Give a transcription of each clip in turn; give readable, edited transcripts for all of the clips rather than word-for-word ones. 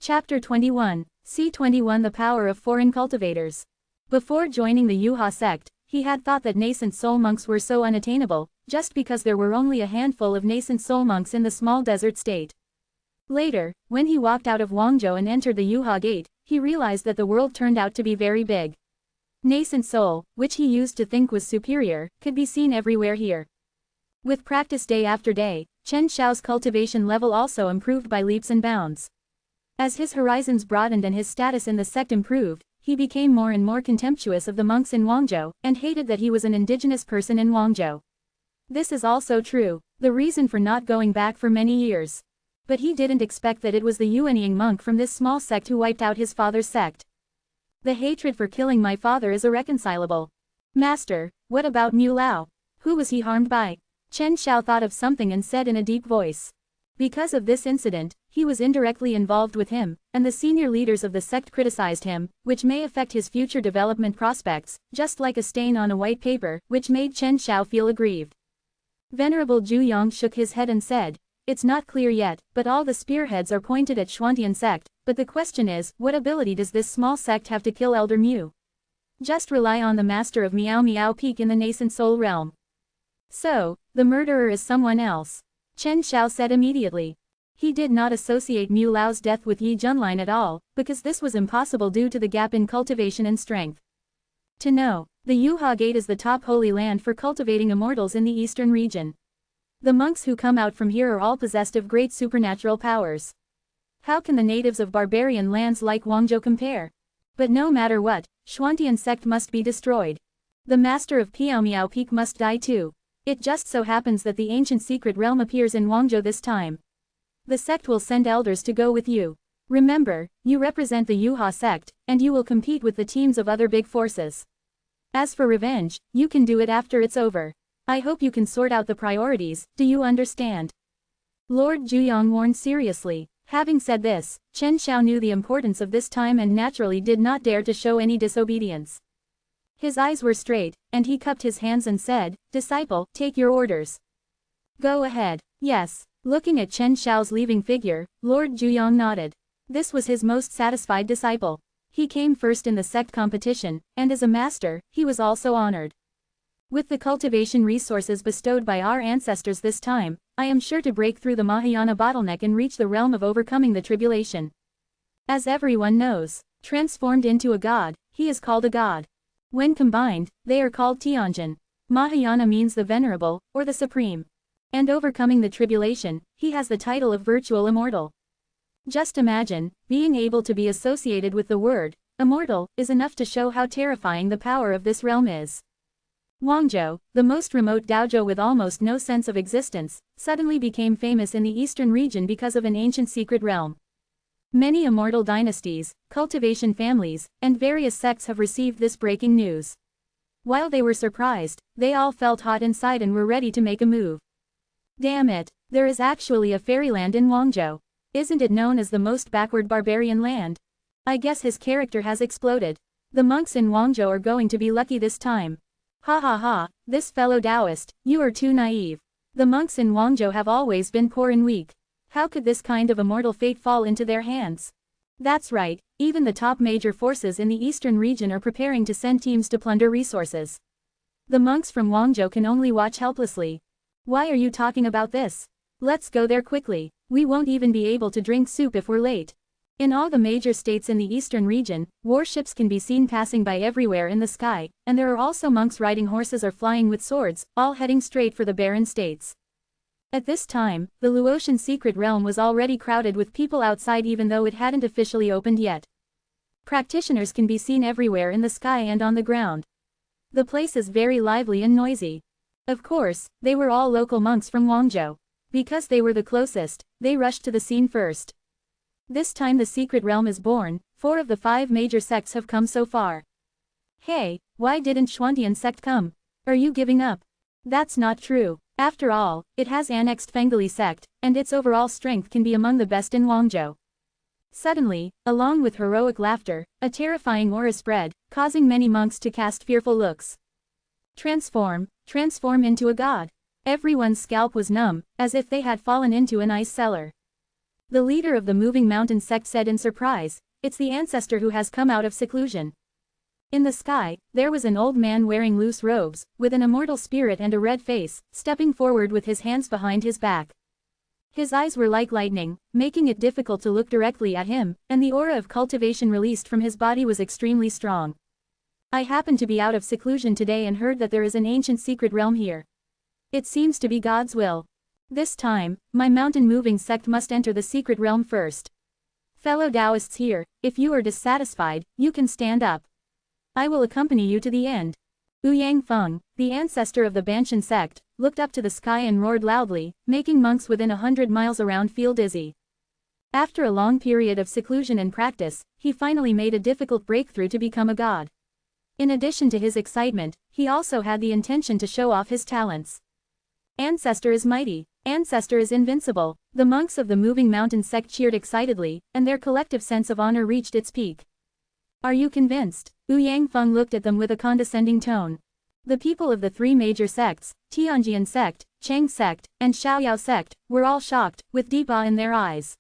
Chapter 21. C21 The Power of Foreign Cultivators. Before joining the Yuha sect, he had thought that nascent soul monks were so unattainable, just because there were only a handful of nascent soul monks in the small desert state. Later, when he walked out of Guangzhou and entered the Yuha gate, he realized that the world turned out to be very big. Nascent soul, which he used to think was superior, could be seen everywhere here. With practice day after day, Chen Xiao's cultivation level also improved by leaps and bounds. As his horizons broadened and his status in the sect improved, he became more and more contemptuous of the monks in Guangzhou, and hated that he was an indigenous person in Guangzhou. This is also true, the reason for not going back for many years. But he didn't expect that it was the Yuanying monk from this small sect who wiped out his father's sect. The hatred for killing my father is irreconcilable. Master, what about Mu Lao? Who was he harmed by? Chen Xiao thought of something and said in a deep voice. Because of this incident, he was indirectly involved with him, and the senior leaders of the sect criticized him, which may affect his future development prospects, just like a stain on a white paper, which made Chen Xiao feel aggrieved. Venerable Zhu Yang shook his head and said, "It's not clear yet, but all the spearheads are pointed at Xuantian sect, but the question is, what ability does this small sect have to kill Elder Mu? Just rely on the master of Miao Miao Peak in the nascent soul realm." So, the murderer is someone else. Chen Xiao said immediately. He did not associate Mu Lao's death with Yi Junlin at all, because this was impossible due to the gap in cultivation and strength. To know, the Yuha Gate is the top holy land for cultivating immortals in the eastern region. The monks who come out from here are all possessed of great supernatural powers. How can the natives of barbarian lands like Guangzhou compare? But no matter what, Xuantian sect must be destroyed. The master of Miao Peak must die too. It just so happens that the ancient secret realm appears in Guangzhou this time. The sect will send elders to go with you. Remember, you represent the Yuha sect, and you will compete with the teams of other big forces. As for revenge, you can do it after it's over. I hope you can sort out the priorities, do you understand? Lord Zhuyang warned seriously. Having said this, Chen Xiao knew the importance of this time and naturally did not dare to show any disobedience. His eyes were straight, and he cupped his hands and said, "Disciple, take your orders." "Go ahead." "Yes." Looking at Chen Xiao's leaving figure, Lord Zhuyang nodded. This was his most satisfied disciple. He came first in the sect competition, and as a master, he was also honored. With the cultivation resources bestowed by our ancestors this time, I am sure to break through the Mahayana bottleneck and reach the realm of overcoming the tribulation. As everyone knows, transformed into a god, he is called a god. When combined, they are called Tianjin. Mahayana means the venerable, or the supreme. And overcoming the tribulation, he has the title of virtual immortal. Just imagine, being able to be associated with the word, immortal, is enough to show how terrifying the power of this realm is. Guangzhou, the most remote dojo with almost no sense of existence, suddenly became famous in the eastern region because of an ancient secret realm. Many immortal dynasties, cultivation families, and various sects have received this breaking news. While they were surprised, they all felt hot inside and were ready to make a move. Damn it, there is actually a fairyland in Guangzhou. Isn't it known as the most backward barbarian land? I guess his character has exploded. The monks in Guangzhou are going to be lucky this time. Ha ha ha, this fellow Taoist, you are too naive. The monks in Guangzhou have always been poor and weak. How could this kind of immortal fate fall into their hands? That's right, even the top major forces in the eastern region are preparing to send teams to plunder resources. The monks from Guangzhou can only watch helplessly. Why are you talking about this? Let's go there quickly. We won't even be able to drink soup if we're late. In all the major states in the eastern region, warships can be seen passing by everywhere in the sky, and there are also monks riding horses or flying with swords, all heading straight for the barren states. At this time, the Luotian secret realm was already crowded with people outside even though it hadn't officially opened yet. Practitioners can be seen everywhere in the sky and on the ground. The place is very lively and noisy. Of course, they were all local monks from Guangzhou. Because they were the closest, they rushed to the scene first. This time the secret realm is born, 4 of the 5 major sects have come so far. Hey, why didn't Xuantian sect come? Are you giving up? That's not true. After all, it has annexed Fengali sect, and its overall strength can be among the best in Guangzhou. Suddenly, along with heroic laughter, a terrifying aura spread, causing many monks to cast fearful looks. Transform into a god. Everyone's scalp was numb, as if they had fallen into an ice cellar. The leader of the moving mountain sect said in surprise, "It's the ancestor who has come out of seclusion." In the sky, there was an old man wearing loose robes, with an immortal spirit and a red face, stepping forward with his hands behind his back. His eyes were like lightning, making it difficult to look directly at him, and the aura of cultivation released from his body was extremely strong. "I happened to be out of seclusion today and heard that there is an ancient secret realm here. It seems to be God's will. This time, my mountain-moving sect must enter the secret realm first. Fellow Taoists here, if you are dissatisfied, you can stand up. I will accompany you to the end." Ouyang Feng, the ancestor of the Banshan sect, looked up to the sky and roared loudly, making monks within 100 miles around feel dizzy. After a long period of seclusion and practice, he finally made a difficult breakthrough to become a god. In addition to his excitement, he also had the intention to show off his talents. Ancestor is mighty. Ancestor is invincible. The monks of the moving mountain sect cheered excitedly, and their collective sense of honor reached its peak. "Are you convinced?" Ouyang Feng looked at them with a condescending tone. The people of the three major sects, Tianjian sect, Chang sect, and Xiaoyao sect, were all shocked, with deep awe in their eyes.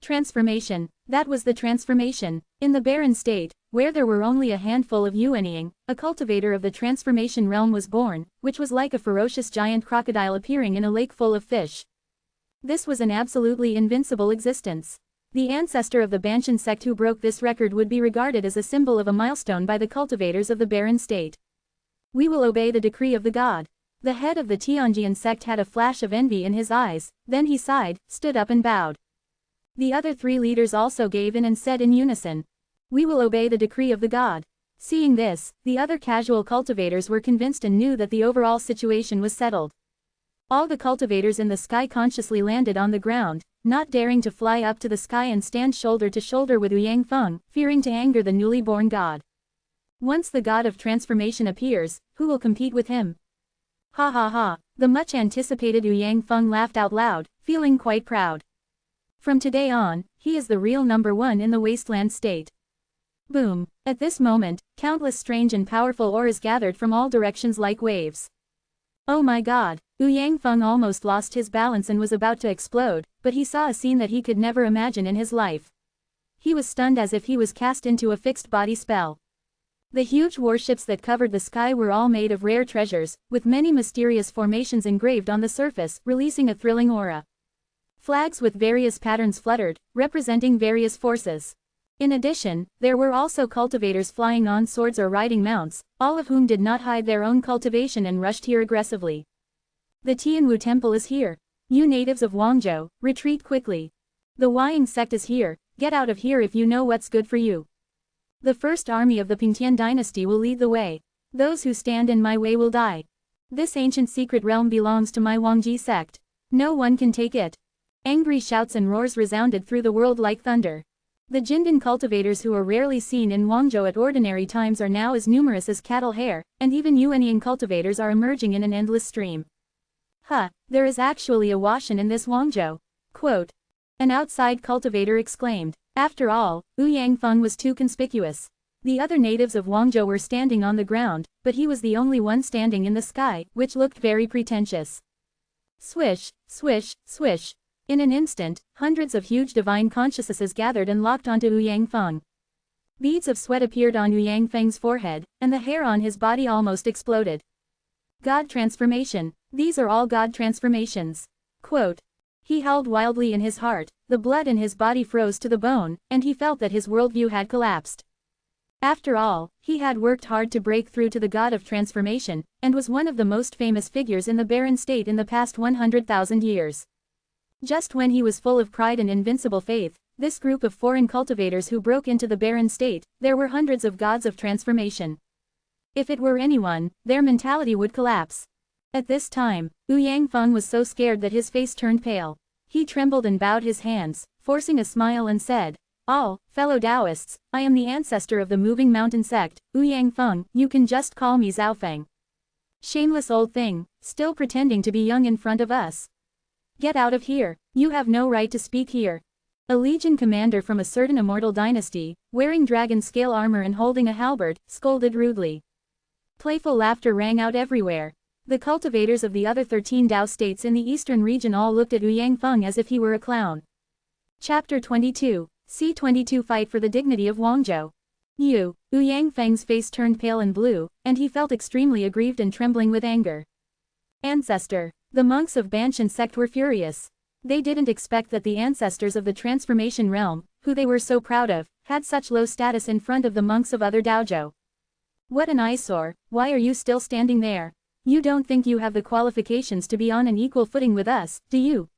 Transformation. That was the transformation. In the barren state, where there were only a handful of Yuanying, a cultivator of the transformation realm was born, which was like a ferocious giant crocodile appearing in a lake full of fish. This was an absolutely invincible existence. The ancestor of the Banshan sect who broke this record would be regarded as a symbol of a milestone by the cultivators of the barren state. "We will obey the decree of the god." The head of the Tianjian sect had a flash of envy in his eyes, then he sighed, stood up and bowed. The other three leaders also gave in and said in unison, "We will obey the decree of the god." Seeing this, the other casual cultivators were convinced and knew that the overall situation was settled. All the cultivators in the sky consciously landed on the ground, not daring to fly up to the sky and stand shoulder to shoulder with Ouyang Feng, fearing to anger the newly born god. Once the god of transformation appears, who will compete with him? Ha ha ha, the much anticipated Ouyang Feng laughed out loud, feeling quite proud. From today on, he is the real number one in the wasteland state. Boom. At this moment, countless strange and powerful auras gathered from all directions like waves. Oh my god, Ouyang Feng almost lost his balance and was about to explode, but he saw a scene that he could never imagine in his life. He was stunned as if he was cast into a fixed body spell. The huge warships that covered the sky were all made of rare treasures, with many mysterious formations engraved on the surface, releasing a thrilling aura. Flags with various patterns fluttered, representing various forces. In addition, there were also cultivators flying on swords or riding mounts, all of whom did not hide their own cultivation and rushed here aggressively. The Tianwu temple is here. You natives of Guangzhou, retreat quickly. The Wying sect is here, get out of here if you know what's good for you. The first army of the Pingtian dynasty will lead the way. Those who stand in my way will die. This ancient secret realm belongs to my Wangji sect. No one can take it. Angry shouts and roars resounded through the world like thunder. The Jindan cultivators who are rarely seen in Guangzhou at ordinary times are now as numerous as cattle hair, and even Yuanying cultivators are emerging in an endless stream. There is actually a Washan in this Guangzhou. Quote. An outside cultivator exclaimed. After all, Ouyang Feng was too conspicuous. The other natives of Guangzhou were standing on the ground, but he was the only one standing in the sky, which looked very pretentious. Swish, swish, swish. In an instant, hundreds of huge divine consciousnesses gathered and locked onto Ouyang Feng. Beads of sweat appeared on Ouyang Feng's forehead, and the hair on his body almost exploded. God transformation. These are all God transformations. Quote. He howled wildly in his heart, the blood in his body froze to the bone, and he felt that his worldview had collapsed. After all, he had worked hard to break through to the God of transformation, and was one of the most famous figures in the barren state in the past 100,000 years. Just when he was full of pride and invincible faith, this group of foreign cultivators who broke into the barren state, there were hundreds of gods of transformation. If it were anyone, their mentality would collapse. At this time, Ouyang Feng was so scared that his face turned pale. He trembled and bowed his hands, forcing a smile and said, "All, fellow Taoists, I am the ancestor of the moving mountain sect, Ouyang Feng, you can just call me Zhaofeng." Shameless old thing, still pretending to be young in front of us. Get out of here, you have no right to speak here. A legion commander from a certain immortal dynasty, wearing dragon scale armor and holding a halberd, scolded rudely. Playful laughter rang out everywhere. The cultivators of the other 13 Dao states in the eastern region all looked at Ouyang Feng as if he were a clown. Chapter 22, C-22 Fight for the Dignity of Guangzhou. Yu Yangfeng's face turned pale and blue, and he felt extremely aggrieved and trembling with anger. Ancestor. The monks of Banshan sect were furious. They didn't expect that the ancestors of the transformation realm, who they were so proud of, had such low status in front of the monks of other dojo. What an eyesore, why are you still standing there? You don't think you have the qualifications to be on an equal footing with us, do you?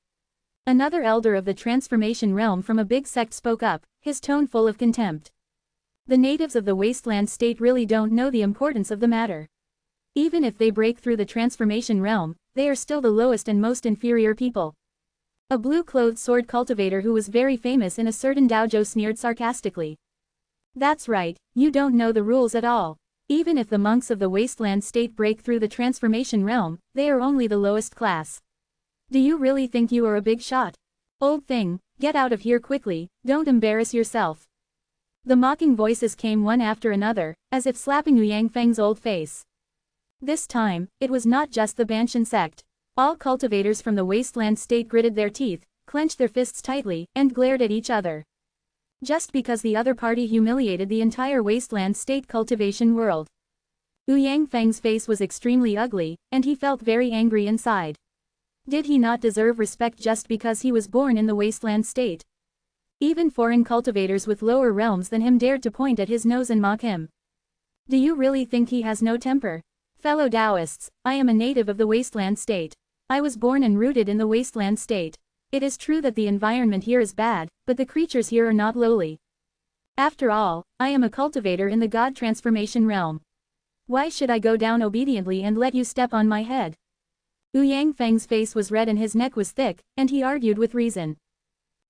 Another elder of the transformation realm from a big sect spoke up, his tone full of contempt. The natives of the wasteland state really don't know the importance of the matter. Even if they break through the transformation realm, they are still the lowest and most inferior people. A blue-clothed sword cultivator who was very famous in a certain dojo sneered sarcastically. That's right, you don't know the rules at all. Even if the monks of the wasteland state break through the transformation realm, they are only the lowest class. Do you really think you are a big shot? Old thing, get out of here quickly, don't embarrass yourself. The mocking voices came one after another, as if slapping Yangfeng's old face. This time, it was not just the Banshan sect. All cultivators from the wasteland state gritted their teeth, clenched their fists tightly, and glared at each other. Just because the other party humiliated the entire wasteland state cultivation world. Yangfeng's face was extremely ugly, and he felt very angry inside. Did he not deserve respect just because he was born in the wasteland state? Even foreign cultivators with lower realms than him dared to point at his nose and mock him. Do you really think he has no temper? Fellow Taoists, I am a native of the wasteland state. I was born and rooted in the wasteland state. It is true that the environment here is bad, but the creatures here are not lowly. After all, I am a cultivator in the God transformation realm. Why should I go down obediently and let you step on my head? Yangfeng's face was red and his neck was thick, and he argued with reason.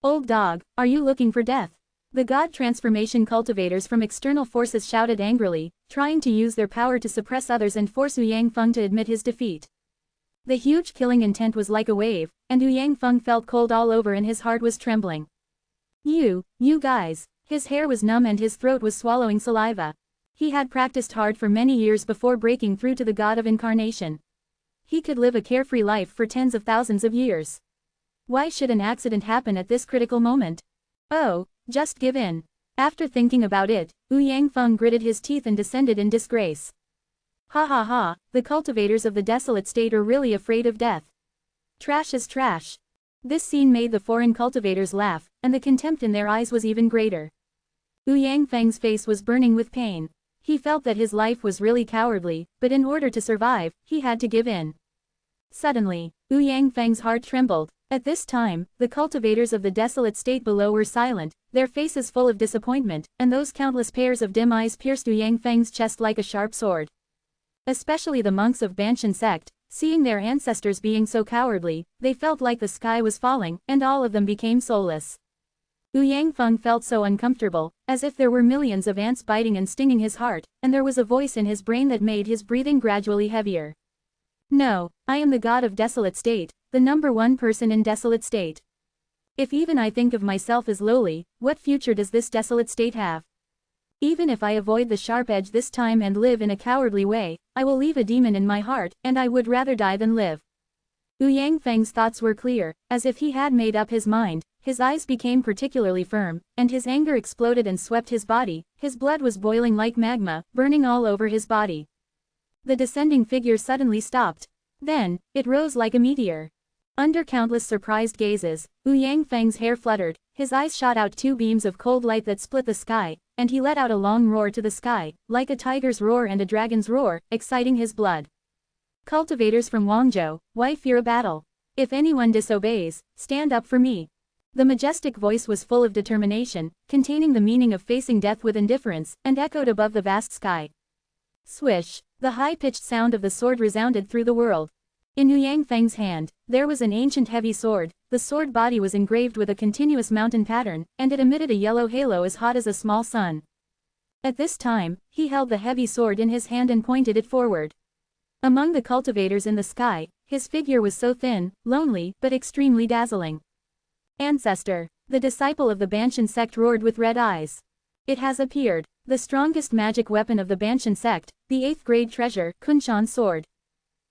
Old dog, are you looking for death? The God transformation cultivators from external forces shouted angrily, trying to use their power to suppress others and force Yangfeng to admit his defeat. The huge killing intent was like a wave, and Yangfeng felt cold all over and his heart was trembling. You guys. His hair was numb and his throat was swallowing saliva. He had practiced hard for many years before breaking through to the God of Incarnation. He could live a carefree life for tens of thousands of years. Why should an accident happen at this critical moment? Oh, just give in. After thinking about it, Yangfeng gritted his teeth and descended in disgrace. Ha ha ha, the cultivators of the desolate state are really afraid of death. Trash is trash. This scene made the foreign cultivators laugh, and the contempt in their eyes was even greater. Yangfeng's face was burning with pain. He felt that his life was really cowardly, but in order to survive, he had to give in. Suddenly, Yangfeng's heart trembled. At this time, the cultivators of the desolate state below were silent, their faces full of disappointment, and those countless pairs of dim eyes pierced Yangfeng's chest like a sharp sword. Especially the monks of Banshan sect, seeing their ancestors being so cowardly, they felt like the sky was falling, and all of them became soulless. Yangfeng felt so uncomfortable, as if there were millions of ants biting and stinging his heart, and there was a voice in his brain that made his breathing gradually heavier. No, I am the god of desolate state, the #1 person in desolate state. If even I think of myself as lowly, what future does this desolate state have? Even if I avoid the sharp edge this time and live in a cowardly way, I will leave a demon in my heart, and I would rather die than live. Yangfeng's thoughts were clear, as if he had made up his mind, his eyes became particularly firm, and his anger exploded and swept his body, his blood was boiling like magma, burning all over his body. The descending figure suddenly stopped. Then, it rose like a meteor. Under countless surprised gazes, Yangfeng's hair fluttered, his eyes shot out two beams of cold light that split the sky, and he let out a long roar to the sky, like a tiger's roar and a dragon's roar, exciting his blood. Cultivators from Guangzhou, why fear a battle? If anyone disobeys, stand up for me. The majestic voice was full of determination, containing the meaning of facing death with indifference, and echoed above the vast sky. Swish! The high-pitched sound of the sword resounded through the world. In Yangfeng's hand, there was an ancient heavy sword, the sword body was engraved with a continuous mountain pattern, and it emitted a yellow halo as hot as a small sun. At this time, he held the heavy sword in his hand and pointed it forward. Among the cultivators in the sky, his figure was so thin, lonely, but extremely dazzling. Ancestor! The disciple of the Banshan sect roared with red eyes. It has appeared, the strongest magic weapon of the Banshan sect, the 8th grade treasure, Kunshan's sword.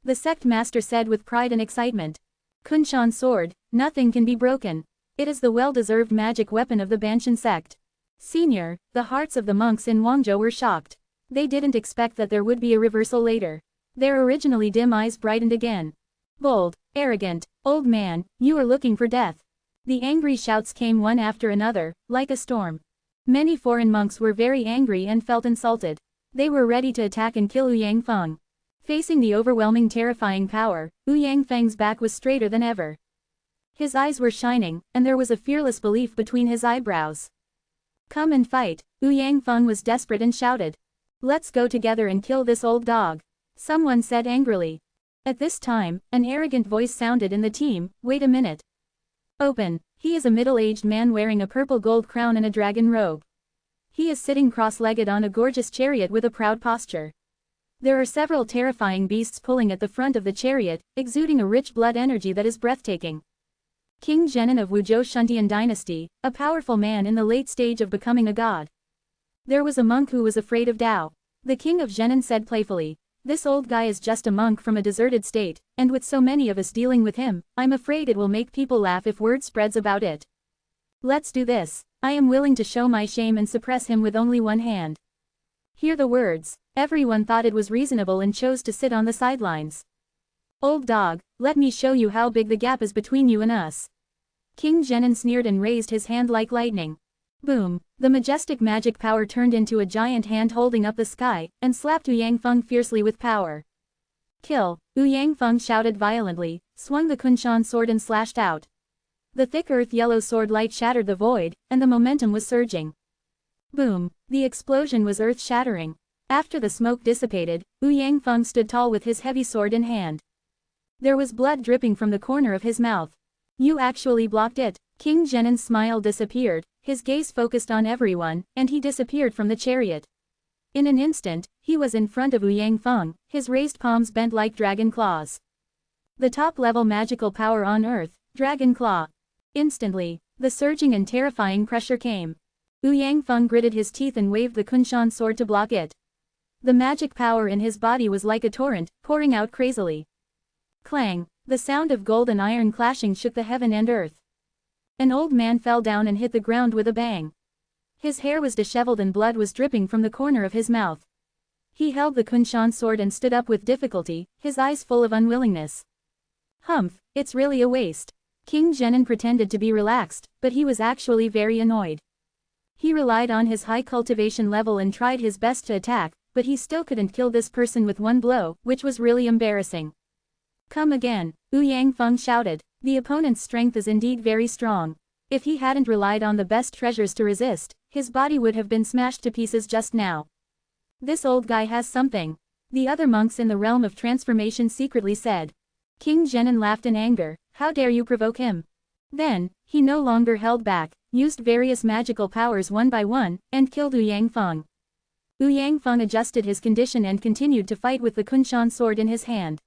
The sect master said with pride and excitement. Kunshan's sword, nothing can be broken. It is the well-deserved magic weapon of the Banshan sect. Senior, the hearts of the monks in Wangzhou were shocked. They didn't expect that there would be a reversal later. Their originally dim eyes brightened again. Bold, arrogant, old man, you are looking for death. The angry shouts came one after another, like a storm. Many foreign monks were very angry and felt insulted. They were ready to attack and kill Wu Yangfeng. Facing the overwhelming terrifying power, Wu Yangfeng's back was straighter than ever. His eyes were shining, and there was a fearless belief between his eyebrows. Come and fight, Wu Yangfeng was desperate and shouted. Let's go together and kill this old dog. Someone said angrily. At this time, an arrogant voice sounded in the team, wait a minute. Open. He is a middle-aged man wearing a purple gold crown and a dragon robe. He is sitting cross-legged on a gorgeous chariot with a proud posture. There are several terrifying beasts pulling at the front of the chariot, exuding a rich blood energy that is breathtaking. King Zhenan of Wuzhou Shuntian dynasty, a powerful man in the late stage of becoming a god. There was a monk who was afraid of Tao. The king of Zhenan said playfully, this old guy is just a monk from a deserted state, and with so many of us dealing with him, I'm afraid it will make people laugh if word spreads about it. Let's do this. I am willing to show my shame and suppress him with only one hand. Hear the words. Everyone thought it was reasonable and chose to sit on the sidelines. Old dog, let me show you how big the gap is between you and us. King Zhenan sneered and raised his hand like lightning. Boom! The majestic magic power turned into a giant hand holding up the sky, and slapped Wu Yangfeng fiercely with power. Kill! Wu Yangfeng shouted violently, swung the Kunshan sword and slashed out. The thick earth-yellow sword light shattered the void, and the momentum was surging. Boom! The explosion was earth-shattering. After the smoke dissipated, Wu Yangfeng stood tall with his heavy sword in hand. There was blood dripping from the corner of his mouth. You actually blocked it. King Zhenan's smile disappeared, his gaze focused on everyone, and he disappeared from the chariot. In an instant, he was in front of Wu Yangfeng, his raised palms bent like dragon claws. The top-level magical power on earth, Dragon Claw. Instantly, the surging and terrifying pressure came. Wu Yangfeng gritted his teeth and waved the Kunshan sword to block it. The magic power in his body was like a torrent, pouring out crazily. Clang! The sound of gold and iron clashing shook the heaven and earth. An old man fell down and hit the ground with a bang. His hair was disheveled and blood was dripping from the corner of his mouth. He held the Kunshan sword and stood up with difficulty, his eyes full of unwillingness. Humph, it's really a waste. King Zhenan pretended to be relaxed, but he was actually very annoyed. He relied on his high cultivation level and tried his best to attack, but he still couldn't kill this person with one blow, which was really embarrassing. Come again, Wu Yangfeng shouted. The opponent's strength is indeed very strong. If he hadn't relied on the best treasures to resist, his body would have been smashed to pieces just now. This old guy has something. The other monks in the realm of transformation secretly said. King Zhenan laughed in anger, how dare you provoke him? Then, he no longer held back, used various magical powers one by one, and killed Wu Yangfeng. Wu Yangfeng adjusted his condition and continued to fight with the Kunshan sword in his hand.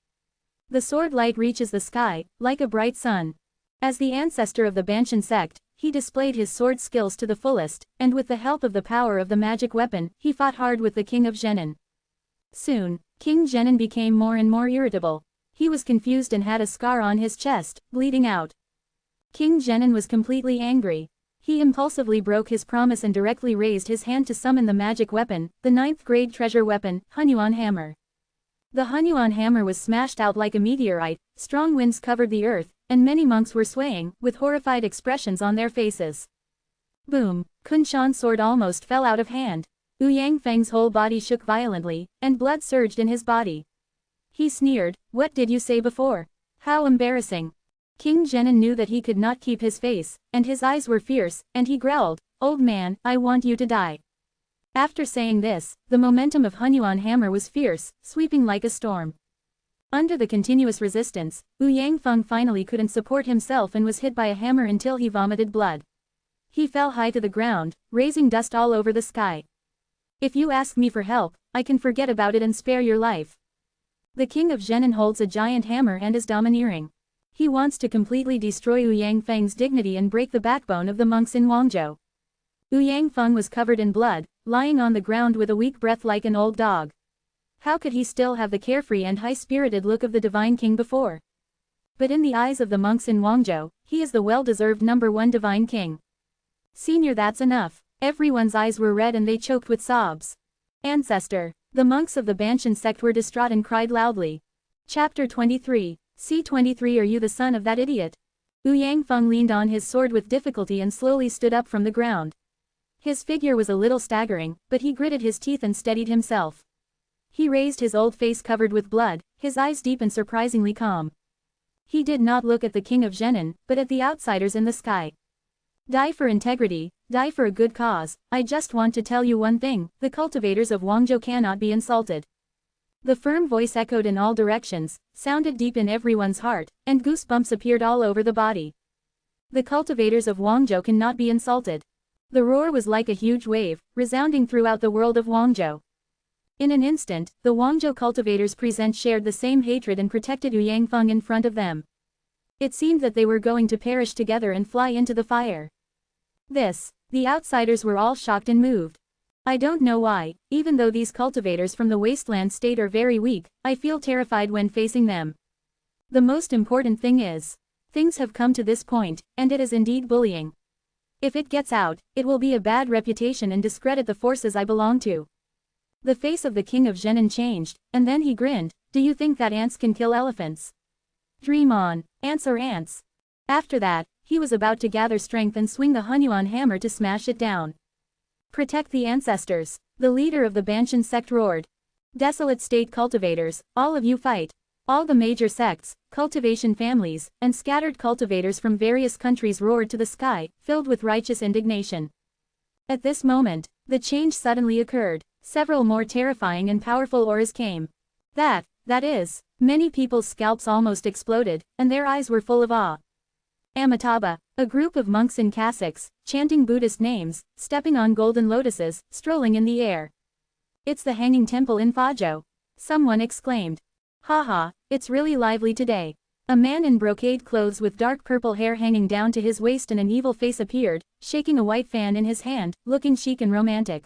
The sword light reaches the sky, like a bright sun. As the ancestor of the Banshan sect, he displayed his sword skills to the fullest, and with the help of the power of the magic weapon, he fought hard with the king of Zhenan. Soon, King Zhenan became more and more irritable. He was confused and had a scar on his chest, bleeding out. King Zhenan was completely angry. He impulsively broke his promise and directly raised his hand to summon the magic weapon, the 9th grade treasure weapon, Hunyuan Hammer. The Hunyuan hammer was smashed out like a meteorite, strong winds covered the earth, and many monks were swaying, with horrified expressions on their faces. Boom! Kunshan's sword almost fell out of hand. Wu Yangfeng's whole body shook violently, and blood surged in his body. He sneered, what did you say before? How embarrassing. King Zhenan knew that he could not keep his face, and his eyes were fierce, and he growled, old man, I want you to die. After saying this, the momentum of Hunyuan hammer was fierce, sweeping like a storm. Under the continuous resistance, Wu Yangfeng finally couldn't support himself and was hit by a hammer until he vomited blood. He fell high to the ground, raising dust all over the sky. If you ask me for help, I can forget about it and spare your life. The king of Zhenan holds a giant hammer and is domineering. He wants to completely destroy Wu Yangfeng's dignity and break the backbone of the monks in Wangzhou. Wu Yangfeng was covered in blood, lying on the ground with a weak breath like an old dog. How could he still have the carefree and high-spirited look of the divine king before? But in the eyes of the monks in Guangzhou, he is the well-deserved #1 divine king. Senior, that's enough. Everyone's eyes were red and they choked with sobs. Ancestor. The monks of the Banshan sect were distraught and cried loudly. Chapter 23. C-23. Are you the son of that idiot? Wu Yangfeng leaned on his sword with difficulty and slowly stood up from the ground. His figure was a little staggering, but he gritted his teeth and steadied himself. He raised his old face covered with blood, his eyes deep and surprisingly calm. He did not look at the king of Zhenan, but at the outsiders in the sky. Die for integrity, die for a good cause. I just want to tell you one thing, the cultivators of Guangzhou cannot be insulted. The firm voice echoed in all directions, sounded deep in everyone's heart, and goosebumps appeared all over the body. The cultivators of Guangzhou cannot be insulted. The roar was like a huge wave, resounding throughout the world of Guangzhou. In an instant, the Guangzhou cultivators present shared the same hatred and protected Wu Yangfeng in front of them. It seemed that they were going to perish together and fly into the fire. The outsiders were all shocked and moved. I don't know why, even though these cultivators from the wasteland state are very weak, I feel terrified when facing them. The most important thing is, things have come to this point, and it is indeed bullying. If it gets out, it will be a bad reputation and discredit the forces I belong to. The face of the king of Zhenan changed, and then he grinned. Do you think that ants can kill elephants? Dream on, ants are ants. After that, he was about to gather strength and swing the Hunyuan hammer to smash it down. Protect the ancestors, the leader of the Banshan sect roared. Desolate state cultivators, all of you fight. All the major sects, cultivation families, and scattered cultivators from various countries roared to the sky, filled with righteous indignation. At this moment, the change suddenly occurred. Several more terrifying and powerful auras came. That is, many people's scalps almost exploded, and their eyes were full of awe. Amitabha, a group of monks in cassocks, chanting Buddhist names, stepping on golden lotuses, strolling in the air. It's the hanging temple in Fazhou. Someone exclaimed. Haha, it's really lively today. A man in brocade clothes with dark purple hair hanging down to his waist and an evil face appeared, shaking a white fan in his hand, looking chic and romantic.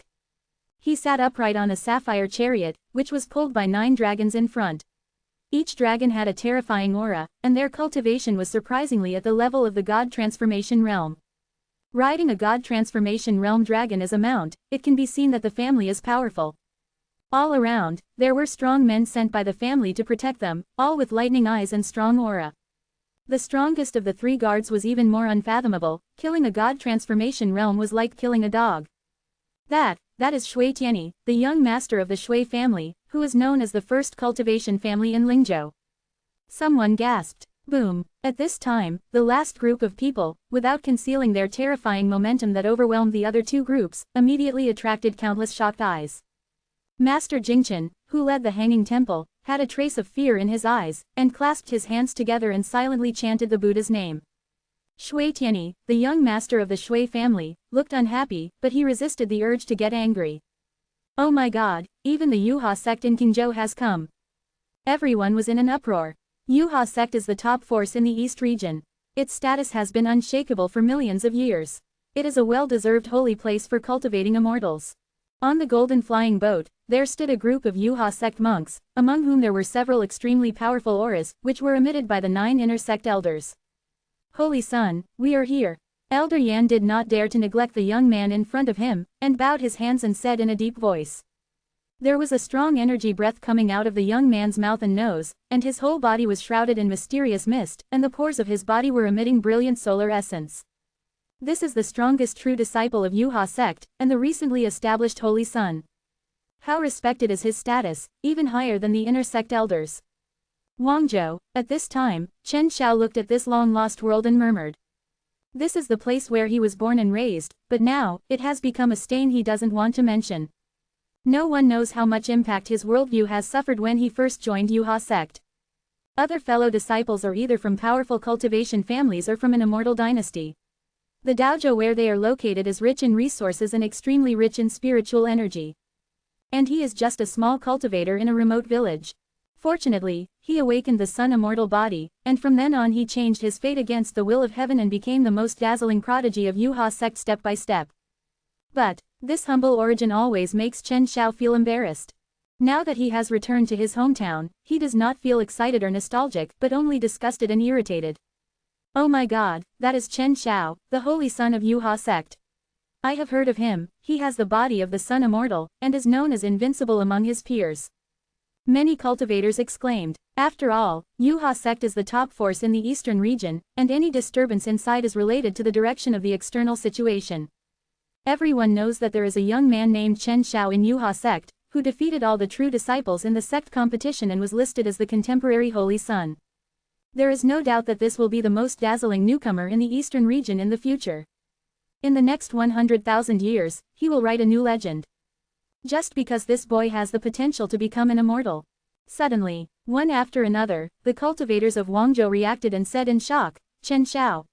He sat upright on a sapphire chariot, which was pulled by 9 dragons in front. Each dragon had a terrifying aura, and their cultivation was surprisingly at the level of the God Transformation Realm. Riding a God Transformation Realm dragon as a mount, it can be seen that the family is powerful. All around, there were strong men sent by the family to protect them, all with lightning eyes and strong aura. The strongest of the 3 guards was even more unfathomable. Killing a God Transformation Realm was like killing a dog. That is Shui Tianyi, the young master of the Shui family, who is known as the first cultivation family in Lingzhou. Someone gasped. Boom. At this time, the last group of people, without concealing their terrifying momentum that overwhelmed the other 2 groups, immediately attracted countless shocked eyes. Master Jingchen, who led the hanging temple, had a trace of fear in his eyes, and clasped his hands together and silently chanted the Buddha's name. Shui Tianyi, the young master of the Shui family, looked unhappy, but he resisted the urge to get angry. Oh my god, even the Yuha sect in Qingzhou has come. Everyone was in an uproar. Yuha sect is the top force in the East region. Its status has been unshakable for millions of years. It is a well-deserved holy place for cultivating immortals. On the golden flying boat, there stood a group of Yuha sect monks, among whom there were several extremely powerful auras, which were emitted by the 9 inner sect elders. Holy Son, we are here. Elder Yan did not dare to neglect the young man in front of him, and bowed his hands and said in a deep voice. There was a strong energy breath coming out of the young man's mouth and nose, and his whole body was shrouded in mysterious mist, and the pores of his body were emitting brilliant solar essence. This is the strongest true disciple of Yuha sect, and the recently established Holy Son. How respected is his status, even higher than the inner sect elders. Guangzhou, at this time, Chen Xiao looked at this long-lost world and murmured. This is the place where he was born and raised, but now, it has become a stain he doesn't want to mention. No one knows how much impact his worldview has suffered when he first joined Yuha sect. Other fellow disciples are either from powerful cultivation families or from an immortal dynasty. The dojo where they are located is rich in resources and extremely rich in spiritual energy. And he is just a small cultivator in a remote village. Fortunately, he awakened the sun immortal body, and from then on he changed his fate against the will of heaven and became the most dazzling prodigy of Yuha sect step by step. But this humble origin always makes Chen Xiao feel embarrassed. Now that he has returned to his hometown, he does not feel excited or nostalgic but only disgusted and irritated. Oh my god, that is Chen Xiao, the holy son of Yuha sect. I have heard of him, he has the body of the sun immortal, and is known as invincible among his peers. Many cultivators exclaimed. After all, Yuha sect is the top force in the eastern region, and any disturbance inside is related to the direction of the external situation. Everyone knows that there is a young man named Chen Xiao in Yuha sect, who defeated all the true disciples in the sect competition and was listed as the contemporary holy son. There is no doubt that this will be the most dazzling newcomer in the eastern region in the future. In the next 100,000 years, he will write a new legend. Just because this boy has the potential to become an immortal. Suddenly, one after another, the cultivators of Guangzhou reacted and said in shock, Chen Xiao.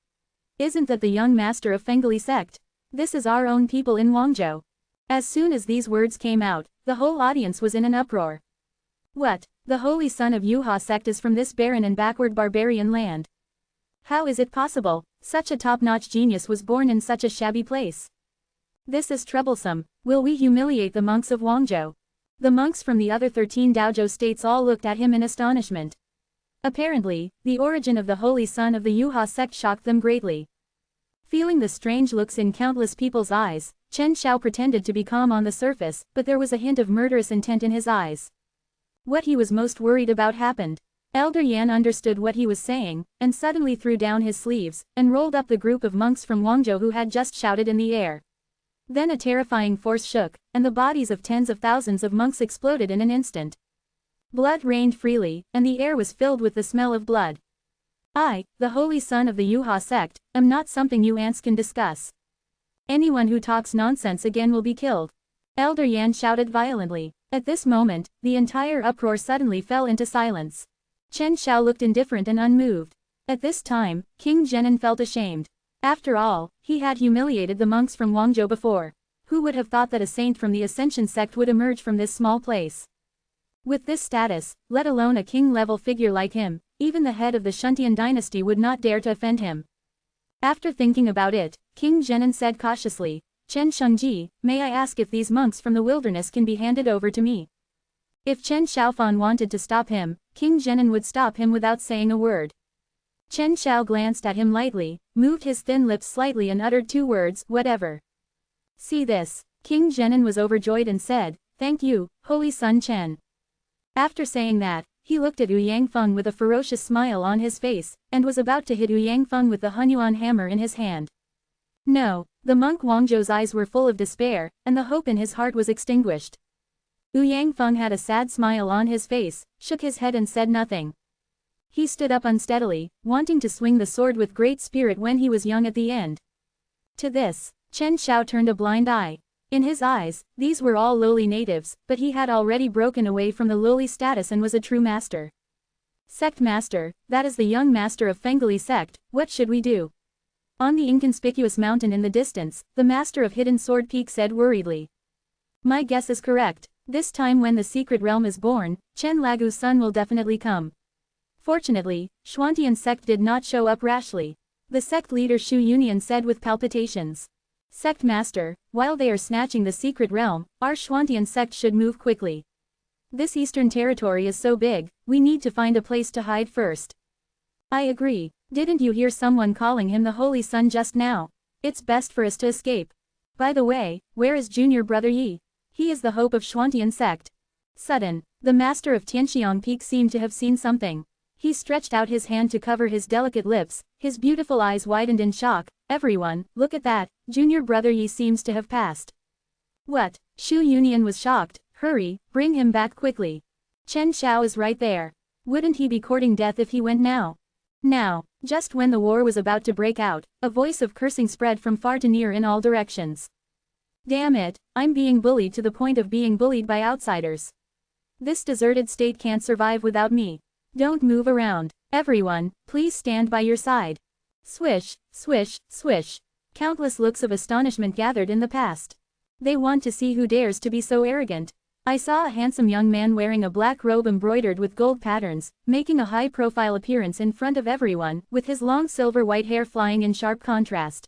Isn't that the young master of Fengli sect? This is our own people in Guangzhou. As soon as these words came out, the whole audience was in an uproar. What? The holy son of Yuha sect is from this barren and backward barbarian land. How is it possible? Such a top-notch genius was born in such a shabby place. This is troublesome. Will we humiliate the monks of Guangzhou? The monks from the other 13 dojo states all looked at him in astonishment. Apparently, the origin of the holy son of the Yuha sect shocked them greatly. Feeling the strange looks in countless people's eyes, Chen Xiao pretended to be calm on the surface, but there was a hint of murderous intent in his eyes. What he was most worried about happened. Elder Yan understood what he was saying, and suddenly threw down his sleeves, and rolled up the group of monks from Guangzhou who had just shouted in the air. Then a terrifying force shook, and the bodies of tens of thousands of monks exploded in an instant. Blood rained freely, and the air was filled with the smell of blood. I, the holy son of the Yuha sect, am not something you ants can discuss. Anyone who talks nonsense again will be killed. Elder Yan shouted violently. At this moment, the entire uproar suddenly fell into silence. Chen Xiao looked indifferent and unmoved. At this time, King Zhenan felt ashamed. After all, he had humiliated the monks from Guangzhou before. Who would have thought that a saint from the Ascension sect would emerge from this small place? With this status, let alone a king-level figure like him, even the head of the Shuntian dynasty would not dare to offend him. After thinking about it, King Zhenan said cautiously, Chen Shengji, may I ask if these monks from the wilderness can be handed over to me? If Chen Xiaofan wanted to stop him, King Zhenan would stop him without saying a word. Chen Xiao glanced at him lightly, moved his thin lips slightly and uttered 2 words, whatever. See this. King Zhenan was overjoyed and said, thank you, holy son Chen. After saying that, he looked at Yu Yangfeng with a ferocious smile on his face, and was about to hit Yu Yangfeng with the Hunyuan hammer in his hand. No, the monk Guangzhou's eyes were full of despair, and the hope in his heart was extinguished. Yu Yangfeng had a sad smile on his face, shook his head and said nothing. He stood up unsteadily, wanting to swing the sword with great spirit when he was young at the end. To this, Chen Xiao turned a blind eye. In his eyes, these were all lowly natives, but he had already broken away from the lowly status and was a true master. Sect master, that is the young master of Fengli sect, what should we do? On the inconspicuous mountain in the distance, the master of Hidden Sword Peak said worriedly. My guess is correct. This time when the secret realm is born, Chen Lagu's son will definitely come. Fortunately, Xuantian sect did not show up rashly. The sect leader Shu Yunian said with palpitations. Sect master, while they are snatching the secret realm, our Xuantian sect should move quickly. This eastern territory is so big, we need to find a place to hide first. I agree. Didn't you hear someone calling him the Holy Son just now? It's best for us to escape. By the way, where is junior brother Yi? He is the hope of Xuantian sect. Sudden, the master of Tianxiang Peak seemed to have seen something. He stretched out his hand to cover his delicate lips, his beautiful eyes widened in shock. Everyone, look at that, junior brother Yi seems to have passed. What? Shu Yunian was shocked. Hurry, bring him back quickly. Chen Xiao is right there. Wouldn't he be courting death if he went now? Now, just when the war was about to break out, a voice of cursing spread from far to near in all directions. Damn it, I'm being bullied to the point of being bullied by outsiders. This deserted state can't survive without me. Don't move around. Everyone, please stand by your side. Swish, swish, swish. Countless looks of astonishment gathered in the past. They want to see who dares to be so arrogant. I saw a handsome young man wearing a black robe embroidered with gold patterns, making a high-profile appearance in front of everyone, with his long silver-white hair flying in sharp contrast.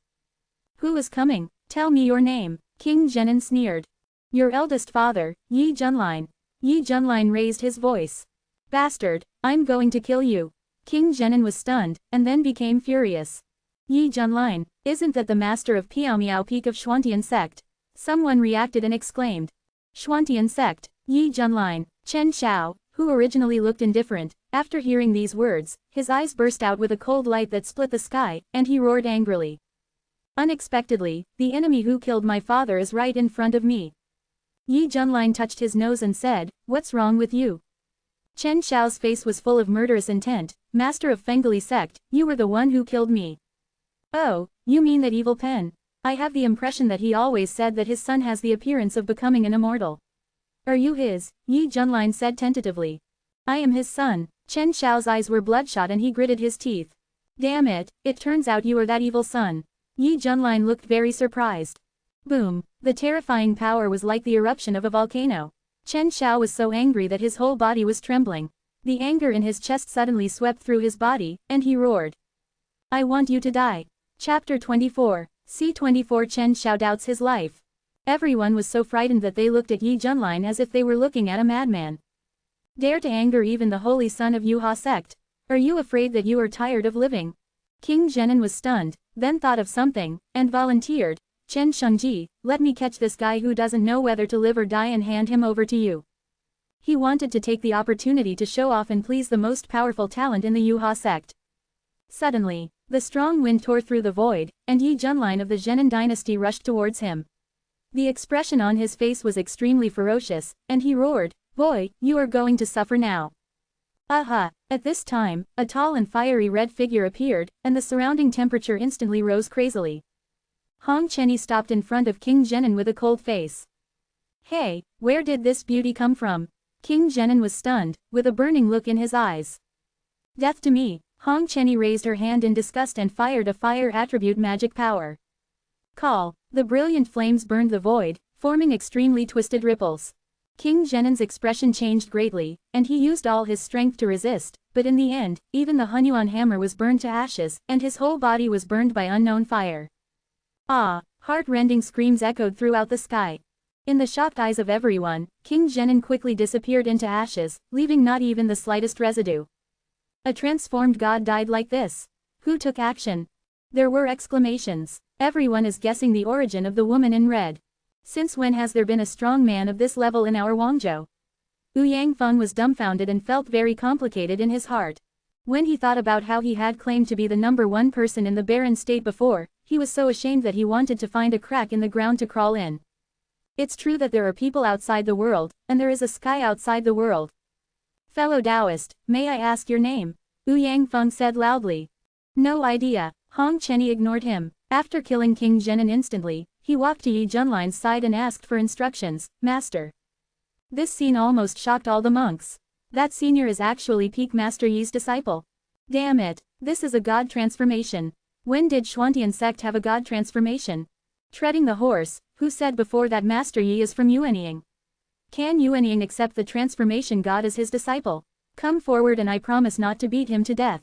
Who is coming? Tell me your name. King Zhenan sneered. Your eldest father, Yi Junlin. Yi Junlin raised his voice. Bastard, I'm going to kill you. King Zhenan was stunned, and then became furious. Yi Junlin, isn't that the master of Piaomiao Peak of Xuantian sect? Someone reacted and exclaimed. Xuantian sect, Yi Junlin, Chen Xiao, who originally looked indifferent, after hearing these words, his eyes burst out with a cold light that split the sky, and he roared angrily. Unexpectedly, the enemy who killed my father is right in front of me. Yi Junlin touched his nose and said, what's wrong with you? Chen Xiao's face was full of murderous intent. Master of Fengli sect, you were the one who killed me. Oh, you mean that evil pen? I have the impression that he always said that his son has the appearance of becoming an immortal. Are you his? Yi Junlin said tentatively. I am his son. Chen Xiao's eyes were bloodshot and he gritted his teeth. Damn it, it turns out you are that evil son. Yi Junlin looked very surprised. Boom, the terrifying power was like the eruption of a volcano. Chen Xiao was so angry that his whole body was trembling. The anger in his chest suddenly swept through his body, and he roared. I want you to die. Chapter 24. C24 Chen Xiao doubts his life. Everyone was so frightened that they looked at Yi Junlin as if they were looking at a madman. Dare to anger even the holy son of Yuha sect? Are you afraid that you are tired of living? King Zhenan was stunned, then thought of something, and volunteered. Chen Shengji, let me catch this guy who doesn't know whether to live or die and hand him over to you. He wanted to take the opportunity to show off and please the most powerful talent in the Yuha sect. Suddenly, the strong wind tore through the void, and Yi Junlin of the Zhenan dynasty rushed towards him. The expression on his face was extremely ferocious, and he roared, boy, you are going to suffer now. Aha! At this time, a tall and fiery red figure appeared, and the surrounding temperature instantly rose crazily. Hong Chenyi stopped in front of King Zhenan with a cold face. Hey, where did this beauty come from? King Zhenan was stunned, with a burning look in his eyes. Death to me! Hong Chenyi raised her hand in disgust and fired a fire attribute magic power. Call! The brilliant flames burned the void, forming extremely twisted ripples. King Zhenan's expression changed greatly, and he used all his strength to resist, but in the end, even the Hunyuan hammer was burned to ashes, and his whole body was burned by unknown fire. Ah! Heart-rending screams echoed throughout the sky. In the shocked eyes of everyone, King Zhenan quickly disappeared into ashes, leaving not even the slightest residue. A transformed god died like this. Who took action? There were exclamations. Everyone is guessing the origin of the woman in red. Since when has there been a strong man of this level in our Wangzhou? Wu Yangfeng was dumbfounded and felt very complicated in his heart. When he thought about how he had claimed to be the #1 person in the barren state before, he was so ashamed that he wanted to find a crack in the ground to crawl in. It's true that there are people outside the world, and there is a sky outside the world. Fellow Taoist, may I ask your name? Wu Yangfeng said loudly. No idea. Hong Chenyi ignored him. After killing King Zhenan instantly, he walked to Yi Junlin's side and asked for instructions, Master. This scene almost shocked all the monks. That senior is actually Peak Master Yi's disciple. Damn it, this is a god transformation. When did Xuantian sect have a god transformation? Treading the horse, who said before that Master Yi is from Yuanying? Can Yuanying accept the transformation god as his disciple? Come forward and I promise not to beat him to death.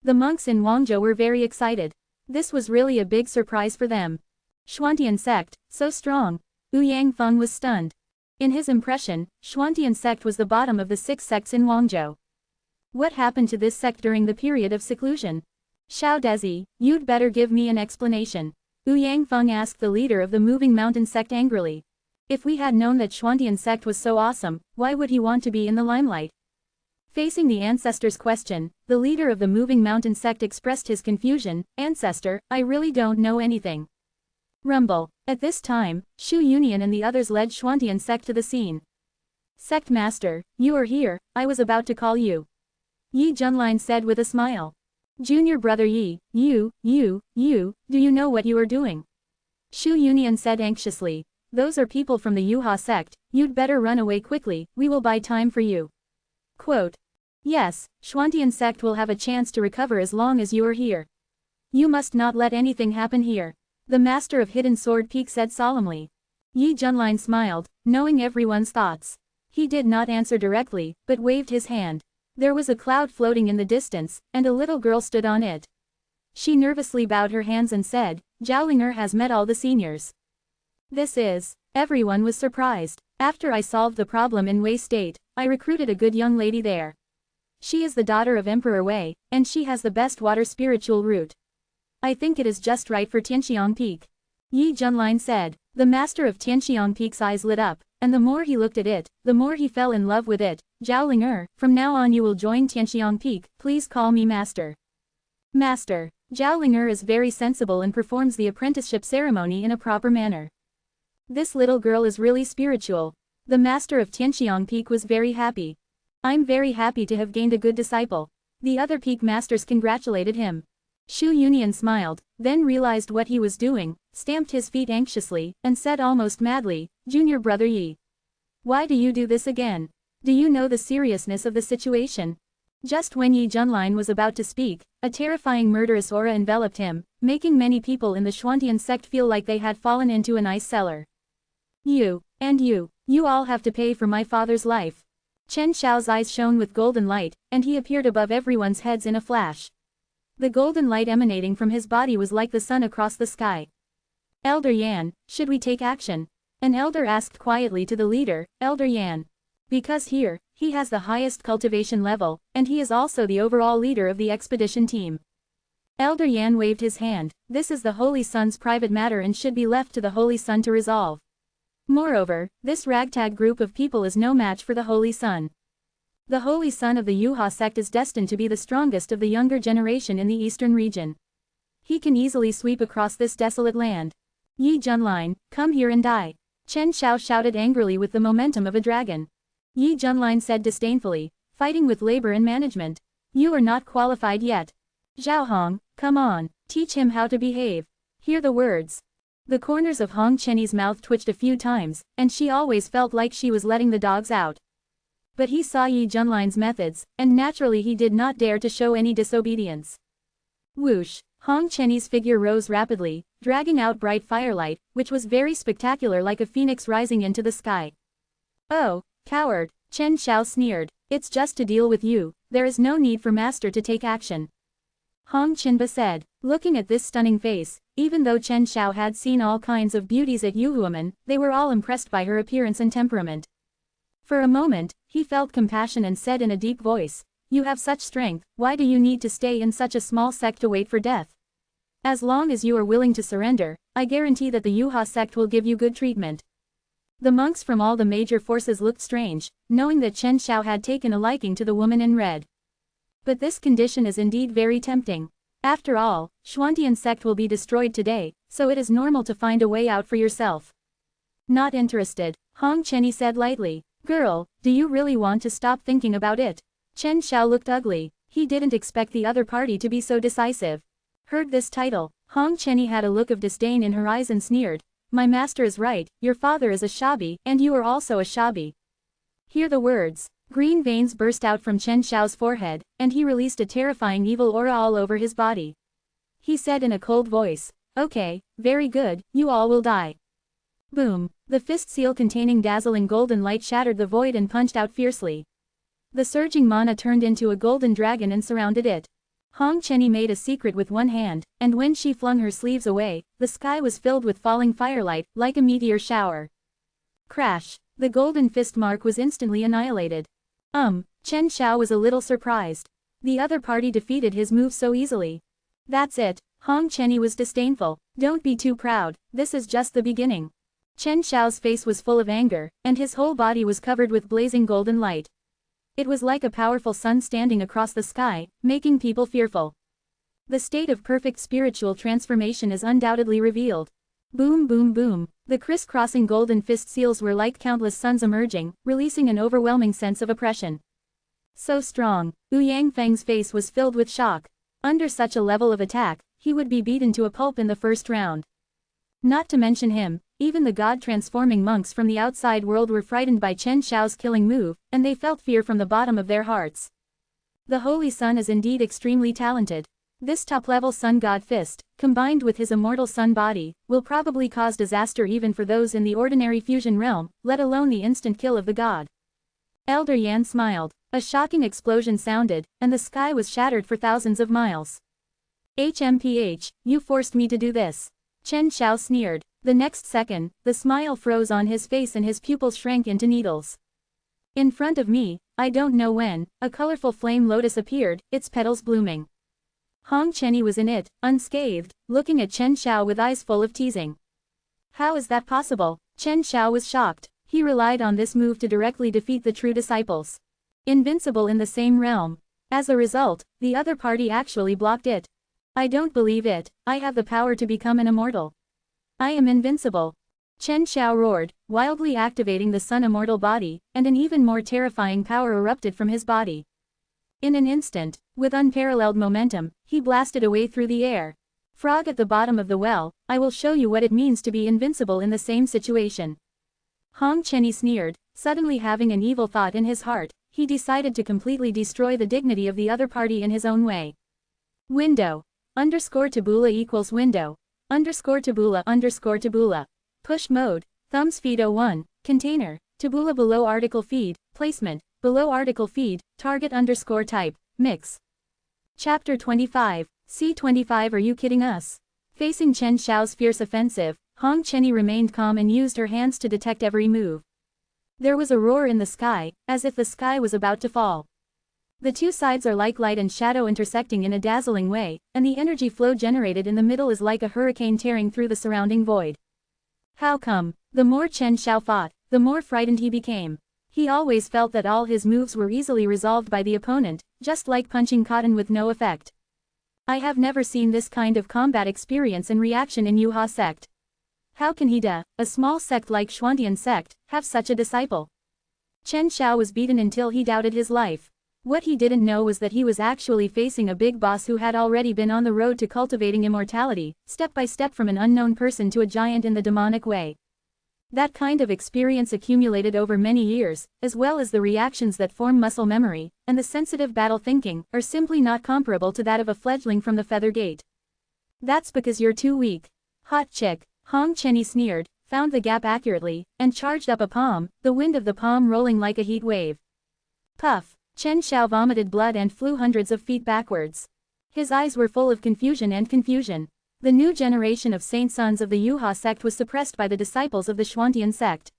The monks in Wangzhou were very excited. This was really a big surprise for them. Xuantian sect, so strong. Wu Yangfeng was stunned. In his impression, Xuantian sect was the bottom of the 6 sects in Wangzhou. What happened to this sect during the period of seclusion? Xiao Dezi, you'd better give me an explanation. Wu Yangfeng asked the leader of the Moving Mountain sect angrily. If we had known that Xuantian sect was so awesome, why would he want to be in the limelight? Facing the ancestor's question, the leader of the Moving Mountain sect expressed his confusion. Ancestor, I really don't know anything. Rumble. At this time, Shu Union and the others led Xuantian sect to the scene. Sect Master, you are here, I was about to call you. Yi Junlin said with a smile. Junior brother Yi, do you know what you are doing? Shu Union said anxiously. Those are people from the Yuha sect, you'd better run away quickly, we will buy time for you. Quote. Yes, Xuantian sect will have a chance to recover as long as you are here. You must not let anything happen here. The Master of Hidden Sword Peak said solemnly. Yi Junlin smiled, knowing everyone's thoughts. He did not answer directly, but waved his hand. There was a cloud floating in the distance, and a little girl stood on it. She nervously bowed her hands and said, Zhaolinger has met all the seniors. This is. Everyone was surprised. After I solved the problem in Wei State, I recruited a good young lady there. She is the daughter of Emperor Wei, and she has the best water spiritual root. I think it is just right for Tianxiang Peak. Yi Junlin said. The master of Tianxiang Peak's eyes lit up, and the more he looked at it, the more he fell in love with it. Zhao Ling'er, from now on you will join Tianxiang Peak, please call me master. Master. Zhao Ling'er is very sensible and performs the apprenticeship ceremony in a proper manner. This little girl is really spiritual. The master of Tianxiang Peak was very happy. I'm very happy to have gained a good disciple. The other peak masters congratulated him. Shu Yunian smiled, then realized what he was doing, stamped his feet anxiously, and said almost madly, Junior brother Yi. Why do you do this again? Do you know the seriousness of the situation? Just when Yi Junlin was about to speak, a terrifying murderous aura enveloped him, making many people in the Xuantian sect feel like they had fallen into an ice cellar. You all have to pay for my father's life. Chen Xiao's eyes shone with golden light, and he appeared above everyone's heads in a flash. The golden light emanating from his body was like the sun across the sky. Elder Yan, should we take action? An elder asked quietly to the leader, Elder Yan. Because here, he has the highest cultivation level, and he is also the overall leader of the expedition team. Elder Yan waved his hand. This is the Holy Sun's private matter and should be left to the Holy Sun to resolve. Moreover, this ragtag group of people is no match for the Holy Sun. The Holy Sun of the Yuha sect is destined to be the strongest of the younger generation in the eastern region. He can easily sweep across this desolate land. Yi Junlin, come here and die. Chen Xiao shouted angrily with the momentum of a dragon. Yi Junlin said disdainfully, fighting with labor and management. You are not qualified yet. Zhao Hong, come on, teach him how to behave. Hear the words. The corners of Hong Chenyi's mouth twitched a few times, and she always felt like she was letting the dogs out. But he saw Yi Junlin's methods, and naturally he did not dare to show any disobedience. Whoosh! Hong Chenyi's figure rose rapidly, dragging out bright firelight, which was very spectacular like a phoenix rising into the sky. Oh, coward, Chen Xiao sneered, it's just to deal with you, there is no need for master to take action. Hong Qinba said, looking at this stunning face, even though Chen Xiao had seen all kinds of beauties at Yuhuamen, they were all impressed by her appearance and temperament. For a moment, he felt compassion and said in a deep voice, you have such strength, why do you need to stay in such a small sect to wait for death? As long as you are willing to surrender, I guarantee that the Yuha sect will give you good treatment. The monks from all the major forces looked strange, knowing that Chen Xiao had taken a liking to the woman in red. But this condition is indeed very tempting. After all, Xuantian sect will be destroyed today, so it is normal to find a way out for yourself. Not interested, Hong Chenyi said lightly. Girl, do you really want to stop thinking about it? Chen Xiao looked ugly. He didn't expect the other party to be so decisive. Heard this title, Hong Chenyi had a look of disdain in her eyes and sneered. My master is right, your father is a shabi, and you are also a shabi. Hear the words. Green veins burst out from Chen Xiao's forehead, and he released a terrifying evil aura all over his body. He said in a cold voice, okay, very good, you all will die. Boom, the fist seal containing dazzling golden light shattered the void and punched out fiercely. The surging mana turned into a golden dragon and surrounded it. Hong Chenyi made a secret with one hand, and when she flung her sleeves away, the sky was filled with falling firelight, like a meteor shower. Crash! The golden fist mark was instantly annihilated. Chen Xiao was a little surprised. The other party defeated his move so easily. That's it, Hong Chenyi was disdainful. Don't be too proud, this is just the beginning. Chen Xiao's face was full of anger, and his whole body was covered with blazing golden light. It was like a powerful sun standing across the sky, making people fearful. The state of perfect spiritual transformation is undoubtedly revealed. Boom boom boom, the criss-crossing golden fist seals were like countless suns emerging, releasing an overwhelming sense of oppression. So strong, Wu Yangfeng's face was filled with shock. Under such a level of attack, he would be beaten to a pulp in the first round. Not to mention him, even the god-transforming monks from the outside world were frightened by Chen Xiao's killing move, and they felt fear from the bottom of their hearts. The Holy Sun is indeed extremely talented. This top-level sun god fist, combined with his immortal sun body, will probably cause disaster even for those in the ordinary fusion realm, let alone the instant kill of the god. Elder Yan smiled. A shocking explosion sounded, and the sky was shattered for thousands of miles. HMPH, you forced me to do this. Chen Xiao sneered. The next second, the smile froze on his face and his pupils shrank into needles. In front of me, I don't know when, a colorful flame lotus appeared, its petals blooming. Hong Chenny was in it, unscathed, looking at Chen Xiao with eyes full of teasing. How is that possible? Chen Xiao was shocked. He relied on this move to directly defeat the true disciples. Invincible in the same realm. As a result, the other party actually blocked it. I don't believe it. I have the power to become an immortal. I am invincible. Chen Xiao roared, wildly activating the sun immortal body, and an even more terrifying power erupted from his body. In an instant, with unparalleled momentum, he blasted away through the air. Frog at the bottom of the well, I will show you what it means to be invincible in the same situation. Hong Chenny sneered, suddenly having an evil thought in his heart. He decided to completely destroy the dignity of the other party in his own way. Window. _tabula equals window. _tabula. Push mode. Thumbs feed 01. Container. Tabula below article feed. Placement. Below article feed. Target _type. Mix. Chapter 25. C25. Are you kidding us? Facing Chen Xiao's fierce offensive, Hong Chenny remained calm and used her hands to detect every move. There was a roar in the sky, as if the sky was about to fall. The two sides are like light and shadow intersecting in a dazzling way, and the energy flow generated in the middle is like a hurricane tearing through the surrounding void. How come? The more Chen Xiao fought, the more frightened he became. He always felt that all his moves were easily resolved by the opponent, just like punching cotton with no effect. I have never seen this kind of combat experience and reaction in Yuha sect. How can a small sect like Xuantian sect, have such a disciple? Chen Xiao was beaten until he doubted his life. What he didn't know was that he was actually facing a big boss who had already been on the road to cultivating immortality, step by step from an unknown person to a giant in the demonic way. That kind of experience accumulated over many years, as well as the reactions that form muscle memory, and the sensitive battle thinking, are simply not comparable to that of a fledgling from the Feather Gate. That's because you're too weak. Hot chick, Hong Chenny sneered, found the gap accurately, and charged up a palm, the wind of the palm rolling like a heat wave. Puff. Chen Xiao vomited blood and flew hundreds of feet backwards. His eyes were full of confusion. The new generation of saint sons of the Yuha sect was suppressed by the disciples of the Xuantian sect.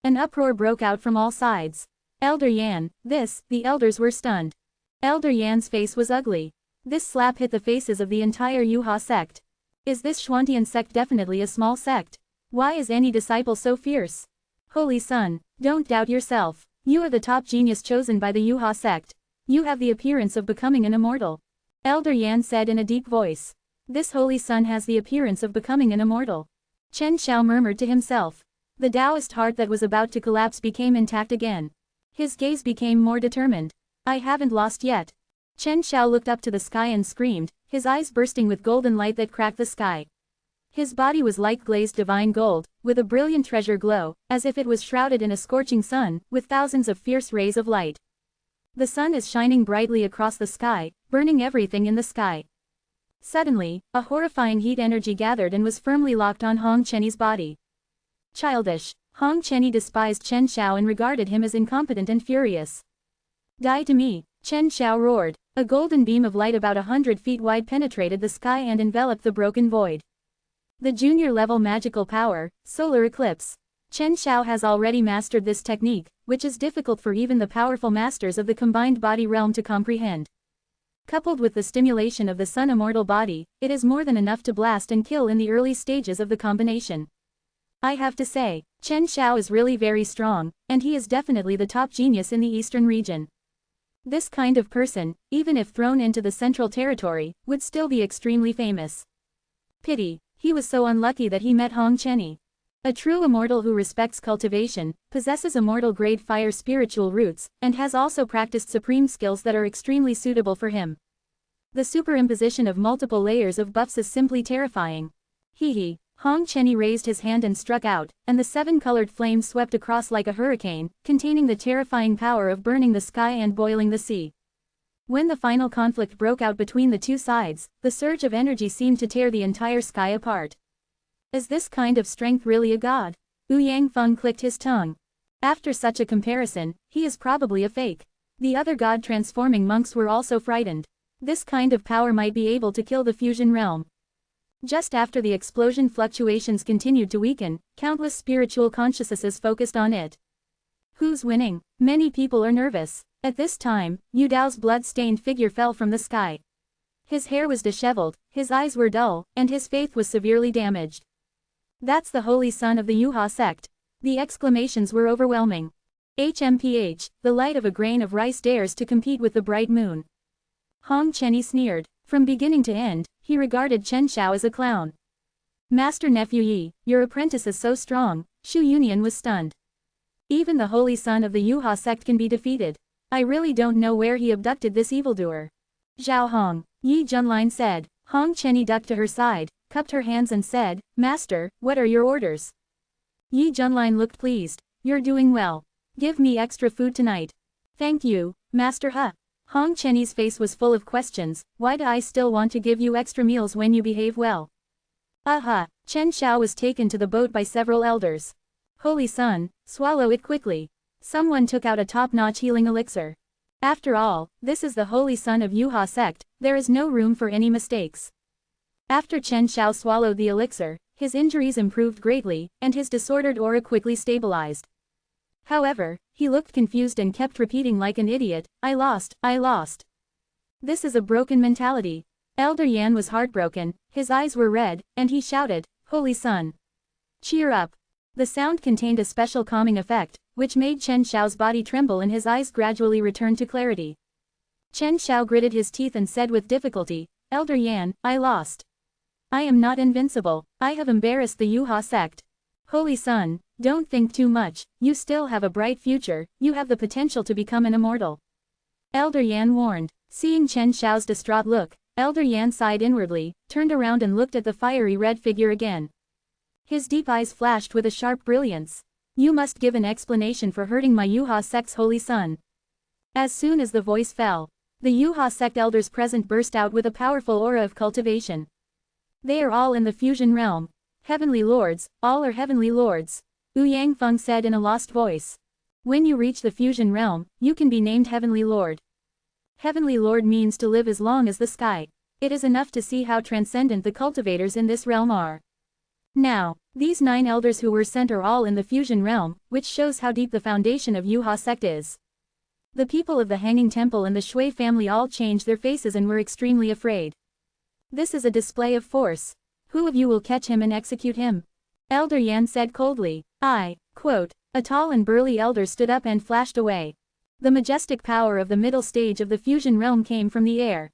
An uproar broke out from all sides. Elder Yan, the elders were stunned. Elder Yan's face was ugly. This slap hit the faces of the entire Yuha sect. Is this Xuantian sect definitely a small sect? Why is any disciple so fierce? Holy Son, don't doubt yourself. You are the top genius chosen by the Yuha sect. You have the appearance of becoming an immortal. Elder Yan said in a deep voice. This holy son has the appearance of becoming an immortal. Chen Xiao murmured to himself. The Taoist heart that was about to collapse became intact again. His gaze became more determined. I haven't lost yet. Chen Xiao looked up to the sky and screamed, his eyes bursting with golden light that cracked the sky. His body was like glazed divine gold, with a brilliant treasure glow, as if it was shrouded in a scorching sun, with thousands of fierce rays of light. The sun is shining brightly across the sky, burning everything in the sky. Suddenly, a horrifying heat energy gathered and was firmly locked on Hong Chenny's body. Childish. Hong Chenny despised Chen Xiao and regarded him as incompetent and furious. Die to me, Chen Xiao roared. A golden beam of light about 100 feet wide penetrated the sky and enveloped the broken void. The junior-level magical power, solar eclipse. Chen Xiao has already mastered this technique, which is difficult for even the powerful masters of the combined body realm to comprehend. Coupled with the stimulation of the sun immortal body, it is more than enough to blast and kill in the early stages of the combination. I have to say, Chen Xiao is really very strong, and he is definitely the top genius in the eastern region. This kind of person, even if thrown into the central territory, would still be extremely famous. Pity. He was so unlucky that he met Hong Chenny. A true immortal who respects cultivation, possesses immortal-grade fire spiritual roots, and has also practiced supreme skills that are extremely suitable for him. The superimposition of multiple layers of buffs is simply terrifying. Hee. Hong Chenny raised his hand and struck out, and the 7-colored flames swept across like a hurricane, containing the terrifying power of burning the sky and boiling the sea. When the final conflict broke out between the two sides, the surge of energy seemed to tear the entire sky apart. Is this kind of strength really a god? Wu Yangfeng clicked his tongue. After such a comparison, he is probably a fake. The other god-transforming monks were also frightened. This kind of power might be able to kill the fusion realm. Just after the explosion, fluctuations continued to weaken, countless spiritual consciousnesses focused on it. Who's winning? Many people are nervous. At this time, Yu Dao's blood-stained figure fell from the sky. His hair was disheveled, his eyes were dull, and his faith was severely damaged. That's the holy son of the Yuha sect. The exclamations were overwhelming. HMPH, the light of a grain of rice dares to compete with the bright moon. Hong Chenyi sneered. From beginning to end, he regarded Chen Xiao as a clown. Master Nephew Yi, your apprentice is so strong. Shu Yunian was stunned. Even the holy son of the Yuha sect can be defeated. I really don't know where he abducted this evildoer. Zhao Hong, Yi Junlin said. Hong Chenyi ducked to her side, cupped her hands and said, Master, what are your orders? Yi Junlin looked pleased. You're doing well. Give me extra food tonight. Thank you, Master He. Hong Chenyi's face was full of questions. Why do I still want to give you extra meals when you behave well? Aha, Chen Xiao was taken to the boat by several elders. Holy son, swallow it quickly. Someone took out a top-notch healing elixir. After all, this is the holy son of Yuha sect, there is no room for any mistakes. After Chen Xiao swallowed the elixir, his injuries improved greatly, and his disordered aura quickly stabilized. However, he looked confused and kept repeating like an idiot, I lost, I lost. This is a broken mentality. Elder Yan was heartbroken, his eyes were red, and he shouted, Holy son. Cheer up. The sound contained a special calming effect, which made Chen Xiao's body tremble and his eyes gradually returned to clarity. Chen Xiao gritted his teeth and said with difficulty, Elder Yan, I lost. I am not invincible, I have embarrassed the Yuha sect. Holy son, don't think too much, you still have a bright future, you have the potential to become an immortal. Elder Yan warned. Seeing Chen Xiao's distraught look, Elder Yan sighed inwardly, turned around and looked at the fiery red figure again. His deep eyes flashed with a sharp brilliance. You must give an explanation for hurting my Yuha sect's holy son. As soon as the voice fell, the Yuha sect elders present burst out with a powerful aura of cultivation. They are all in the fusion realm. Heavenly lords, all are heavenly lords. Wu Yangfeng said in a lost voice. When you reach the fusion realm, you can be named Heavenly Lord. Heavenly Lord means to live as long as the sky. It is enough to see how transcendent the cultivators in this realm are. Now, these 9 elders who were sent are all in the fusion realm, which shows how deep the foundation of Yuha sect is. The people of the Hanging Temple and the Shui family all changed their faces and were extremely afraid. This is a display of force. Who of you will catch him and execute him? Elder Yan said coldly. I, quote, a tall and burly elder stood up and flashed away. The majestic power of the middle stage of the fusion realm came from the air.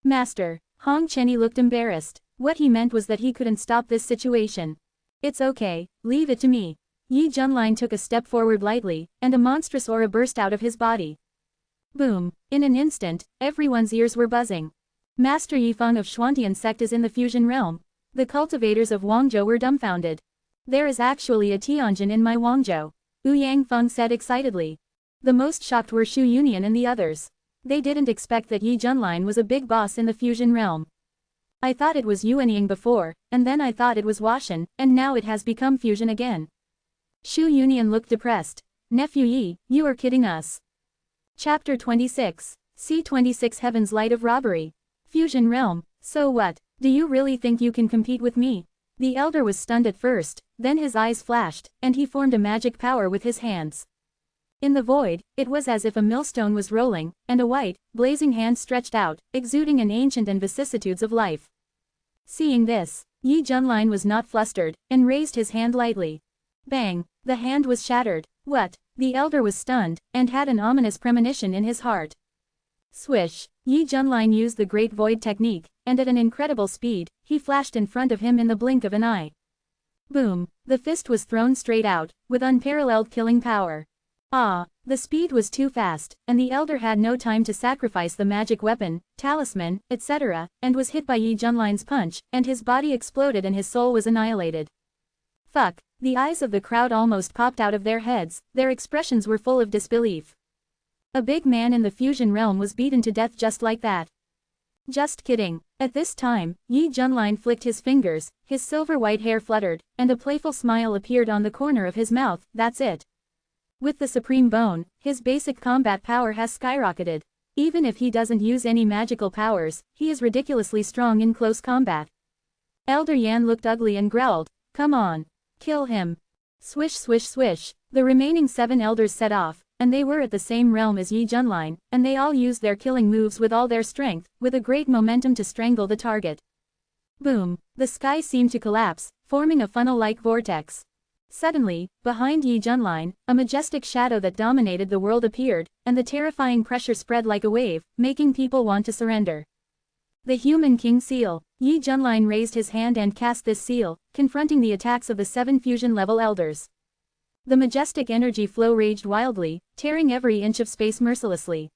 Master, Hong Chenyi looked embarrassed. What he meant was that he couldn't stop this situation. It's okay, leave it to me. Yi Junlin took a step forward lightly, and a monstrous aura burst out of his body. Boom, in an instant, everyone's ears were buzzing. Master Yifeng of Xuantian sect is in the fusion realm. The cultivators of Wangzhou were dumbfounded. There is actually a Tianjin in my Wangzhou, Wu Yangfeng said excitedly. The most shocked were Shu Yunian and the others. They didn't expect that Yi Junlin was a big boss in the fusion realm. I thought it was Yuanying before, and then I thought it was Washan, and now it has become fusion again. Shu Yunian looked depressed. Nephew Yi, you are kidding us. Chapter 26. C26 Heaven's Light of Robbery. Fusion Realm, so what? Do you really think you can compete with me? The elder was stunned at first, then his eyes flashed, and he formed a magic power with his hands. In the void, it was as if a millstone was rolling, and a white, blazing hand stretched out, exuding an ancient and vicissitudes of life. Seeing this, Yi Junlin was not flustered, and raised his hand lightly. Bang! The hand was shattered. What? The elder was stunned, and had an ominous premonition in his heart. Swish! Yi Junlin used the Great Void technique, and at an incredible speed, he flashed in front of him in the blink of an eye. Boom! The fist was thrown straight out, with unparalleled killing power. Ah! The speed was too fast, and the elder had no time to sacrifice the magic weapon, talisman, etc., and was hit by Yi Junlin's punch, and his body exploded and his soul was annihilated. Fuck! The eyes of the crowd almost popped out of their heads, their expressions were full of disbelief. A big man in the fusion realm was beaten to death just like that. Just kidding. At this time, Yi Junlin flicked his fingers, his silver white hair fluttered, and a playful smile appeared on the corner of his mouth. That's it. With the Supreme Bone, his basic combat power has skyrocketed. Even if he doesn't use any magical powers, he is ridiculously strong in close combat. Elder Yan looked ugly and growled, "Come on. Kill him." Swish swish swish. The remaining 7 elders set off, and they were at the same realm as Yi Junlin, and they all used their killing moves with all their strength, with a great momentum to strangle the target. Boom! The sky seemed to collapse, forming a funnel-like vortex. Suddenly, behind Yi Junlin, a majestic shadow that dominated the world appeared, and the terrifying pressure spread like a wave, making people want to surrender. The Human King Seal. Yi Junlin raised his hand and cast this seal, confronting the attacks of the 7 fusion-level elders. The majestic energy flow raged wildly, tearing every inch of space mercilessly.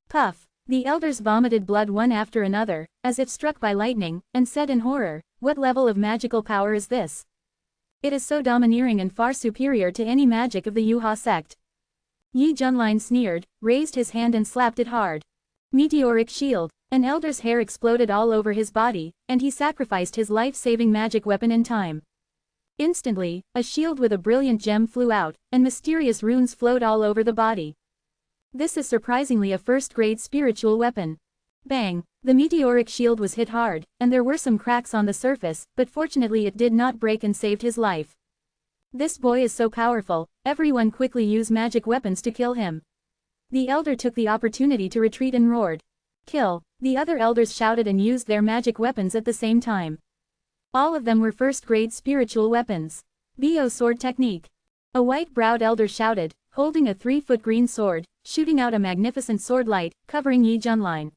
Puff! The elders vomited blood one after another, as if struck by lightning, and said in horror, "What level of magical power is this? It is so domineering and far superior to any magic of the Yuha sect." Yi Junlin sneered, raised his hand and slapped it hard. Meteoric shield. An elder's hair exploded all over his body, and he sacrificed his life-saving magic weapon in time. Instantly, a shield with a brilliant gem flew out, and mysterious runes flowed all over the body. This is surprisingly a first-grade spiritual weapon. Bang! The meteoric shield was hit hard, and there were some cracks on the surface, but fortunately it did not break and saved his life. This boy is so powerful, everyone quickly used magic weapons to kill him. The elder took the opportunity to retreat and roared, "Kill!" The other elders shouted and used their magic weapons at the same time. All of them were first-grade spiritual weapons. Bo sword technique. A white-browed elder shouted, holding a 3-foot green sword, shooting out a magnificent sword light, covering Yi Junlin.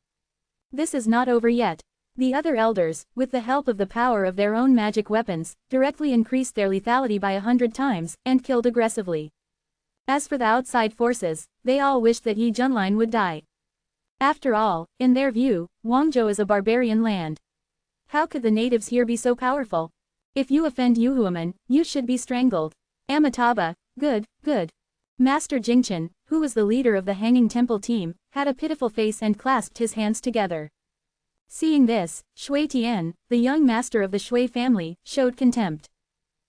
This is not over yet. The other elders, with the help of the power of their own magic weapons, directly increased their lethality by 100 times, and killed aggressively. As for the outside forces, they all wished that Yi Junlin would die. After all, in their view, Guangzhou is a barbarian land. How could the natives here be so powerful? If you offend Yuhuaman, you should be strangled. Amitabha, good, good. Master Jingchen, who was the leader of the Hanging Temple team, had a pitiful face and clasped his hands together. Seeing this, Shui Tian, the young master of the Shui family, showed contempt.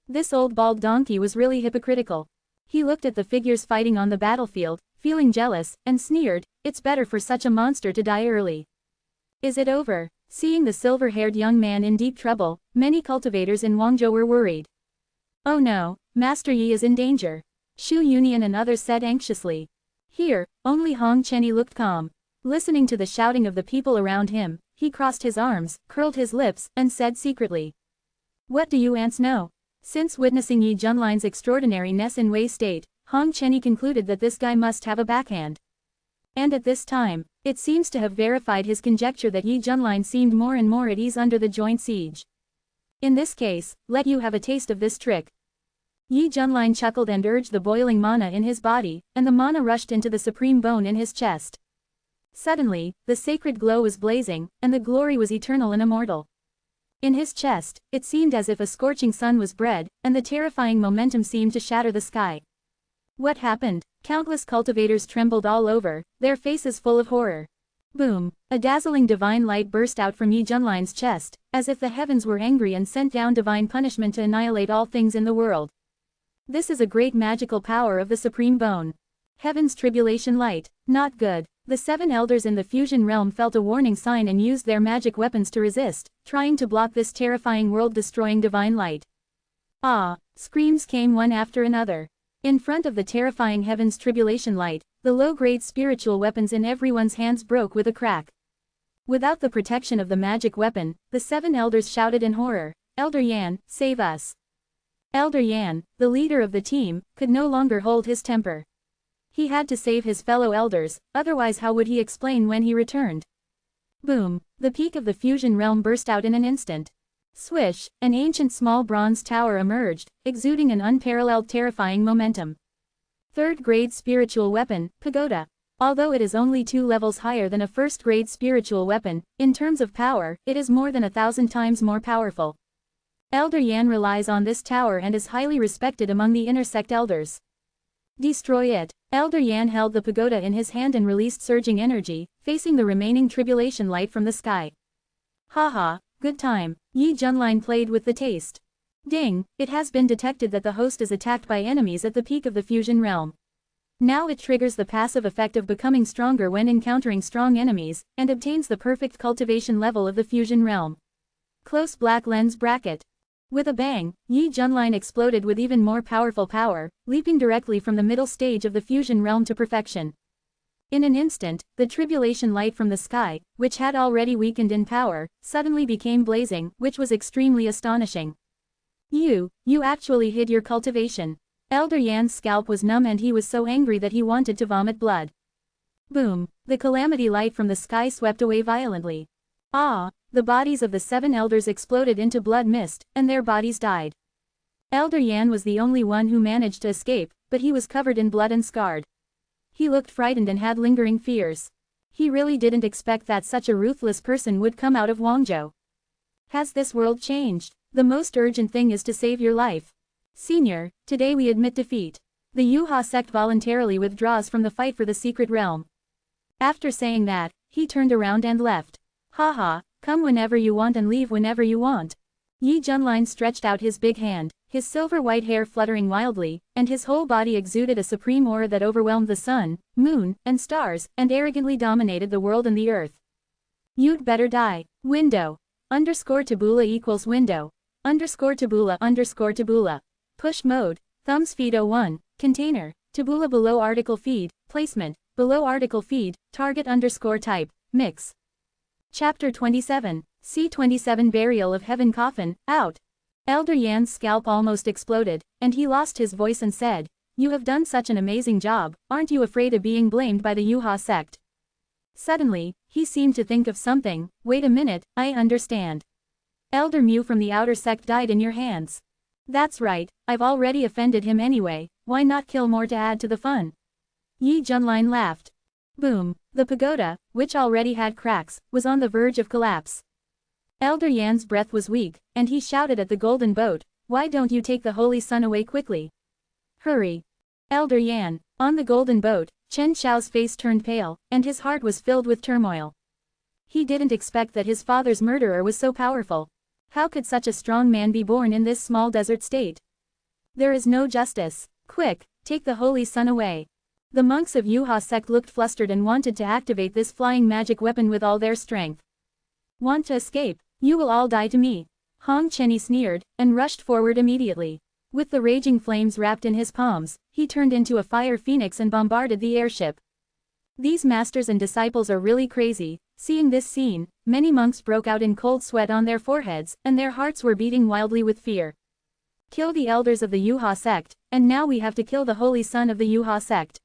This old bald donkey was really hypocritical. He looked at the figures fighting on the battlefield, feeling jealous, and sneered, "It's better for such a monster to die early." Is it over? Seeing the silver-haired young man in deep trouble, many cultivators in Guangzhou were worried. "Oh no, Master Yi is in danger," Shu Yunian and others said anxiously. Here, only Hong Chenny looked calm. Listening to the shouting of the people around him, he crossed his arms, curled his lips, and said secretly, "What do you ants know?" Since witnessing Yi Junlin's extraordinary Wei state, Hong Chenny concluded that this guy must have a backhand. And at this time, it seems to have verified his conjecture that Yi Junlin seemed more and more at ease under the joint siege. In this case, let you have a taste of this trick. Yi Junlin chuckled and urged the boiling mana in his body, and the mana rushed into the supreme bone in his chest. Suddenly, the sacred glow was blazing, and the glory was eternal and immortal. In his chest, it seemed as if a scorching sun was bred, and the terrifying momentum seemed to shatter the sky. What happened? Countless cultivators trembled all over, their faces full of horror. Boom! A dazzling divine light burst out from Yi Junlin's chest, as if the heavens were angry and sent down divine punishment to annihilate all things in the world. This is a great magical power of the supreme bone. Heaven's tribulation light. Not good. The 7 elders in the fusion realm felt a warning sign and used their magic weapons to resist, trying to block this terrifying world-destroying divine light. Ah! Screams came one after another. In front of the terrifying heaven's tribulation light, the low-grade spiritual weapons in everyone's hands broke with a crack. Without the protection of the magic weapon, the 7 elders shouted in horror, "Elder Yan, save us!" Elder Yan, the leader of the team, could no longer hold his temper. He had to save his fellow elders, otherwise how would he explain when he returned? Boom! The peak of the fusion realm burst out in an instant. Swish! An ancient small bronze tower emerged, exuding an unparalleled terrifying momentum. 3rd-grade spiritual weapon, Pagoda. Although it is only 2 levels higher than a 1st-grade spiritual weapon, in terms of power, it is more than 1,000 times more powerful. Elder Yan relies on this tower and is highly respected among the inner sect elders. Destroy it. Elder Yan held the pagoda in his hand and released surging energy, facing the remaining tribulation light from the sky. Haha, good time. Yi Junlin played with the taste. Ding, it has been detected that the host is attacked by enemies at the peak of the fusion realm. Now it triggers the passive effect of becoming stronger when encountering strong enemies, and obtains the perfect cultivation level of the fusion realm. Close black lens bracket. With a bang, Yi Junlin exploded with even more powerful power, leaping directly from the middle stage of the fusion realm to perfection. In an instant, the tribulation light from the sky, which had already weakened in power, suddenly became blazing, which was extremely astonishing. You actually hid your cultivation. Elder Yan's scalp was numb and he was so angry that he wanted to vomit blood. Boom! The calamity light from the sky swept away violently. Ah! The bodies of the 7 elders exploded into blood mist, and their bodies died. Elder Yan was the only one who managed to escape, but he was covered in blood and scarred. He looked frightened and had lingering fears. He really didn't expect that such a ruthless person would come out of Wangzhou. Has this world changed? The most urgent thing is to save your life. Senior, today we admit defeat. The Yuha sect voluntarily withdraws from the fight for the secret realm. After saying that, he turned around and left. Haha, come whenever you want and leave whenever you want. Yi Junlin stretched out his big hand, his silver-white hair fluttering wildly, and his whole body exuded a supreme aura that overwhelmed the sun, moon, and stars, and arrogantly dominated the world and the earth. You'd better die. Window. _Tabula equals window. _Tabula. Push mode. Thumbs feed 01. Container. Tabula below article feed. Placement. Below article feed. Target _type. Mix. Chapter 27. C27 Burial of Heaven Coffin, out. Elder Yan's scalp almost exploded, and he lost his voice and said, "You have done such an amazing job, aren't you afraid of being blamed by the Yuha sect?" Suddenly, he seemed to think of something. Wait a minute, I understand. Elder Mu from the outer sect died in your hands. That's right, I've already offended him anyway, why not kill more to add to the fun? Yi Junlin laughed. Boom, the pagoda, which already had cracks, was on the verge of collapse. Elder Yan's breath was weak, and he shouted at the golden boat, "Why don't you take the holy sun away quickly? Hurry!" Elder Yan. On the golden boat, Chen Xiao's face turned pale, and his heart was filled with turmoil. He didn't expect that his father's murderer was so powerful. How could such a strong man be born in this small desert state? There is no justice. Quick, take the holy sun away. The monks of Yuha sect looked flustered and wanted to activate this flying magic weapon with all their strength. Want to escape? You will all die to me. Hong Chenny sneered, and rushed forward immediately. With the raging flames wrapped in his palms, he turned into a fire phoenix and bombarded the airship. These masters and disciples are really crazy. Seeing this scene, many monks broke out in cold sweat on their foreheads, and their hearts were beating wildly with fear. Kill the elders of the Yuha sect, and now we have to kill the holy son of the Yuha sect.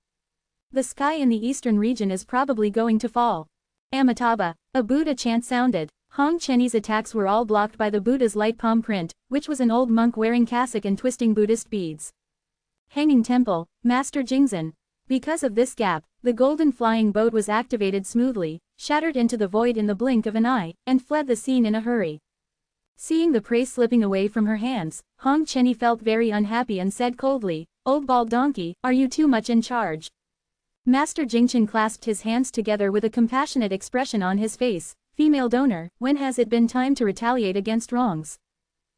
The sky in the eastern region is probably going to fall. Amitabha, a Buddha chant sounded. Hong Chenny's attacks were all blocked by the Buddha's light palm print, which was an old monk wearing cassock and twisting Buddhist beads. Hanging Temple, Master Jingzhen. Because of this gap, the golden flying boat was activated smoothly, shattered into the void in the blink of an eye, and fled the scene in a hurry. Seeing the prey slipping away from her hands, Hong Chenny felt very unhappy and said coldly, "Old bald donkey, are you too much in charge?" Master Jingchen clasped his hands together with a compassionate expression on his face. Female donor, when has it been time to retaliate against wrongs?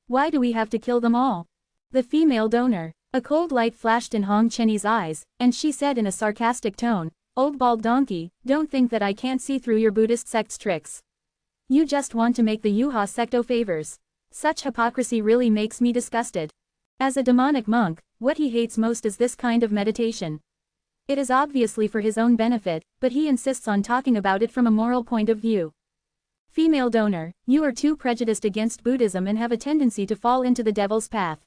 Why do we have to kill them all? The female donor. A cold light flashed in Hong Chenny's eyes, and she said in a sarcastic tone, "Old bald donkey, don't think that I can't see through your Buddhist sect's tricks. You just want to make the Yuha secto favors. Such hypocrisy really makes me disgusted." As a demonic monk, what he hates most is this kind of meditation. It is obviously for his own benefit, but he insists on talking about it from a moral point of view. Female donor, you are too prejudiced against Buddhism and have a tendency to fall into the devil's path.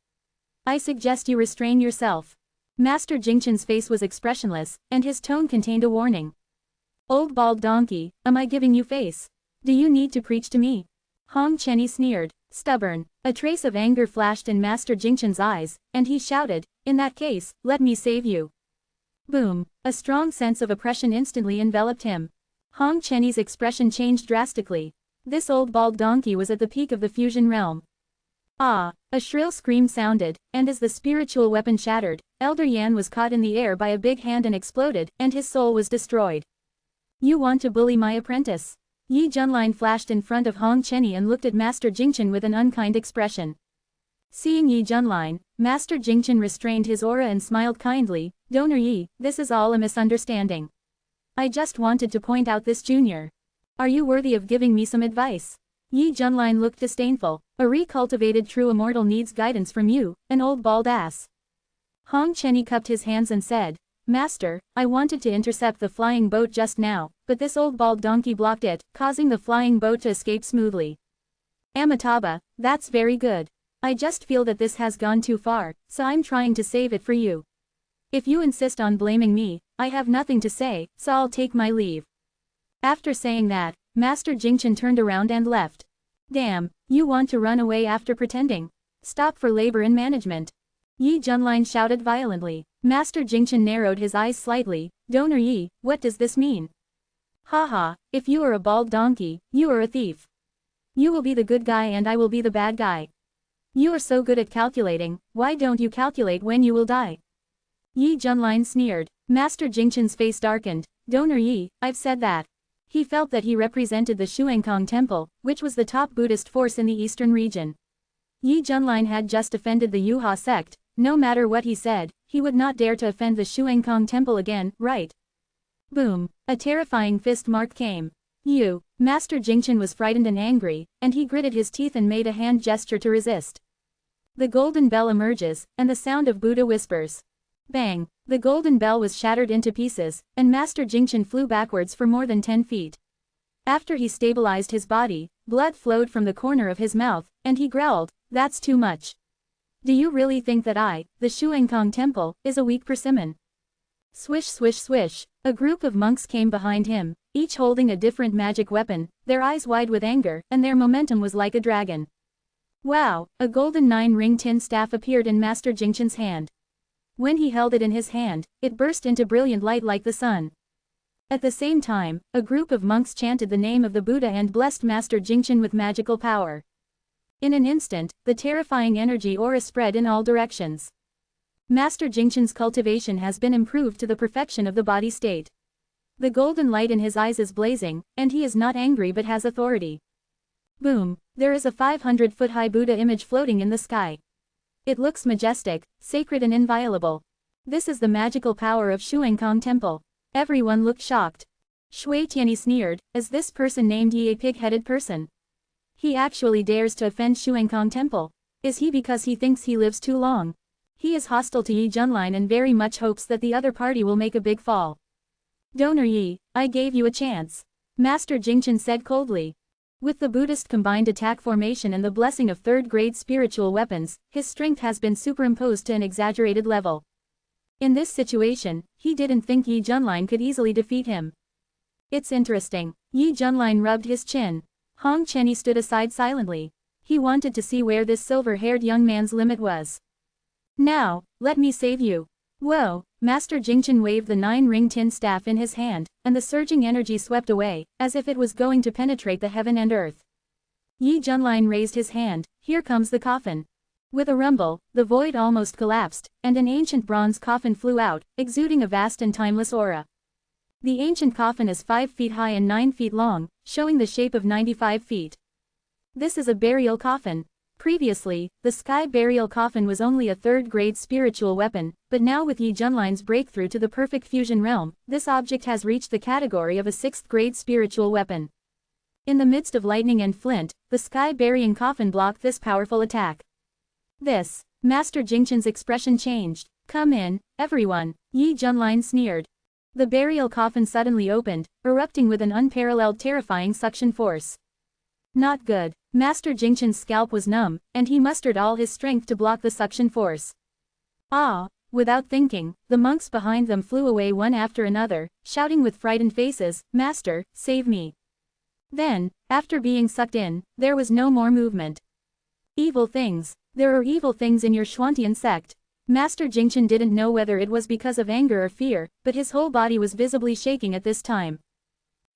I suggest you restrain yourself. Master Jingchen's face was expressionless, and his tone contained a warning. Old bald donkey, am I giving you face? Do you need to preach to me? Hong Chenny sneered. Stubborn. A trace of anger flashed in Master Jingchen's eyes, and he shouted, "In that case, let me save you." Boom. A strong sense of oppression instantly enveloped him. Hong Chenny's expression changed drastically. This old bald donkey was at the peak of the fusion realm. Ah! A shrill scream sounded, and as the spiritual weapon shattered, Elder Yan was caught in the air by a big hand and exploded, and his soul was destroyed. You want to bully my apprentice? Yi Junlin flashed in front of Hong Chenny and looked at Master Jingchen with an unkind expression. Seeing Yi Junlin, Master Jingchen restrained his aura and smiled kindly, "Donor Yi, this is all a misunderstanding. I just wanted to point out this junior. Are you worthy of giving me some advice?" Yi Junlin looked disdainful. A recultivated true immortal needs guidance from you, an old bald ass. Hong Chenny cupped his hands and said, Master, I wanted to intercept the flying boat just now, but this old bald donkey blocked it, causing the flying boat to escape smoothly. Amitabha, that's very good. I just feel that this has gone too far, so I'm trying to save it for you. If you insist on blaming me, I have nothing to say, so I'll take my leave. After saying that, Master Jingchen turned around and left. Damn, you want to run away after pretending? Stop for labor and management. Yi Junlin shouted violently. Master Jingchen narrowed his eyes slightly. Donor Yi, what does this mean? Haha, if you are a bald donkey, you are a thief. You will be the good guy and I will be the bad guy. You are so good at calculating, why don't you calculate when you will die? Yi Junlin sneered. Master Jingchen's face darkened. Donor Yi, I've said that. He felt that he represented the Xuankong Temple, which was the top Buddhist force in the eastern region. Yi Junlin had just offended the Yuha sect. No matter what he said, he would not dare to offend the Xuankong Temple again, right? Boom. A terrifying fist mark came. You. Master Jingchen was frightened and angry, and he gritted his teeth and made a hand gesture to resist. The golden bell emerges, and the sound of Buddha whispers. Bang! The golden bell was shattered into pieces, and Master Jingchen flew backwards for more than 10 feet. After he stabilized his body, blood flowed from the corner of his mouth, and he growled, That's too much. Do you really think that I, the Xuankong Temple, is a weak persimmon? Swish swish swish, a group of monks came behind him, each holding a different magic weapon, their eyes wide with anger, and their momentum was like a dragon. Wow, a golden 9-ring tin staff appeared in Master Jingchen's hand. When he held it in his hand, it burst into brilliant light like the sun. At the same time, a group of monks chanted the name of the Buddha and blessed Master Jingchen with magical power. In an instant, the terrifying energy aura spread in all directions. Master Jingchen's cultivation has been improved to the perfection of the body state. The golden light in his eyes is blazing, and he is not angry but has authority. Boom! There is a 500-foot-high Buddha image floating in the sky. It looks majestic, sacred and inviolable. This is the magical power of Xuankong Temple. Everyone looked shocked. Shui Tianyi sneered, is this person named Yi a pig-headed person? He actually dares to offend Xuankong Temple. Is he because he thinks he lives too long? He is hostile to Yi Junlin and very much hopes that the other party will make a big fall. Donor Yi, I gave you a chance. Master Jingchen said coldly. With the Buddhist combined attack formation and the blessing of third-grade spiritual weapons, his strength has been superimposed to an exaggerated level. In this situation, he didn't think Yi Junlin could easily defeat him. It's interesting. Yi Junlin rubbed his chin. Hong Chenny stood aside silently. He wanted to see where this silver-haired young man's limit was. Now, let me save you. Whoa! Master Jingchen waved the 9-ring tin staff in his hand, and the surging energy swept away, as if it was going to penetrate the heaven and earth. Yi Junlin raised his hand. Here comes the coffin. With a rumble, the void almost collapsed, and an ancient bronze coffin flew out, exuding a vast and timeless aura. The ancient coffin is 5 feet high and 9 feet long, showing the shape of 95 feet. This is a burial coffin. Previously, the sky burial coffin was only a third-grade spiritual weapon, but now with Yi Junlin's breakthrough to the perfect fusion realm, this object has reached the category of a 6th-grade spiritual weapon. In the midst of lightning and flint, the sky-burying coffin blocked this powerful attack. Master Jingchen's expression changed. Come in, everyone, Yi Junlin sneered. The burial coffin suddenly opened, erupting with an unparalleled terrifying suction force. Not good. Master Jingchen's scalp was numb, and he mustered all his strength to block the suction force. Ah! Without thinking, the monks behind them flew away one after another, shouting with frightened faces, Master, save me. Then, after being sucked in, there was no more movement. Evil things. There are evil things in your Xuantian sect. Master Jingchen didn't know whether it was because of anger or fear, but his whole body was visibly shaking at this time.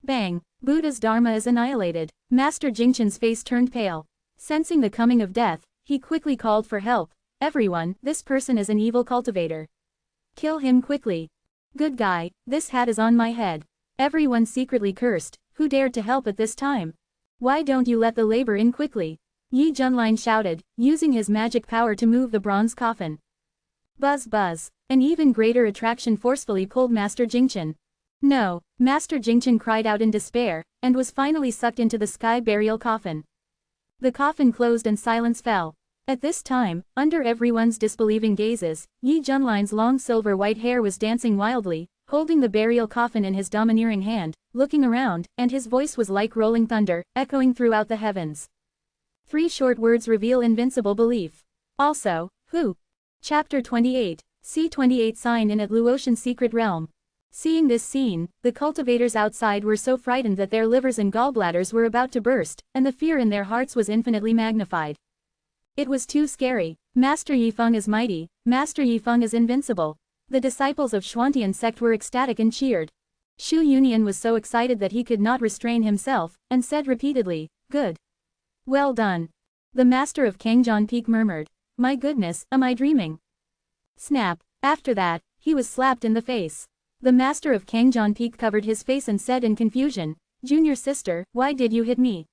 Bang! Buddha's Dharma is annihilated. Master Jingchen's face turned pale. Sensing the coming of death, he quickly called for help. Everyone, this person is an evil cultivator. Kill him quickly. Good guy, this hat is on my head. Everyone secretly cursed. Who dared to help at this time? Why don't you let the labor in quickly? Yi Junlin shouted, using his magic power to move the bronze coffin. Buzz buzz. An even greater attraction forcefully pulled Master Jingchen. No! Master Jingchen cried out in despair, and was finally sucked into the sky burial coffin. The coffin closed and silence fell. At this time, under everyone's disbelieving gazes, Yi Junline's long silver-white hair was dancing wildly, holding the burial coffin in his domineering hand, looking around, and his voice was like rolling thunder, echoing throughout the heavens. 3 short words reveal invincible belief. Also, who? Chapter 28, C28 sign in at Luotian's secret realm. Seeing this scene, the cultivators outside were so frightened that their livers and gallbladders were about to burst, and the fear in their hearts was infinitely magnified. It was too scary. Master Yifeng is mighty, Master Yifeng is invincible. The disciples of Xuantian sect were ecstatic and cheered. Xu Yunian was so excited that he could not restrain himself, and said repeatedly, "Good. Well done." The master of Kangjian Peak murmured, "My goodness, am I dreaming?" Snap. After that, he was slapped in the face. The master of Kangjian Peak covered his face and said in confusion, "Junior sister, why did you hit me?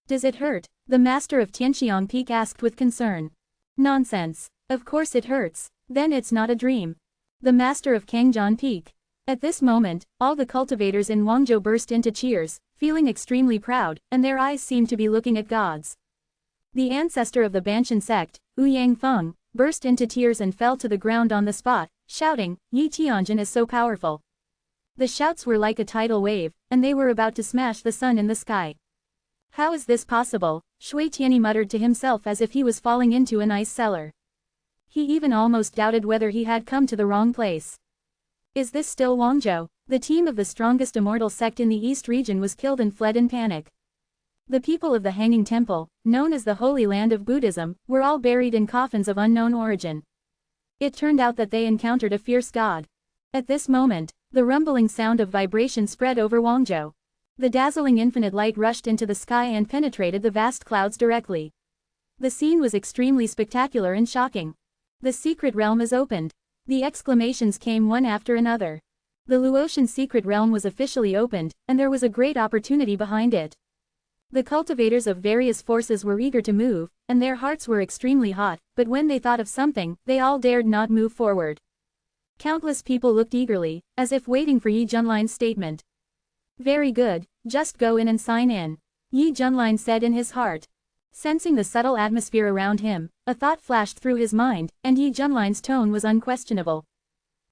Does it hurt?" The master of Tianxiang Peak asked with concern. "Nonsense. Of course it hurts. Then it's not a dream." The master of Kangjian Peak. At this moment, all the cultivators in Wangzhou burst into cheers, feeling extremely proud, and their eyes seemed to be looking at gods. The ancestor of the Banshan sect, Wu Yangfeng, burst into tears and fell to the ground on the spot, shouting, "Yi Tianjin is so powerful." The shouts were like a tidal wave, and they were about to smash the sun in the sky. "How is this possible?" Shui Tianyi muttered to himself as if he was falling into an ice cellar. He even almost doubted whether he had come to the wrong place. Is this still Wangzhou? The team of the strongest immortal sect in the East region was killed and fled in panic. The people of the Hanging Temple, known as the Holy Land of Buddhism, were all buried in coffins of unknown origin. It turned out that they encountered a fierce god. At this moment, the rumbling sound of vibration spread over Wangzhou. The dazzling infinite light rushed into the sky and penetrated the vast clouds directly. The scene was extremely spectacular and shocking. The secret realm is opened. The exclamations came one after another. The Luotian secret realm was officially opened, and there was a great opportunity behind it. The cultivators of various forces were eager to move, and their hearts were extremely hot, but when they thought of something, they all dared not move forward. Countless people looked eagerly, as if waiting for Yi Junline's statement. "Very good, just go in and sign in," Yi Junline said in his heart. Sensing the subtle atmosphere around him, a thought flashed through his mind, and Yi Junline's tone was unquestionable.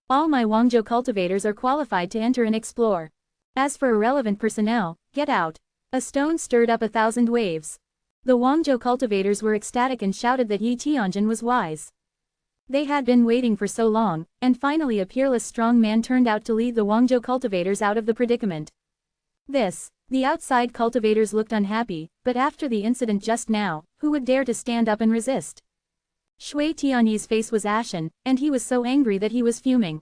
"All my Wangzhou cultivators are qualified to enter and explore. As for irrelevant personnel, get out." A stone stirred up 1,000 waves. The Wangzhou cultivators were ecstatic and shouted that Yi Tianjin was wise. They had been waiting for so long, and finally a peerless strong man turned out to lead the Wangzhou cultivators out of the predicament. The outside cultivators looked unhappy, but after the incident just now, who would dare to stand up and resist? Shui Tianyi's face was ashen, and he was so angry that he was fuming.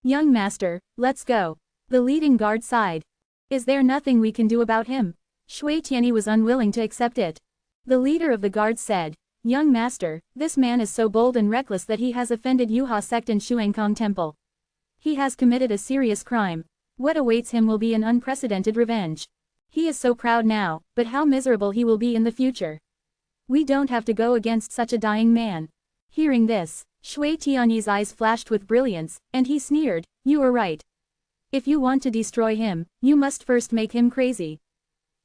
"Young master, let's go." The leading guard sighed. "Is there nothing we can do about him?" Shui Tianyi was unwilling to accept it. The leader of the guards said, "Young master, this man is so bold and reckless that he has offended Yuhua sect and Shuangkong temple. He has committed a serious crime. What awaits him will be an unprecedented revenge. He is so proud now, but how miserable he will be in the future. We don't have to go against such a dying man." Hearing this, Shui Tianyi's eyes flashed with brilliance, and he sneered, "You are right. If you want to destroy him, you must first make him crazy.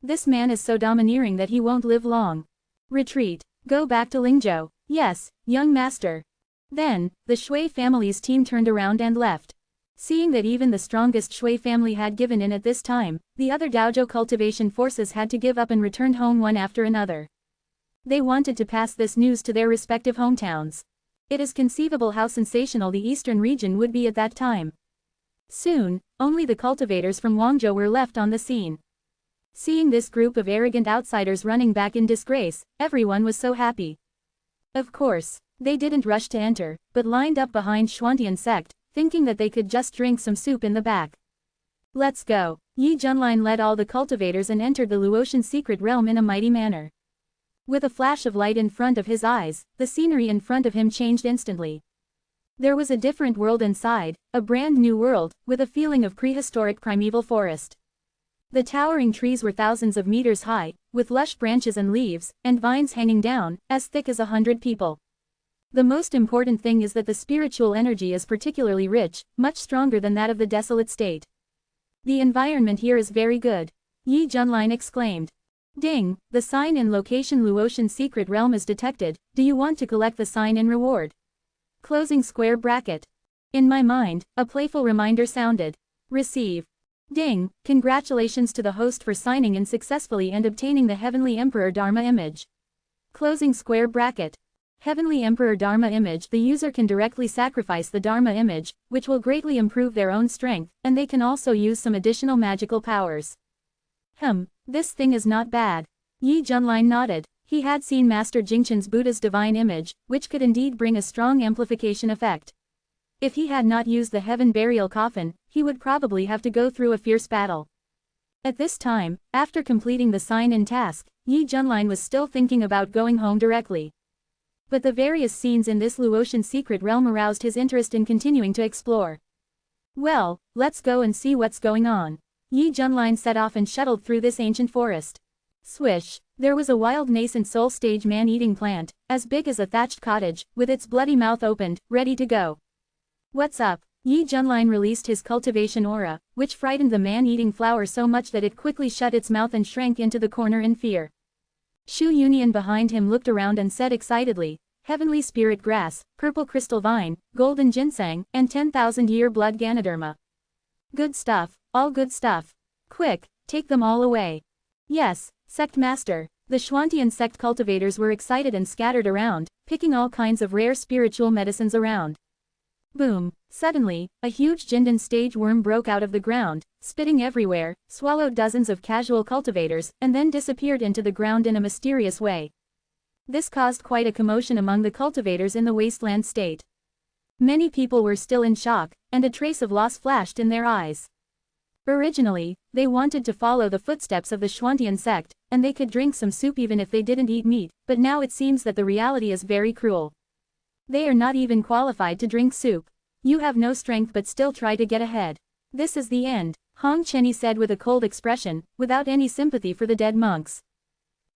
This man is so domineering that he won't live long. Retreat. Go back to Lingzhou." "Yes, young master." Then, the Shui family's team turned around and left. Seeing that even the strongest Shui family had given in at this time, the other Daozhou cultivation forces had to give up and returned home one after another. They wanted to pass this news to their respective hometowns. It is conceivable how sensational the eastern region would be at that time. Soon, only the cultivators from Wangzhou were left on the scene. Seeing this group of arrogant outsiders running back in disgrace, everyone was so happy. Of course, they didn't rush to enter, but lined up behind Xuantian sect, thinking that they could just drink some soup in the back. "Let's go." Yi Junline led all the cultivators and entered the Luotian secret realm in a mighty manner. With a flash of light in front of his eyes, the scenery in front of him changed instantly. There was a different world inside, a brand new world, with a feeling of prehistoric primeval forest. The towering trees were thousands of meters high, with lush branches and leaves, and vines hanging down, as thick as 100 people. The most important thing is that the spiritual energy is particularly rich, much stronger than that of the desolate state. The environment here is very good. Yi Junline exclaimed. Ding, the sign in location Luotian secret realm is detected, do you want to collect the sign in reward? Closing square bracket. In my mind, a playful reminder sounded. Receive. Ding, congratulations to the host for signing in successfully and obtaining the Heavenly Emperor Dharma image. Closing square bracket. Heavenly Emperor Dharma image. The user can directly sacrifice the Dharma image, which will greatly improve their own strength, and they can also use some additional magical powers. This thing is not bad. Yi Junlin nodded. He had seen Master Jingchen's Buddha's divine image, which could indeed bring a strong amplification effect. If he had not used the heaven burial coffin, he would probably have to go through a fierce battle. At this time, after completing the sign-in task, Yi Junlin was still thinking about going home directly. But the various scenes in this Luotian secret realm aroused his interest in continuing to explore. Well, let's go and see what's going on. Yi Junlin set off and shuttled through this ancient forest. Swish! There was a wild nascent soul stage man-eating plant, as big as a thatched cottage, with its bloody mouth opened, ready to go. What's up? Yi Junlin released his cultivation aura, which frightened the man-eating flower so much that it quickly shut its mouth and shrank into the corner in fear. Shu Yunian behind him looked around and said excitedly, Heavenly Spirit Grass, Purple Crystal Vine, Golden Ginseng, and 10,000-year Blood Ganoderma. Good stuff, all good stuff. Quick, take them all away. Yes, Sect Master. The Xuantian sect cultivators were excited and scattered around, picking all kinds of rare spiritual medicines around. Boom! Suddenly, a huge Jindan stage worm broke out of the ground, spitting everywhere, swallowed dozens of casual cultivators, and then disappeared into the ground in a mysterious way. This caused quite a commotion among the cultivators in the wasteland state. Many people were still in shock, and a trace of loss flashed in their eyes. Originally, they wanted to follow the footsteps of the Xuantian sect, and they could drink some soup even if they didn't eat meat, but now it seems that the reality is very cruel. They are not even qualified to drink soup. You have no strength but still try to get ahead. This is the end, Hong Chenny said with a cold expression, without any sympathy for the dead monks.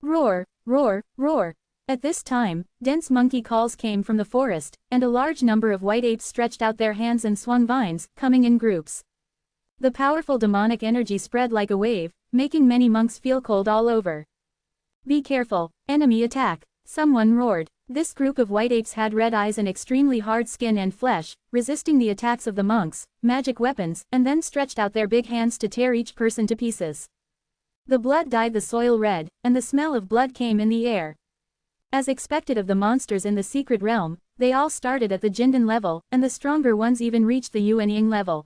Roar, roar, roar. At this time, dense monkey calls came from the forest, and a large number of white apes stretched out their hands and swung vines, coming in groups. The powerful demonic energy spread like a wave, making many monks feel cold all over. Be careful, enemy attack, someone roared. This group of white apes had red eyes and extremely hard skin and flesh, resisting the attacks of the monks, magic weapons, and then stretched out their big hands to tear each person to pieces. The blood dyed the soil red, and the smell of blood came in the air. As expected of the monsters in the secret realm, they all started at the Jindan level, and the stronger ones even reached the Yuanying level.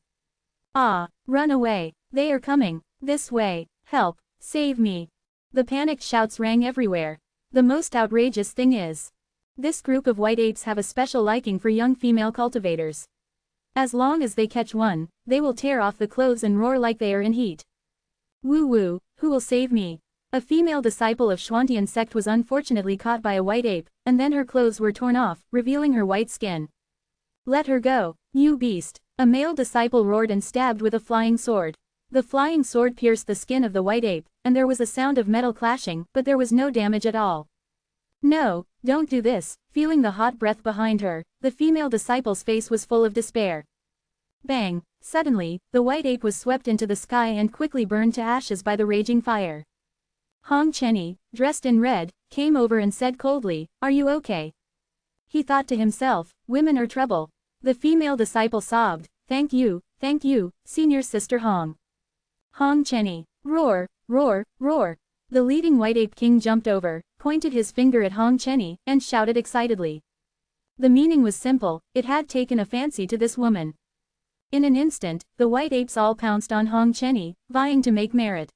Ah, run away, they are coming, this way, help, save me. The panicked shouts rang everywhere. The most outrageous thing is, this group of white apes have a special liking for young female cultivators. As long as they catch one, they will tear off the clothes and roar like they are in heat. Woo woo, who will save me? A female disciple of Xuantian sect was unfortunately caught by a white ape, and then her clothes were torn off, revealing her white skin. Let her go, you beast! A male disciple roared and stabbed with a flying sword. The flying sword pierced the skin of the white ape, and there was a sound of metal clashing, but there was no damage at all. No, don't do this. Feeling the hot breath behind her, the female disciple's face was full of despair. Bang! Suddenly, the white ape was swept into the sky and quickly burned to ashes by the raging fire. Hong Chenny, dressed in red, came over and said coldly, "Are you okay?" He thought to himself, women are trouble. The female disciple sobbed, thank you, senior sister Hong. Hong Chenny, roar, roar, roar. The leading white ape king jumped over, pointed his finger at Hong Chenny, and shouted excitedly. The meaning was simple, it had taken a fancy to this woman. In an instant, the white apes all pounced on Hong Chenny, vying to make merit.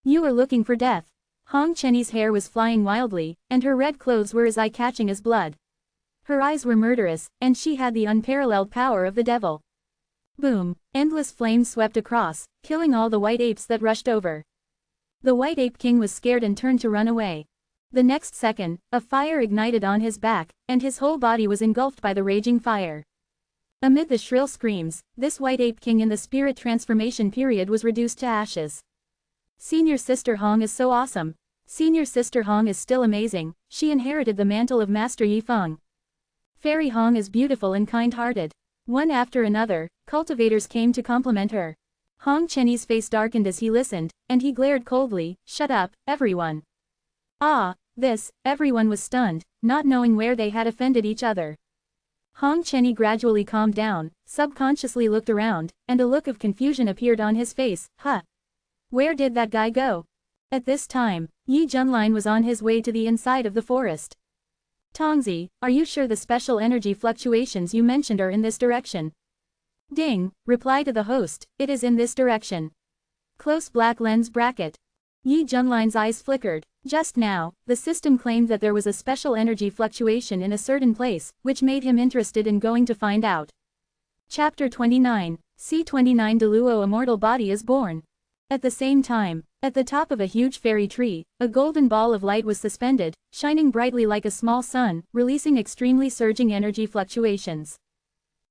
You are looking for death. Hong Chenny's hair was flying wildly, and her red clothes were as eye-catching as blood. Her eyes were murderous, and she had the unparalleled power of the devil. Boom! Endless flames swept across, killing all the white apes that rushed over. The white ape king was scared and turned to run away. The next second, a fire ignited on his back, and his whole body was engulfed by the raging fire. Amid the shrill screams, this white ape king in the spirit transformation period was reduced to ashes. Senior Sister Hong is so awesome. Senior Sister Hong is still amazing, she inherited the mantle of Master Yi Feng. Fairy Hong is beautiful and kind-hearted. One after another, cultivators came to compliment her. Hong Chenyi's face darkened as he listened, and he glared coldly, "Shut up, everyone." Everyone was stunned, not knowing where they had offended each other. Hong Chenyi gradually calmed down, subconsciously looked around, and a look of confusion appeared on his face. Where did that guy go? At this time, Yi Junlin was on his way to the inside of the forest. Tongzi, are you sure the special energy fluctuations you mentioned are in this direction? Ding, reply to the host, it is in this direction. Close black lens bracket. Yi Junlin's eyes flickered. Just now, the system claimed that there was a special energy fluctuation in a certain place, which made him interested in going to find out. Chapter 29, C29 Deluo Immortal Body is Born. At the same time, at the top of a huge fairy tree, a golden ball of light was suspended, shining brightly like a small sun, releasing extremely surging energy fluctuations.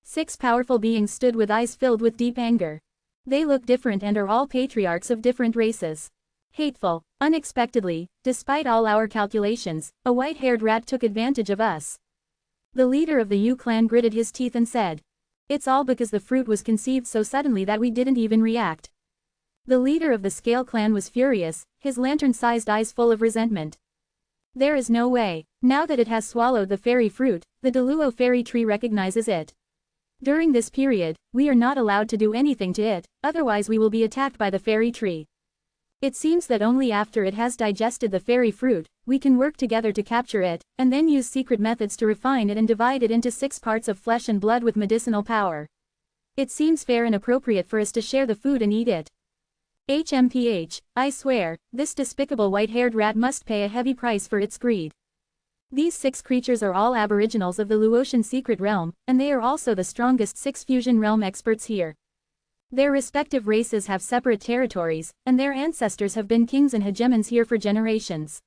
6 powerful beings stood with eyes filled with deep anger. They look different and are all patriarchs of different races. Hateful. Unexpectedly, despite all our calculations, a white-haired rat took advantage of us. The leader of the Yu clan gritted his teeth and said, "It's all because the fruit was conceived so suddenly that we didn't even react." The leader of the Scale clan was furious, his lantern-sized eyes full of resentment. There is no way. Now that it has swallowed the fairy fruit, the Deluo fairy tree recognizes it. During this period, we are not allowed to do anything to it, otherwise we will be attacked by the fairy tree. It seems that only after it has digested the fairy fruit, we can work together to capture it, and then use secret methods to refine it and divide it into 6 parts of flesh and blood with medicinal power. It seems fair and appropriate for us to share the food and eat it. HMPH, I swear, this despicable white-haired rat must pay a heavy price for its greed. These 6 creatures are all aboriginals of the Luotian secret realm, and they are also the strongest 6 fusion realm experts here. Their respective races have separate territories, and their ancestors have been kings and hegemons here for generations.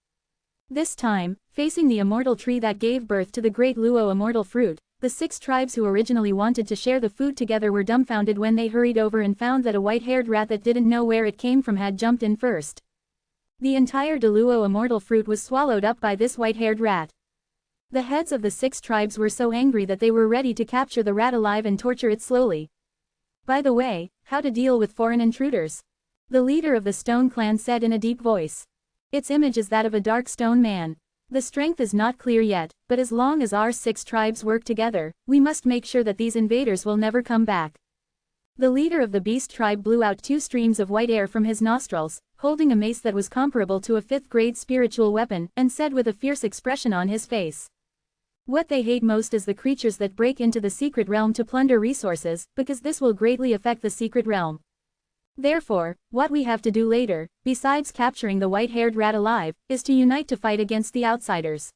This time, facing the immortal tree that gave birth to the great Luo immortal fruit, the 6 tribes who originally wanted to share the food together were dumbfounded when they hurried over and found that a white-haired rat that didn't know where it came from had jumped in first. The entire Deluo immortal fruit was swallowed up by this white-haired rat. The heads of the 6 tribes were so angry that they were ready to capture the rat alive and torture it slowly. By the way, how to deal with foreign intruders? The leader of the Stone clan said in a deep voice. Its image is that of a dark stone man. The strength is not clear yet, but as long as our 6 tribes work together, we must make sure that these invaders will never come back. The leader of the Beast tribe blew out 2 streams of white air from his nostrils, holding a mace that was comparable to a 5th-grade spiritual weapon, and said with a fierce expression on his face. What they hate most is the creatures that break into the secret realm to plunder resources, because this will greatly affect the secret realm. Therefore, what we have to do later, besides capturing the white-haired rat alive, is to unite to fight against the outsiders.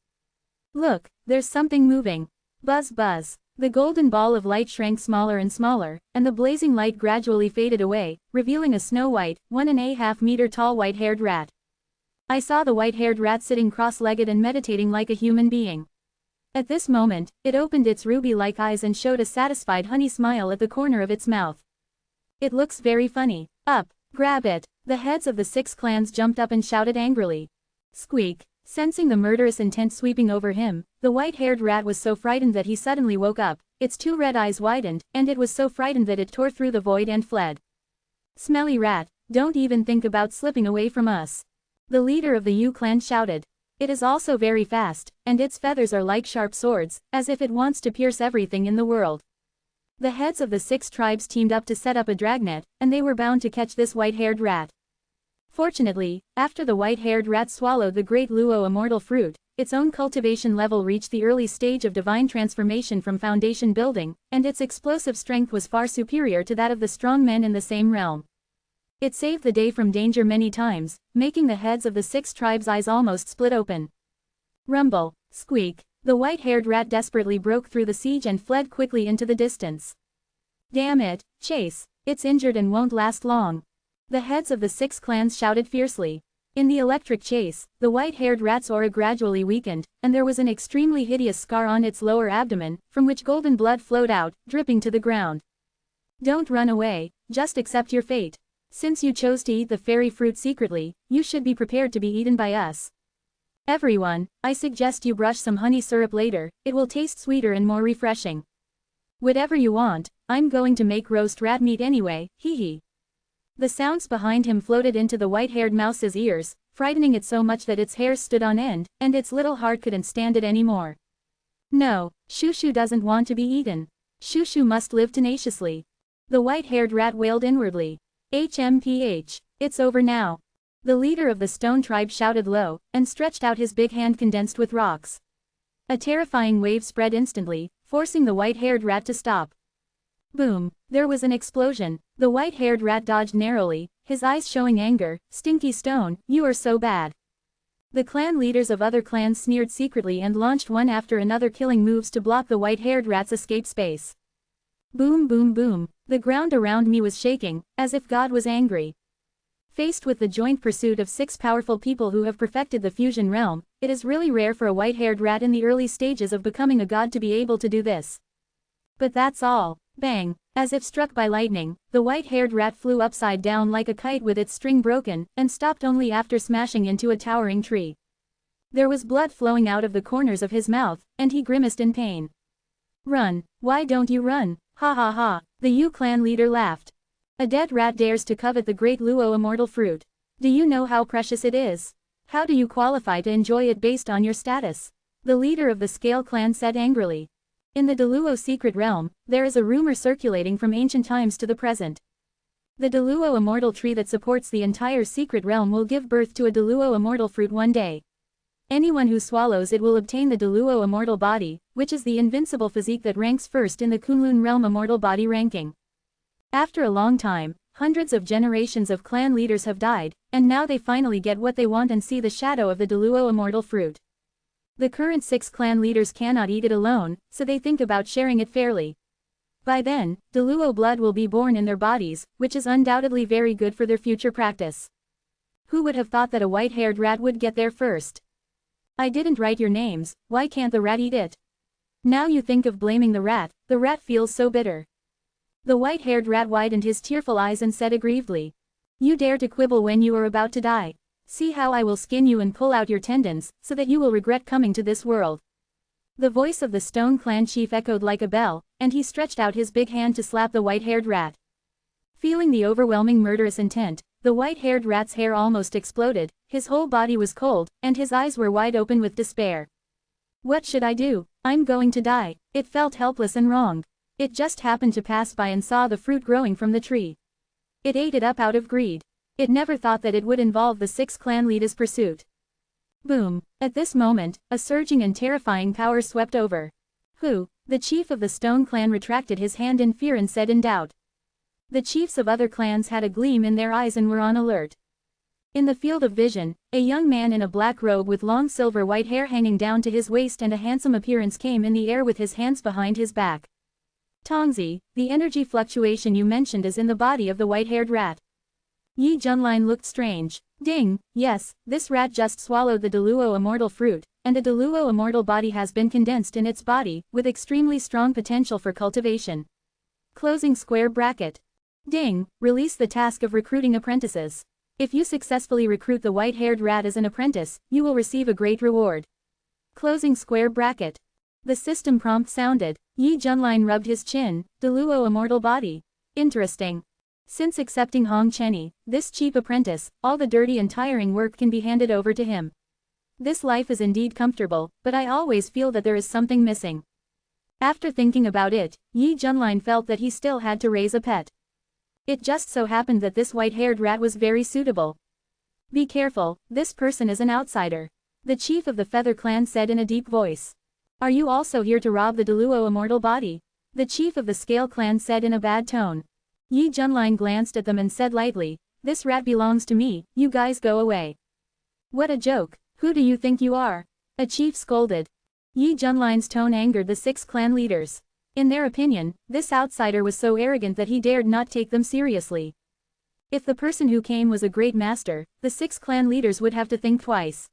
Look, there's something moving. Buzz buzz. The golden ball of light shrank smaller and smaller, and the blazing light gradually faded away, revealing a snow-white, 1.5 meter tall white-haired rat. I saw the white-haired rat sitting cross-legged and meditating like a human being. At this moment, it opened its ruby-like eyes and showed a satisfied honey smile at the corner of its mouth. It looks very funny. Up, grab it. The heads of the 6 clans jumped up and shouted angrily. Squeak. Sensing the murderous intent sweeping over him, the white-haired rat was so frightened that he suddenly woke up, its 2 red eyes widened, and it was so frightened that it tore through the void and fled. Smelly rat, don't even think about slipping away from us. The leader of the Yu clan shouted. It is also very fast, and its feathers are like sharp swords, as if it wants to pierce everything in the world. The heads of the 6 tribes teamed up to set up a dragnet, and they were bound to catch this white-haired rat. Fortunately, after the white-haired rat swallowed the great Luo immortal fruit, its own cultivation level reached the early stage of divine transformation from foundation building, and its explosive strength was far superior to that of the strong men in the same realm. It saved the day from danger many times, making the heads of the 6 tribes' eyes almost split open. Rumble, squeak. The white-haired rat desperately broke through the siege and fled quickly into the distance. Damn it, chase. It's injured and won't last long. The heads of the 6 clans shouted fiercely. In the electric chase, the white-haired rat's aura gradually weakened, and there was an extremely hideous scar on its lower abdomen, from which golden blood flowed out, dripping to the ground. Don't run away, just accept your fate. Since you chose to eat the fairy fruit secretly, you should be prepared to be eaten by us. Everyone, I suggest you brush some honey syrup later, it will taste sweeter and more refreshing. Whatever you want, I'm going to make roast rat meat anyway, hee hee. The sounds behind him floated into the white-haired mouse's ears, frightening it so much that its hairs stood on end, and its little heart couldn't stand it anymore. No, Shushu doesn't want to be eaten. Shushu must live tenaciously. The white-haired rat wailed inwardly. HMPH. It's over now. The leader of the stone tribe shouted low, and stretched out his big hand condensed with rocks. A terrifying wave spread instantly, forcing the white-haired rat to stop. Boom! There was an explosion. The white-haired rat dodged narrowly, his eyes showing anger. Stinky stone, you are so bad. The clan leaders of other clans sneered secretly and launched one after another killing moves to block the white-haired rat's escape space. Boom boom boom. The ground around me was shaking, as if God was angry. Faced with the joint pursuit of 6 powerful people who have perfected the fusion realm, it is really rare for a white-haired rat in the early stages of becoming a god to be able to do this. But that's all. Bang! As if struck by lightning, the white-haired rat flew upside down like a kite with its string broken, and stopped only after smashing into a towering tree. There was blood flowing out of the corners of his mouth, and he grimaced in pain. Run! Why don't you run? Ha ha ha! The Yu clan leader laughed. A dead rat dares to covet the great Luo immortal fruit. Do you know how precious it is? How do you qualify to enjoy it based on your status? The leader of the Scale clan said angrily. In the Deluo secret realm, there is a rumor circulating from ancient times to the present. The Deluo immortal tree that supports the entire secret realm will give birth to a Deluo immortal fruit one day. Anyone who swallows it will obtain the Deluo immortal body, which is the invincible physique that ranks first in the Kunlun realm immortal body ranking. After a long time, hundreds of generations of clan leaders have died, and now they finally get what they want and see the shadow of the Deluo immortal fruit. The current 6 clan leaders cannot eat it alone, so they think about sharing it fairly. By then, Deluo blood will be born in their bodies, which is undoubtedly very good for their future practice. Who would have thought that a white-haired rat would get there first? I didn't write your names, why can't the rat eat it? Now you think of blaming the rat feels so bitter. The white-haired rat widened his tearful eyes and said aggrievedly. You dare to quibble when you are about to die. See how I will skin you and pull out your tendons, so that you will regret coming to this world. The voice of the Stone Clan chief echoed like a bell, and he stretched out his big hand to slap the white-haired rat. Feeling the overwhelming murderous intent, the white-haired rat's hair almost exploded, his whole body was cold, and his eyes were wide open with despair. What should I do? I'm going to die. It felt helpless and wrong. It just happened to pass by and saw the fruit growing from the tree. It ate it up out of greed. It never thought that it would involve the 6 clan leaders' pursuit. Boom! At this moment, a surging and terrifying power swept over. Who? The chief of the Stone Clan retracted his hand in fear and said in doubt. The chiefs of other clans had a gleam in their eyes and were on alert. In the field of vision, a young man in a black robe with long silver white hair hanging down to his waist and a handsome appearance came in the air with his hands behind his back. Tongzi, the energy fluctuation you mentioned is in the body of the white-haired rat. Yi Junlin looked strange. Ding, yes, this rat just swallowed the Deluo immortal fruit, and a Deluo immortal body has been condensed in its body, with extremely strong potential for cultivation. Closing square bracket. Ding, release the task of recruiting apprentices. If you successfully recruit the white-haired rat as an apprentice, you will receive a great reward. Closing square bracket. The system prompt sounded. Yi Junlin rubbed his chin. Deluo immortal body. Interesting. Since accepting Hong Chenny, this cheap apprentice, all the dirty and tiring work can be handed over to him. This life is indeed comfortable, but I always feel that there is something missing. After thinking about it, Yi Junlin felt that he still had to raise a pet. It just so happened that this white-haired rat was very suitable. Be careful, this person is an outsider. The chief of the Feather Clan said in a deep voice. Are you also here to rob the Deluo immortal body? The chief of the Scale Clan said in a bad tone. Yi Junlin glanced at them and said lightly, this rat belongs to me, you guys go away. What a joke, who do you think you are? A chief scolded. Yi Junlin's tone angered the 6 clan leaders. In their opinion, this outsider was so arrogant that he dared not take them seriously. If the person who came was a great master, the 6 clan leaders would have to think twice.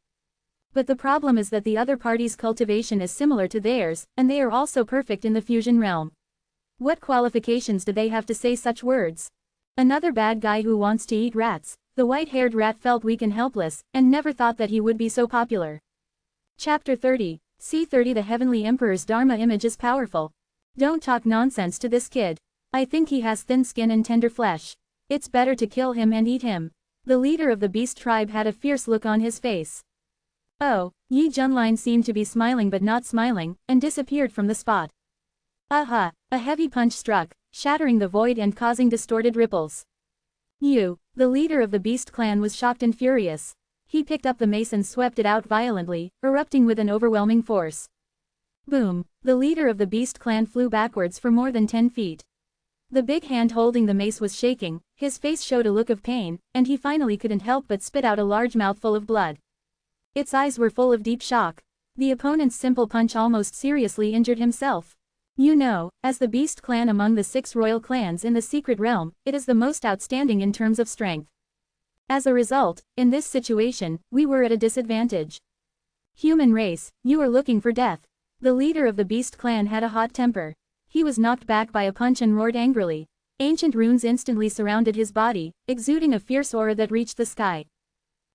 But the problem is that the other party's cultivation is similar to theirs, and they are also perfect in the fusion realm. What qualifications do they have to say such words? Another bad guy who wants to eat rats. The white-haired rat felt weak and helpless, and never thought that he would be so popular. Chapter 30. C30 The Heavenly Emperor's Dharma image is powerful. Don't talk nonsense to this kid. I think he has thin skin and tender flesh. It's better to kill him and eat him. The leader of the beast tribe had a fierce look on his face. Oh, Yi Junlin seemed to be smiling but not smiling, and disappeared from the spot. Aha! A heavy punch struck, shattering the void and causing distorted ripples. You, the leader of the beast clan, was shocked and furious. He picked up the mace and swept it out violently, erupting with an overwhelming force. Boom! The leader of the beast clan flew backwards for more than 10 feet. The big hand holding the mace was shaking, his face showed a look of pain, and he finally couldn't help but spit out a large mouthful of blood. Its eyes were full of deep shock. The opponent's simple punch almost seriously injured himself. You know, as the beast clan among the 6 royal clans in the secret realm, it is the most outstanding in terms of strength. As a result, in this situation, we were at a disadvantage. Human race, you are looking for death. The leader of the beast clan had a hot temper. He was knocked back by a punch and roared angrily. Ancient runes instantly surrounded his body, exuding a fierce aura that reached the sky.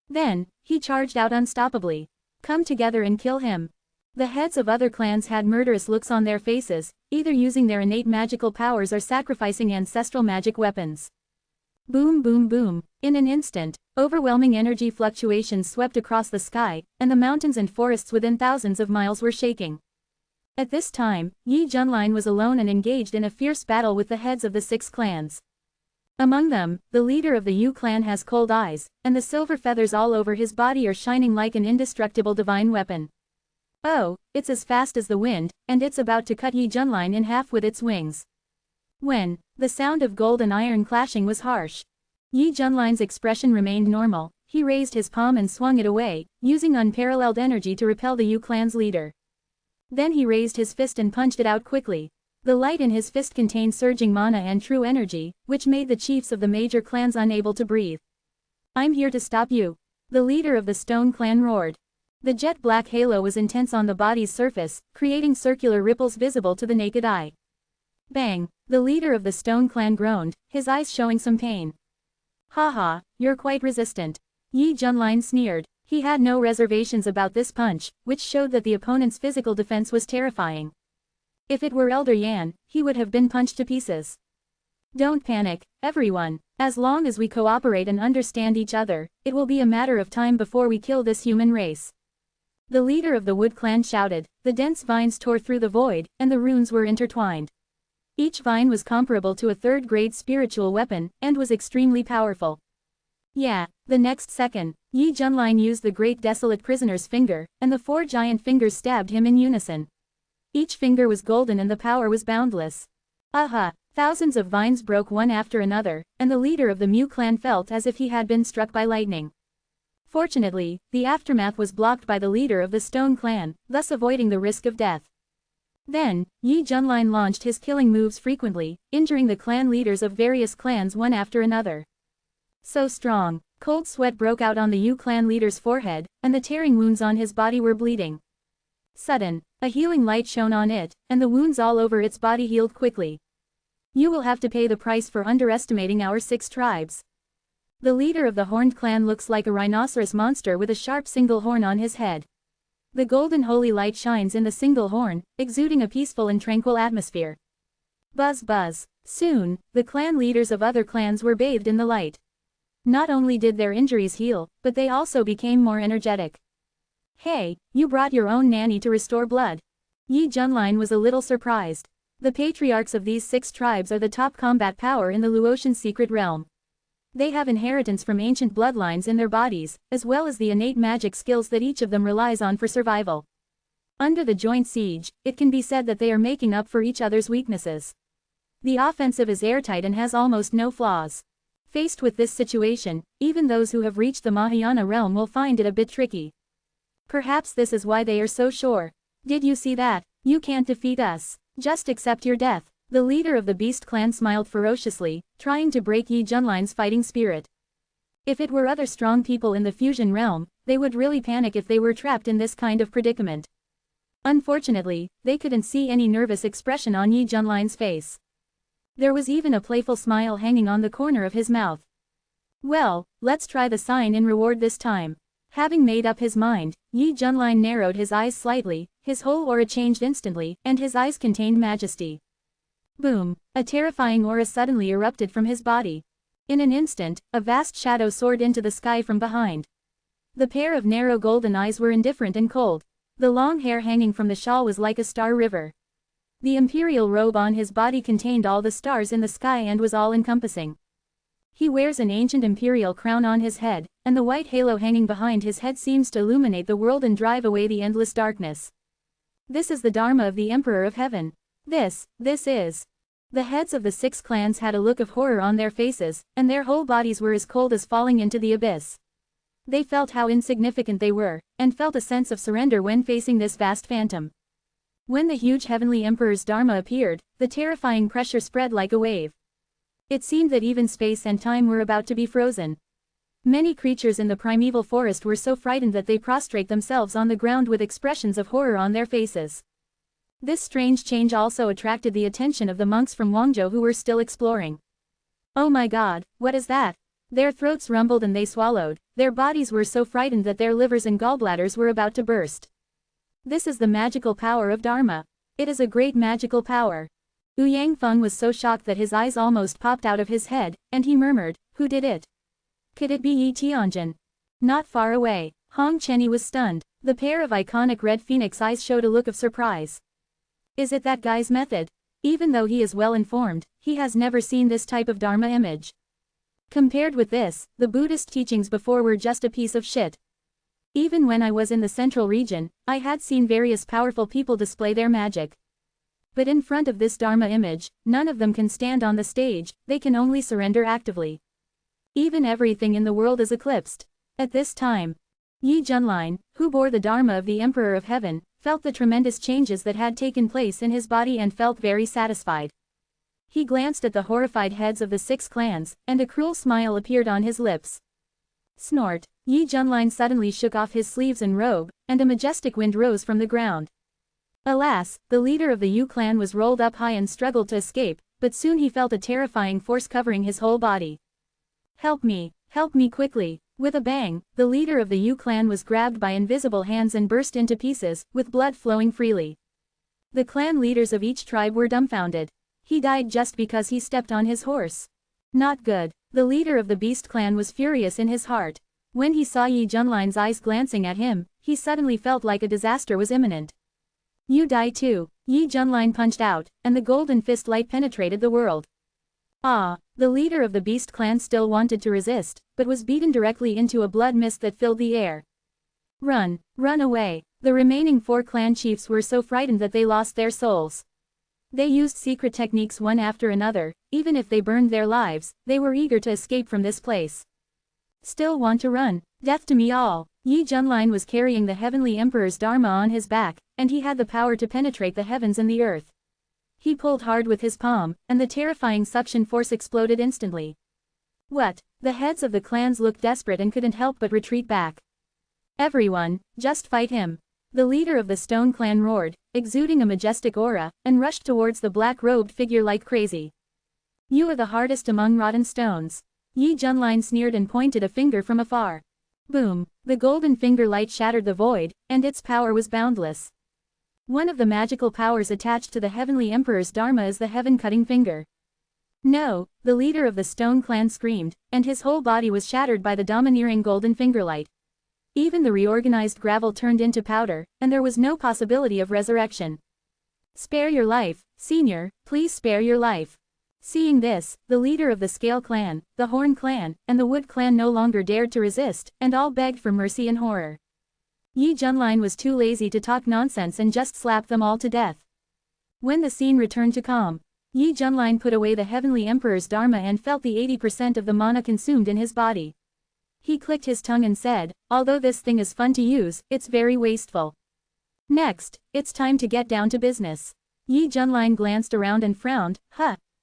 Then, he charged out unstoppably. Come together and kill him. The heads of other clans had murderous looks on their faces, either using their innate magical powers or sacrificing ancestral magic weapons. Boom boom boom. In an instant, overwhelming energy fluctuations swept across the sky, and the mountains and forests within thousands of miles were shaking. At this time, Yi Junlin was alone and engaged in a fierce battle with the heads of the 6 clans. Among them, the leader of the Yu clan has cold eyes, and the silver feathers all over his body are shining like an indestructible divine weapon. Oh, it's as fast as the wind, and it's about to cut Yi Junlin in half with its wings. When, the sound of gold and iron clashing was harsh. Yi Junlin's expression remained normal, he raised his palm and swung it away, using unparalleled energy to repel the Yu clan's leader. Then he raised his fist and punched it out quickly. The light in his fist contained surging mana and true energy, which made the chiefs of the major clans unable to breathe. I'm here to stop you. The leader of the Stone clan roared. The jet-black halo was intense on the body's surface, creating circular ripples visible to the naked eye. Bang! The leader of the Stone clan groaned, his eyes showing some pain. Haha, you're quite resistant. Yi Junlin sneered. He had no reservations about this punch, which showed that the opponent's physical defense was terrifying. If it were Elder Yan, he would have been punched to pieces. Don't panic, everyone. As long as we cooperate and understand each other, it will be a matter of time before we kill this human race. The leader of the Wood clan shouted. The dense vines tore through the void, and the runes were intertwined. Each vine was comparable to a third-grade spiritual weapon, and was extremely powerful. Yeah, the next second, Yi Junlin used the great desolate prisoner's finger, and the 4 giant fingers stabbed him in unison. Each finger was golden and the power was boundless. Aha! Thousands of vines broke one after another, and the leader of the Mu clan felt as if he had been struck by lightning. Fortunately, the aftermath was blocked by the leader of the Stone clan, thus avoiding the risk of death. Then, Yi Junlin launched his killing moves frequently, injuring the clan leaders of various clans one after another. So strong, cold sweat broke out on the Yu clan leader's forehead, and the tearing wounds on his body were bleeding. Sudden, a healing light shone on it, and the wounds all over its body healed quickly. You will have to pay the price for underestimating our 6 tribes. The leader of the Horned clan looks like a rhinoceros monster with a sharp single horn on his head. The golden holy light shines in the single horn, exuding a peaceful and tranquil atmosphere. Buzz buzz. Soon, the clan leaders of other clans were bathed in the light. Not only did their injuries heal, but they also became more energetic. Hey, you brought your own nanny to restore blood. Yi Junlin was a little surprised. The patriarchs of these 6 tribes are the top combat power in the Luotian secret realm. They have inheritance from ancient bloodlines in their bodies, as well as the innate magic skills that each of them relies on for survival. Under the joint siege, it can be said that they are making up for each other's weaknesses. The offensive is airtight and has almost no flaws. Faced with this situation, even those who have reached the Mahayana realm will find it a bit tricky. Perhaps this is why they are so sure. Did you see that? You can't defeat us. Just accept your death. The leader of the Beast clan smiled ferociously, trying to break Yi Junlin's fighting spirit. If it were other strong people in the fusion realm, they would really panic if they were trapped in this kind of predicament. Unfortunately, they couldn't see any nervous expression on Yi Junlin's face. There was even a playful smile hanging on the corner of his mouth. Well, let's try the sign in reward this time. Having made up his mind, Yi Junlin narrowed his eyes slightly, his whole aura changed instantly, and his eyes contained majesty. Boom! A terrifying aura suddenly erupted from his body. In an instant, a vast shadow soared into the sky from behind. The pair of narrow golden eyes were indifferent and cold. The long hair hanging from the shawl was like a star river. The imperial robe on his body contained all the stars in the sky and was all-encompassing. He wears an ancient imperial crown on his head, and the white halo hanging behind his head seems to illuminate the world and drive away the endless darkness. This is the Dharma of the Emperor of Heaven. This is. The heads of the 6 clans had a look of horror on their faces, and their whole bodies were as cold as falling into the abyss. They felt how insignificant they were, and felt a sense of surrender when facing this vast phantom. When the huge heavenly emperor's Dharma appeared, the terrifying pressure spread like a wave. It seemed that even space and time were about to be frozen. Many creatures in the primeval forest were so frightened that they prostrate themselves on the ground with expressions of horror on their faces. This strange change also attracted the attention of the monks from Guangzhou who were still exploring. Oh my God, what is that? Their throats rumbled and they swallowed. Their bodies were so frightened that their livers and gallbladders were about to burst. This is the magical power of Dharma. It is a great magical power. Wu Yangfeng was so shocked that his eyes almost popped out of his head, and he murmured, "Who did it? Could it be Yi Tianjin?" Not far away, Hong Chenyi was stunned. The pair of iconic red phoenix eyes showed a look of surprise. Is it that guy's method? Even though he is well informed, he has never seen this type of Dharma image. Compared with this, the Buddhist teachings before were just a piece of shit. Even when I was in the central region, I had seen various powerful people display their magic. But in front of this Dharma image, none of them can stand on the stage, they can only surrender actively. Even everything in the world is eclipsed. At this time, Yi Junlin, who bore the Dharma of the Emperor of Heaven, felt the tremendous changes that had taken place in his body and felt very satisfied. He glanced at the horrified heads of the 6 clans, and a cruel smile appeared on his lips. Snort! Yi Junlin suddenly shook off his sleeves and robe, and a majestic wind rose from the ground. Alas, the leader of the Yu clan was rolled up high and struggled to escape, but soon he felt a terrifying force covering his whole body. Help me quickly! With a bang, the leader of the Yu clan was grabbed by invisible hands and burst into pieces, with blood flowing freely. The clan leaders of each tribe were dumbfounded. He died just because he stepped on his horse. Not good. The leader of the Beast clan was furious in his heart. When he saw Yi Junlin's eyes glancing at him, he suddenly felt like a disaster was imminent. You die too. Yi Junlin punched out, and the golden fist light penetrated the world. The leader of the Beast clan still wanted to resist, but was beaten directly into a blood mist that filled the air. Run away. The remaining 4 clan chiefs were so frightened that they lost their souls. They used secret techniques one after another, even if they burned their lives, they were eager to escape from this place. Still want to run? Death to me all! Yi Junlin was carrying the heavenly emperor's Dharma on his back, and he had the power to penetrate the heavens and the earth. He pulled hard with his palm, and the terrifying suction force exploded instantly. What? The heads of the clans looked desperate and couldn't help but retreat back. Everyone, just fight him! The leader of the Stone clan roared, exuding a majestic aura, and rushed towards the black-robed figure like crazy. You are the hardest among rotten stones. Yi Junlin sneered and pointed a finger from afar. Boom! The golden finger light shattered the void, and its power was boundless. One of the magical powers attached to the heavenly emperor's Dharma is the heaven-cutting finger. No! The leader of the Stone clan screamed, and his whole body was shattered by the domineering golden finger light. Even the reorganized gravel turned into powder, and there was no possibility of resurrection. Spare your life, senior, please spare your life. Seeing this, the leader of the Scale clan, the Horn clan, and the Wood clan no longer dared to resist, and all begged for mercy in horror. Yi Junlin was too lazy to talk nonsense and just slapped them all to death. When the scene returned to calm, Yi Junlin put away the heavenly emperor's Dharma and felt the 80% of the mana consumed in his body. He clicked his tongue and said, although this thing is fun to use, it's very wasteful. Next, it's time to get down to business. Yi Junlin glanced around and frowned,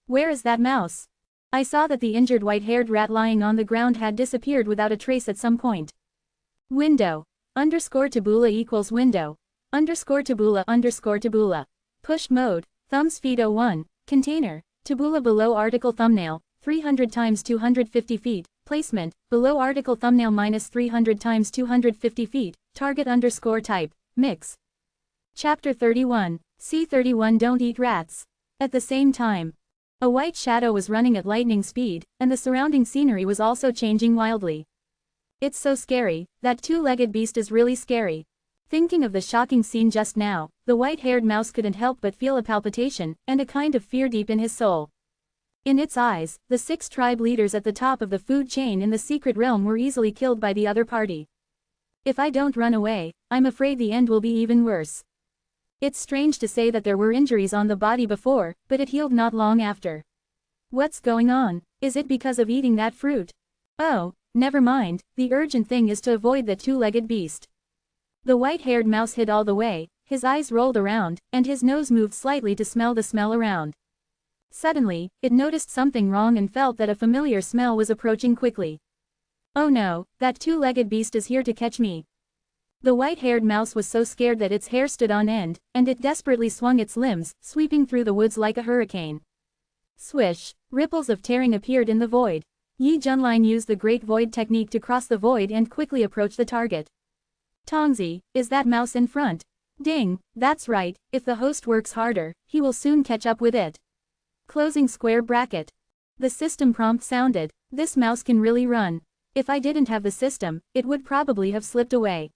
where is that mouse? I saw that the injured white-haired rat lying on the ground had disappeared without a trace at some point. Window. _tabula equals window. _tabula. Push mode. Thumbs feed 01. Container. Tabula below article thumbnail. 300 times 250 feet. Placement. Below article thumbnail minus 300 times 250 feet. Target _type. Mix. Chapter 31. C31 Don't eat rats. At the same time. A white shadow was running at lightning speed, and the surrounding scenery was also changing wildly. It's so scary, that two-legged beast is really scary. Thinking of the shocking scene just now, the white-haired mouse couldn't help but feel a palpitation, and a kind of fear deep in his soul. In its eyes, the 6 tribe leaders at the top of the food chain in the secret realm were easily killed by the other party. If I don't run away, I'm afraid the end will be even worse. It's strange to say that there were injuries on the body before, but it healed not long after. What's going on? Is it because of eating that fruit? Oh, never mind, the urgent thing is to avoid the two-legged beast. The white-haired mouse hid all the way, his eyes rolled around, and his nose moved slightly to smell the smell around. Suddenly, it noticed something wrong and felt that a familiar smell was approaching quickly. Oh no, that two-legged beast is here to catch me. The white-haired mouse was so scared that its hair stood on end, and it desperately swung its limbs, sweeping through the woods like a hurricane. Swish! Ripples of tearing appeared in the void. Yi Junlin used the Great Void technique to cross the void and quickly approach the target. Tongzi, is that mouse in front? Ding, that's right, if the host works harder, he will soon catch up with it. Closing square bracket. The system prompt sounded, this mouse can really run. If I didn't have the system, it would probably have slipped away.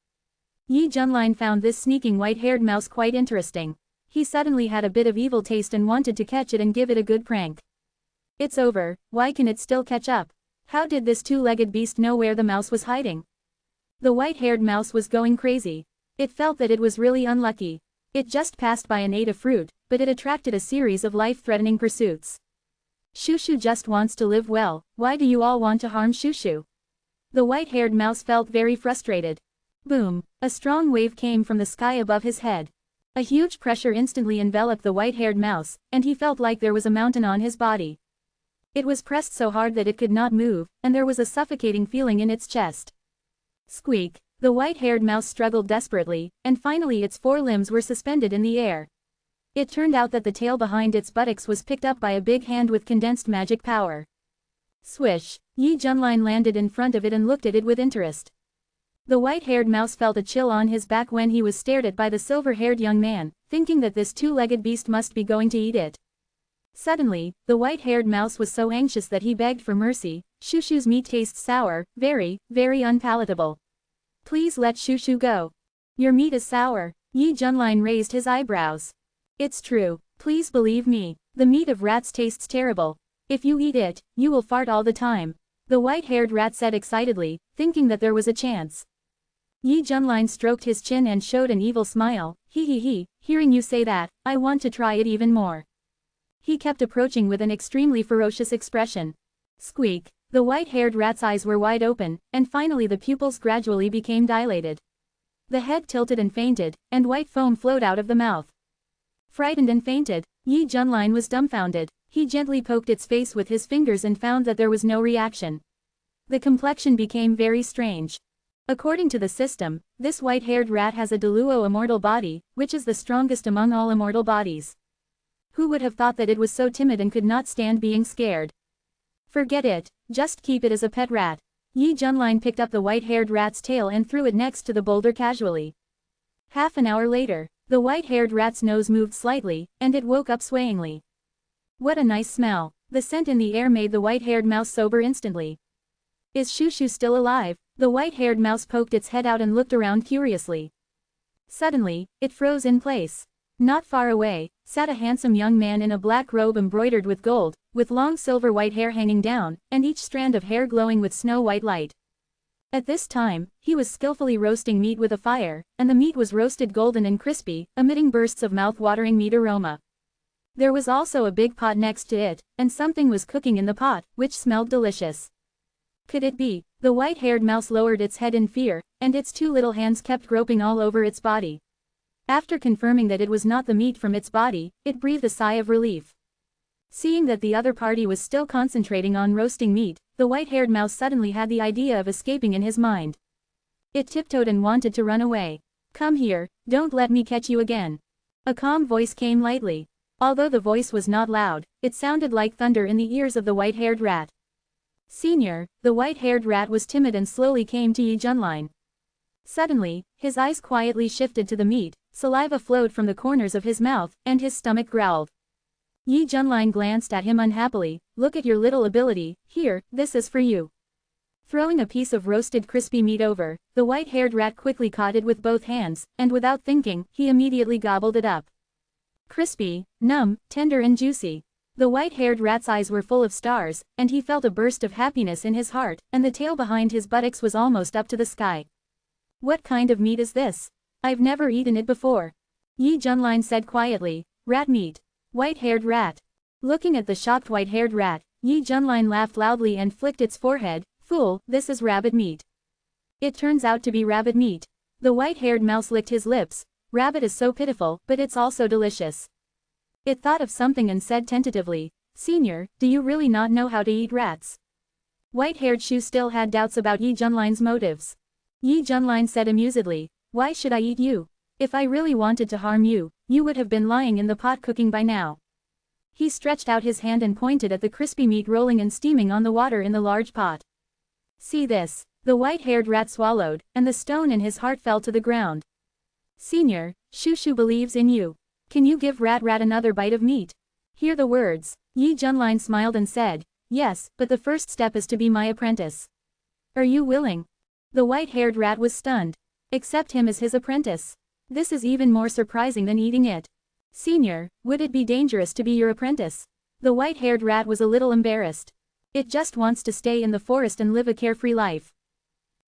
Yi Junlin found this sneaking white-haired mouse quite interesting. He suddenly had a bit of evil taste and wanted to catch it and give it a good prank. It's over, why can it still catch up? How did this two-legged beast know where the mouse was hiding? The white-haired mouse was going crazy. It felt that it was really unlucky. It just passed by and ate a fruit, but it attracted a series of life-threatening pursuits. Shushu just wants to live well, why do you all want to harm Shushu? The white-haired mouse felt very frustrated. Boom! A strong wave came from the sky above his head. A huge pressure instantly enveloped the white-haired mouse, and he felt like there was a mountain on his body. It was pressed so hard that it could not move, and there was a suffocating feeling in its chest. Squeak! The white-haired mouse struggled desperately, and finally its 4 limbs were suspended in the air. It turned out that the tail behind its buttocks was picked up by a big hand with condensed magic power. Swish! Yi Junlin landed in front of it and looked at it with interest. The white-haired mouse felt a chill on his back when he was stared at by the silver-haired young man, thinking that this two-legged beast must be going to eat it. Suddenly, the white-haired mouse was so anxious that he begged for mercy. Shushu's meat tastes sour, very, very unpalatable. Please let Shushu go. Your meat is sour. Yi Junlin raised his eyebrows. It's true, please believe me, the meat of rats tastes terrible. If you eat it, you will fart all the time. The white-haired rat said excitedly, thinking that there was a chance. Yi Junlin stroked his chin and showed an evil smile. He, hearing you say that, I want to try it even more. He kept approaching with an extremely ferocious expression. Squeak! The white-haired rat's eyes were wide open, and finally the pupils gradually became dilated. The head tilted and fainted, and white foam flowed out of the mouth. Frightened and fainted, Yi Junlin was dumbfounded. He gently poked its face with his fingers and found that there was no reaction. The complexion became very strange. According to the system, this white-haired rat has a Deluo immortal body, which is the strongest among all immortal bodies. Who would have thought that it was so timid and could not stand being scared? Forget it, just keep it as a pet rat. Yi Junlin picked up the white-haired rat's tail and threw it next to the boulder casually. Half an hour later, the white-haired rat's nose moved slightly, and it woke up swayingly. What a nice smell. The scent in the air made the white-haired mouse sober instantly. Is Shushu still alive? The white-haired mouse poked its head out and looked around curiously. Suddenly, it froze in place. Not far away, sat a handsome young man in a black robe embroidered with gold, with long silver-white hair hanging down, and each strand of hair glowing with snow-white light. At this time, he was skillfully roasting meat with a fire, and the meat was roasted golden and crispy, emitting bursts of mouth-watering meat aroma. There was also a big pot next to it, and something was cooking in the pot, which smelled delicious. Could it be? The white-haired mouse lowered its head in fear, and its 2 little hands kept groping all over its body. After confirming that it was not the meat from its body, it breathed a sigh of relief. Seeing that the other party was still concentrating on roasting meat, the white-haired mouse suddenly had the idea of escaping in his mind. It tiptoed and wanted to run away. Come here, don't let me catch you again. A calm voice came lightly. Although the voice was not loud, it sounded like thunder in the ears of the white-haired rat. Senior, the white-haired rat was timid and slowly came to Yi Junlin. Suddenly, his eyes quietly shifted to the meat, saliva flowed from the corners of his mouth, and his stomach growled. Yi Junlin glanced at him unhappily. Look at your little ability, here, this is for you. Throwing a piece of roasted crispy meat over, the white-haired rat quickly caught it with both hands, and without thinking, he immediately gobbled it up. Crispy, numb, tender and juicy. The white-haired rat's eyes were full of stars, and he felt a burst of happiness in his heart, and the tail behind his buttocks was almost up to the sky. What kind of meat is this? I've never eaten it before. Yi Junlin said quietly. Rat meat. White-haired rat. Looking at the shocked white-haired rat, Yi Junlin laughed loudly and flicked its forehead. Fool, this is rabbit meat. It turns out to be rabbit meat. The white-haired mouse licked his lips. Rabbit is so pitiful, but it's also delicious. It thought of something and said tentatively, Senior, do you really not know how to eat rats? White-haired Shu still had doubts about Yi Junlin's motives. Yi Junlin said amusedly, why should I eat you? If I really wanted to harm you, you would have been lying in the pot cooking by now. He stretched out his hand and pointed at the crispy meat rolling and steaming on the water in the large pot. See this. The white-haired rat swallowed, and the stone in his heart fell to the ground. Senior, Shushu believes in you. Can you give Rat another bite of meat? Hear the words. Yi Junlin smiled and said, yes, but the first step is to be my apprentice. Are you willing? The white-haired rat was stunned. Accept him as his apprentice. This is even more surprising than eating it. Senior, would it be dangerous to be your apprentice? The white-haired rat was a little embarrassed. It just wants to stay in the forest and live a carefree life.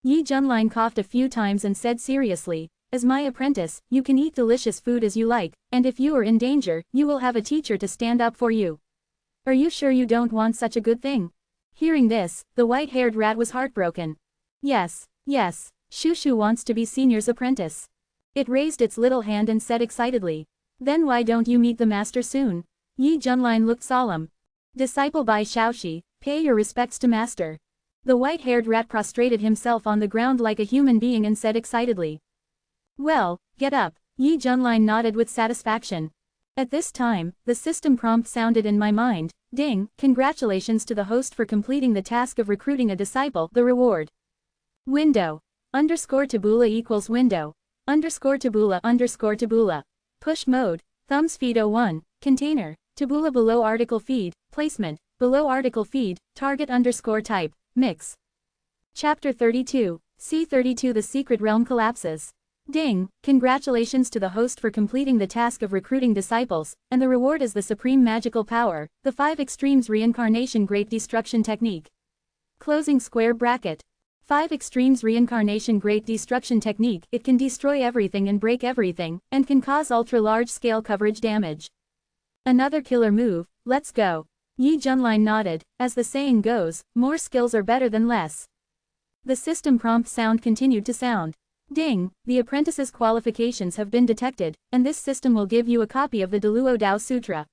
Yi Junlin coughed a few times and said seriously, as my apprentice, you can eat delicious food as you like, and if you are in danger, you will have a teacher to stand up for you. Are you sure you don't want such a good thing? Hearing this, the white-haired rat was heartbroken. Yes, Shushu wants to be Senior's apprentice. It raised its little hand and said excitedly. Then why don't you meet the master soon? Yi Junlin looked solemn. Disciple Bai Shaoxi, pay your respects to master. The white-haired rat prostrated himself on the ground like a human being and said excitedly. Well, get up. Yi Junlin nodded with satisfaction. At this time, the system prompt sounded in my mind. Ding, congratulations to the host for completing the task of recruiting a disciple, the reward. Window. _tabula equals window. _tabula. Push mode. Thumbs feed 01. Container. Tabula below article feed. Placement. Below article feed. Target _type. Mix. Chapter 32. C32 The Secret Realm Collapses. Ding, congratulations to the host for completing the task of recruiting disciples, and the reward is the supreme magical power, the 5 extremes reincarnation great destruction technique. Closing square bracket. 5 extremes reincarnation great destruction technique. It can destroy everything and break everything, and can cause ultra-large scale coverage damage. Another killer move, let's go. Yi Junlin nodded, as the saying goes, more skills are better than less. The system prompt sound continued to sound. Ding, the apprentice's qualifications have been detected, and this system will give you a copy of the Deluo Dao Sutra.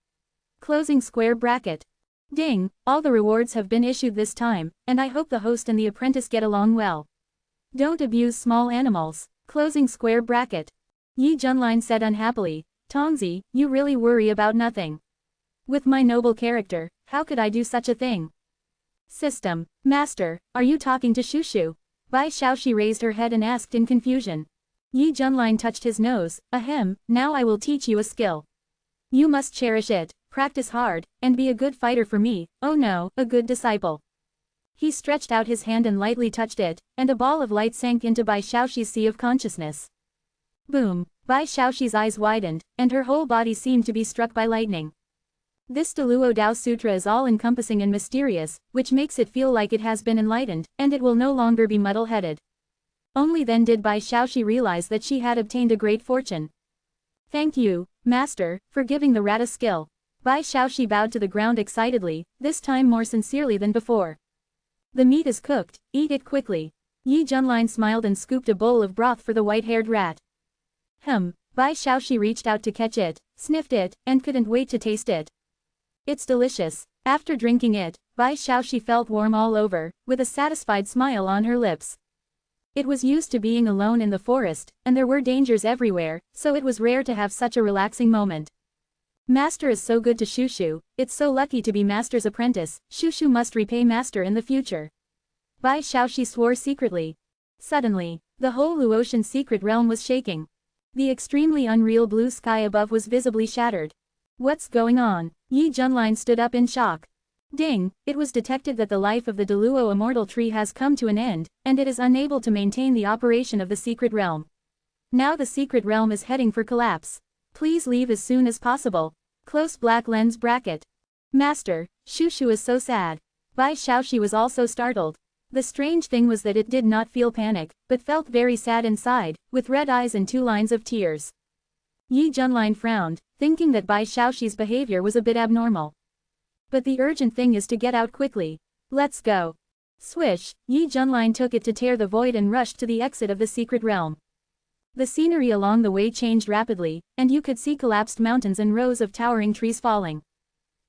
Closing square bracket. Ding, all the rewards have been issued this time, and I hope the host and the apprentice get along well. Don't abuse small animals. Closing square bracket. Yi Junlin said unhappily, Tongzi, you really worry about nothing. With my noble character, how could I do such a thing? System, Master, are you talking to Shushu? Bai Shaoxi raised her head and asked in confusion. Yi Junlin touched his nose. Ahem, now I will teach you a skill. You must cherish it, practice hard, and be a good fighter for me, oh no, a good disciple. He stretched out his hand and lightly touched it, and a ball of light sank into Bai Shaoxi's sea of consciousness. Boom, Bai Shaoxi's eyes widened, and her whole body seemed to be struck by lightning. This Deluo Dao Sutra is all-encompassing and mysterious, which makes it feel like it has been enlightened, and it will no longer be muddle-headed. Only then did Bai Shaoxi realize that she had obtained a great fortune. Thank you, Master, for giving the rat a skill. Bai Shaoxi bowed to the ground excitedly, this time more sincerely than before. The meat is cooked, eat it quickly. Yi Junlin smiled and scooped a bowl of broth for the white-haired rat. Bai Shaoxi reached out to catch it, sniffed it, and couldn't wait to taste it. It's delicious. After drinking it, Bai Shaoxi felt warm all over, with a satisfied smile on her lips. It was used to being alone in the forest, and there were dangers everywhere, so it was rare to have such a relaxing moment. Master is so good to Shushu, it's so lucky to be Master's apprentice, Shushu must repay Master in the future. Bai Shaoxi swore secretly. Suddenly, the whole Luotian secret realm was shaking. The extremely unreal blue sky above was visibly shattered. What's going on? Yi Junlin stood up in shock. Ding, it was detected that the life of the Deluo Immortal Tree has come to an end, and it is unable to maintain the operation of the secret realm. Now the secret realm is heading for collapse. Please leave as soon as possible. Close black lens bracket. Master, Shushu is so sad. Bai Xiaoxi was also startled. The strange thing was that it did not feel panic, but felt very sad inside, with red eyes and 2 lines of tears. Yi Junlin frowned, thinking that Bai Xiaoxi's behavior was a bit abnormal. But the urgent thing is to get out quickly. Let's go. Swish, Yi Junlin took it to tear the void and rushed to the exit of the secret realm. The scenery along the way changed rapidly, and you could see collapsed mountains and rows of towering trees falling.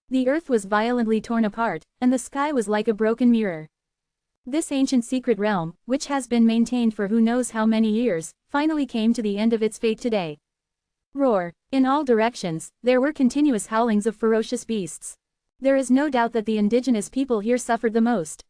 The earth was violently torn apart, and the sky was like a broken mirror. This ancient secret realm, which has been maintained for who knows how many years, finally came to the end of its fate today. Roar. In all directions, there were continuous howlings of ferocious beasts. There is no doubt that the indigenous people here suffered the most.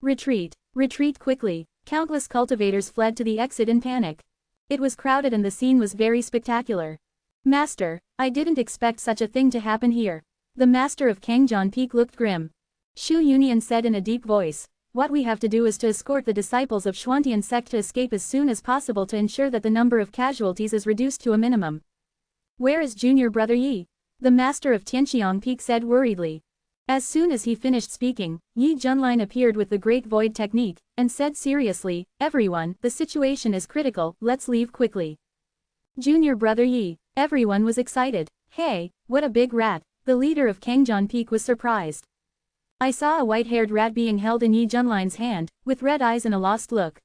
Retreat. Retreat quickly. Countless cultivators fled to the exit in panic. It was crowded and the scene was very spectacular. Master, I didn't expect such a thing to happen here. The master of Kangjian Peak looked grim. Shu Yunian said in a deep voice, what we have to do is to escort the disciples of Xuantian sect to escape as soon as possible to ensure that the number of casualties is reduced to a minimum. Where is junior brother Yi? The master of Tianxiang Peak said worriedly. As soon as he finished speaking, Yi Junlin appeared with the Great Void technique, and said seriously, everyone, the situation is critical, let's leave quickly. Junior brother Yi. Everyone was excited. Hey, what a big rat. The leader of Kangjian Peak was surprised. I saw a white-haired rat being held in Yi Junlin's hand, with red eyes and a lost look.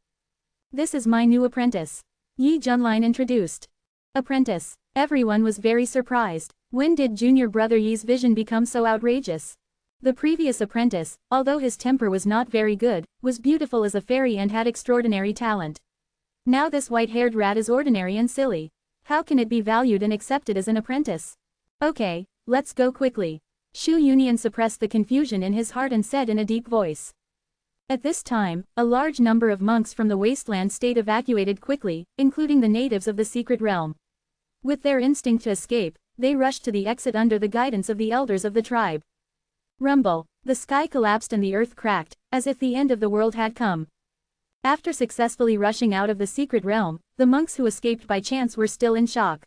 This is my new apprentice. Yi Junlin introduced. Apprentice. Everyone was very surprised. When did junior brother Yi's vision become so outrageous? The previous apprentice, although his temper was not very good, was beautiful as a fairy and had extraordinary talent. Now this white-haired rat is ordinary and silly. How can it be valued and accepted as an apprentice? Okay, let's go quickly. Shu Yunian suppressed the confusion in his heart and said in a deep voice. At this time, a large number of monks from the wasteland state evacuated quickly, including the natives of the secret realm. With their instinct to escape, they rushed to the exit under the guidance of the elders of the tribe. Rumble. The sky collapsed and the earth cracked, as if the end of the world had come. After successfully rushing out of the secret realm, the monks who escaped by chance were still in shock.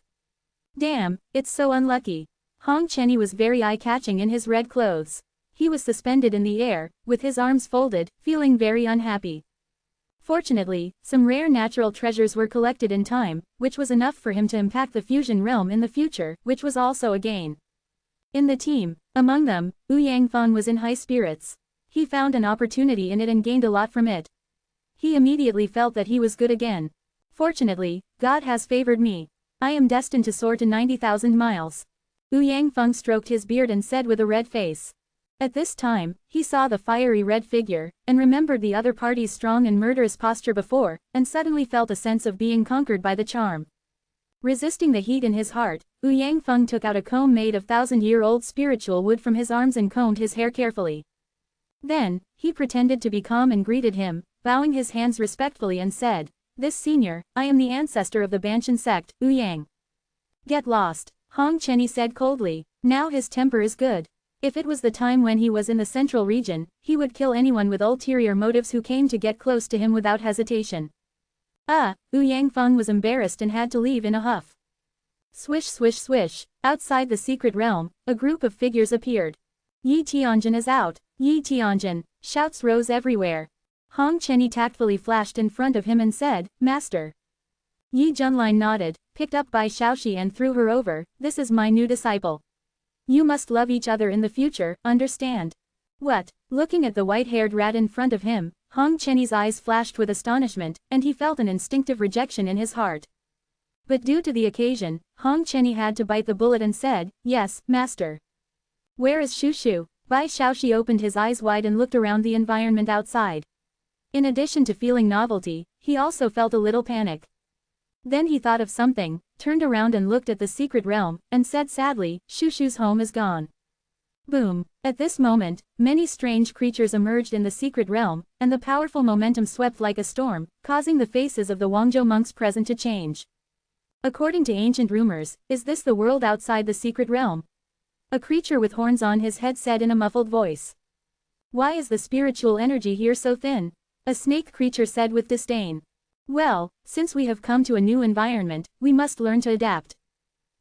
Damn, it's so unlucky. Hong Chenny was very eye-catching in his red clothes. He was suspended in the air, with his arms folded, feeling very unhappy. Fortunately, some rare natural treasures were collected in time, which was enough for him to impact the fusion realm in the future, which was also a gain. In the team, among them, Wu Yangfeng was in high spirits. He found an opportunity in it and gained a lot from it. He immediately felt that he was good again. Fortunately, God has favored me. I am destined to soar to 90,000 miles. Wu Yangfeng stroked his beard and said with a red face. At this time, he saw the fiery red figure, and remembered the other party's strong and murderous posture before, and suddenly felt a sense of being conquered by the charm. Resisting the heat in his heart, Wu Yangfeng took out a comb made of 1,000-year-old spiritual wood from his arms and combed his hair carefully. Then, he pretended to be calm and greeted him, bowing his hands respectfully and said, "This senior, I am the ancestor of the Banshan sect, Wu Yang." "Get lost," Hong Chenny said coldly. Now his temper is good. If it was the time when he was in the central region, he would kill anyone with ulterior motives who came to get close to him without hesitation. Wu Yangfeng was embarrassed and had to leave in a huff. Swish swish swish, outside the secret realm, a group of figures appeared. Yi Tianjin is out. Yi Tianjin, shouts rose everywhere. Hong Chenny tactfully flashed in front of him and said, "Master." Yi Junlin nodded, picked up Bai Xiaoxi and threw her over. "This is my new disciple. You must love each other in the future, understand?" "What?" Looking at the white-haired rat in front of him, Hong Chenny's eyes flashed with astonishment, and he felt an instinctive rejection in his heart. But due to the occasion, Hong Chenny had to bite the bullet and said, "Yes, master." "Where is Shushu?" Bai Xiaoxi opened his eyes wide and looked around the environment outside. In addition to feeling novelty, he also felt a little panic. Then he thought of something, turned around and looked at the secret realm, and said sadly, "Shushu's home is gone." Boom. At this moment, many strange creatures emerged in the secret realm, and the powerful momentum swept like a storm, causing the faces of the Wangzhou monks present to change. According to ancient rumors, is this the world outside the secret realm? A creature with horns on his head said in a muffled voice. Why is the spiritual energy here so thin? A snake creature said with disdain. Well, since we have come to a new environment, we must learn to adapt.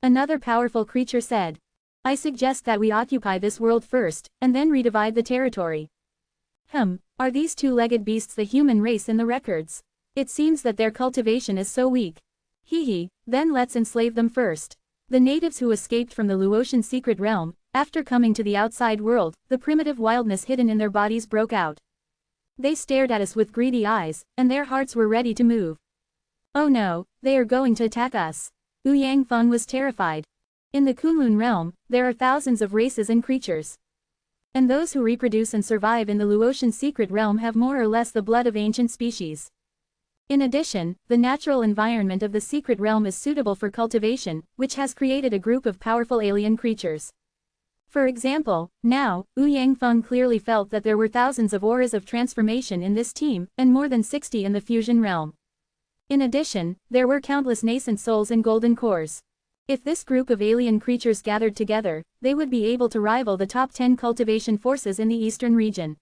Another powerful creature said. I suggest that we occupy this world first, and then redivide the territory. Are these two-legged beasts the human race in the records? It seems that their cultivation is so weak. Then let's enslave them first. The natives who escaped from the Luotian secret realm, after coming to the outside world, the primitive wildness hidden in their bodies broke out. They stared at us with greedy eyes, and their hearts were ready to move. Oh no, they are going to attack us. Wu Yangfeng was terrified. In the Kunlun realm, there are thousands of races and creatures. And those who reproduce and survive in the Luotian secret realm have more or less the blood of ancient species. In addition, the natural environment of the secret realm is suitable for cultivation, which has created a group of powerful alien creatures. For example, now, Wu Yangfeng clearly felt that there were thousands of auras of transformation in this team, and more than 60 in the fusion realm. In addition, there were countless nascent souls and golden cores. If this group of alien creatures gathered together, they would be able to rival the top 10 cultivation forces in the eastern region.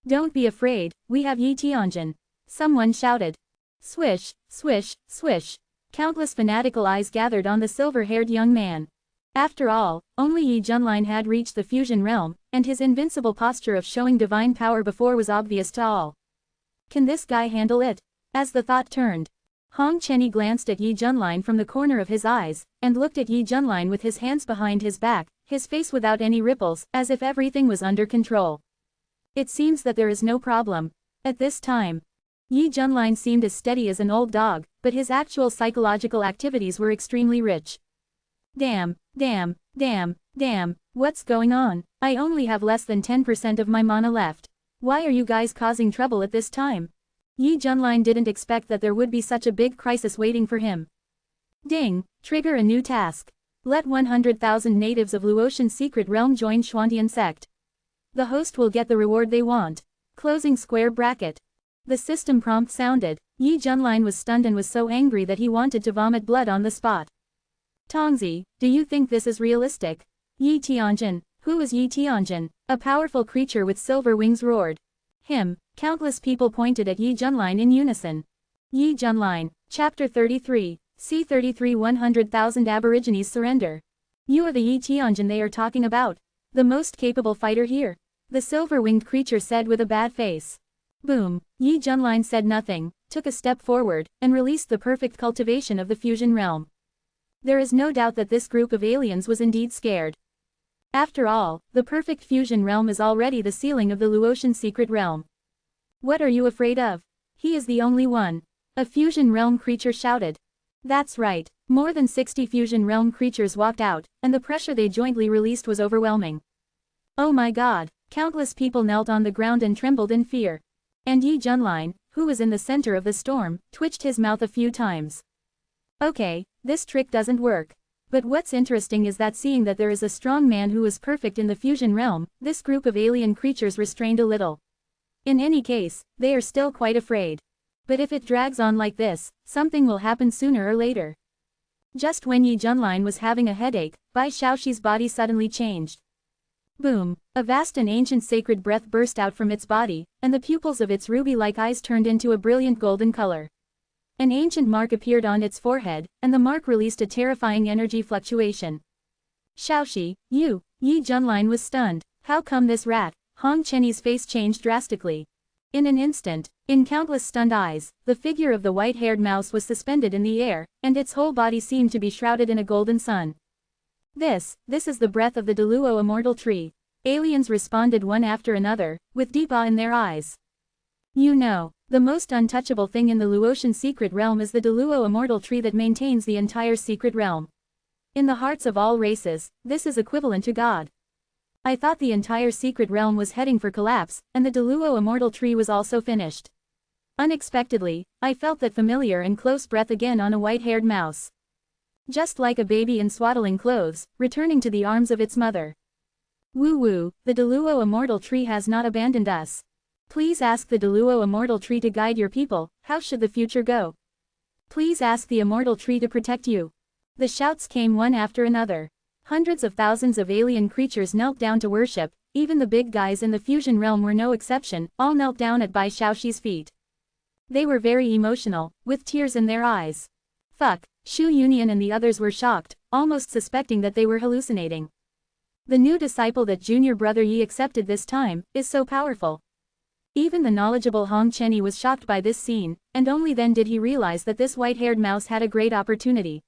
Don't be afraid, we have Yi Tianjin. Someone shouted. Swish, swish, swish. Countless fanatical eyes gathered on the silver-haired young man. After all, only Yi Junlin had reached the fusion realm, and his invincible posture of showing divine power before was obvious to all. Can this guy handle it? As the thought turned, Hong Chenyi glanced at Yi Junlin from the corner of his eyes, and looked at Yi Junlin with his hands behind his back, his face without any ripples, as if everything was under control. It seems that there is no problem. At this time, Yi Junlin seemed as steady as an old dog, but his actual psychological activities were extremely rich. Damn, what's going on? I only have less than 10% of my mana left. Why are you guys causing trouble at this time? Yi Junlin didn't expect that there would be such a big crisis waiting for him. Ding, trigger a new task. Let 100,000 natives of Luotian secret realm join Xuantian sect. The host will get the reward they want. Closing square bracket. The system prompt sounded. Yi Junlin was stunned and was so angry that he wanted to vomit blood on the spot. Tongzi, do you think this is realistic? Yi Tianjin. Who is Yi Tianjin? A powerful creature with silver wings roared. Countless people pointed at Yi Junlin in unison. Yi Junlin. Chapter 33. C-33 100,000 Aborigines surrender. You are the Yi Tianjin they are talking about. The most capable fighter here. The silver-winged creature said with a bad face. Boom. Yi Junlin said nothing, took a step forward, and released the perfect cultivation of the fusion realm. There is no doubt that this group of aliens was indeed scared. After all, the perfect fusion realm is already the ceiling of the Luotian secret realm. What are you afraid of? He is the only one. A fusion realm creature shouted. That's right, more than 60 fusion realm creatures walked out, and the pressure they jointly released was overwhelming. Oh my god, countless people knelt on the ground and trembled in fear. And Yi Junlin, who was in the center of the storm, twitched his mouth a few times. Okay, this trick doesn't work. But what's interesting is that seeing that there is a strong man who is perfect in the fusion realm, this group of alien creatures restrained a little. In any case, they are still quite afraid. But if it drags on like this, something will happen sooner or later. Just when Yi Junlin was having a headache, Bai Shaoxi's body suddenly changed. Boom, a vast and ancient sacred breath burst out from its body, and the pupils of its ruby-like eyes turned into a brilliant golden color. An ancient mark appeared on its forehead, and the mark released a terrifying energy fluctuation. Shaoxi, you! Yi Junlin was stunned. How come this rat? Hong Chenyi's face changed drastically. In an instant, in countless stunned eyes, the figure of the white-haired mouse was suspended in the air, and its whole body seemed to be shrouded in a golden sun. This is the breath of the Deluo immortal tree. Aliens responded one after another, with deep awe in their eyes. You know, the most untouchable thing in the Luotian secret realm is the Deluo immortal tree that maintains the entire secret realm. In the hearts of all races, this is equivalent to God. I thought the entire secret realm was heading for collapse, and the Deluo immortal tree was also finished. Unexpectedly, I felt that familiar and close breath again on a white-haired mouse. Just like a baby in swaddling clothes, returning to the arms of its mother. Woo-woo, the Deluo immortal tree has not abandoned us. Please ask the Deluo immortal tree to guide your people. How should the future go? Please ask the immortal tree to protect you. The shouts came one after another. Hundreds of thousands of alien creatures knelt down to worship, even the big guys in the fusion realm were no exception, all knelt down at Bai Shaoxi's feet. They were very emotional, with tears in their eyes. Fuck, Shu Union and the others were shocked, almost suspecting that they were hallucinating. The new disciple that junior brother Yi accepted this time, is so powerful. Even the knowledgeable Hong Chenny was shocked by this scene, and only then did he realize that this white-haired mouse had a great opportunity.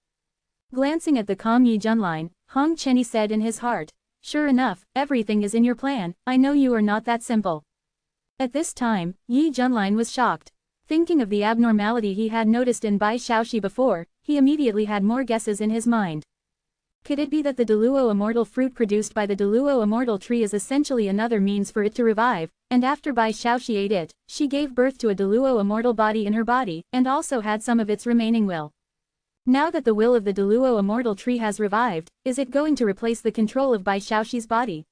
Glancing at the calm Yi Junlin, Hong Chenny said in his heart, "Sure enough, everything is in your plan, I know you are not that simple." At this time, Yi Junlin was shocked. Thinking of the abnormality he had noticed in Bai Shaoxi before, he immediately had more guesses in his mind. Could it be that the Deluo immortal fruit produced by the Deluo immortal tree is essentially another means for it to revive, and after Bai Shaoxi ate it, she gave birth to a Deluo immortal body in her body, and also had some of its remaining will. Now that the will of the Deluo immortal tree has revived, is it going to replace the control of Bai Shaoxi's body?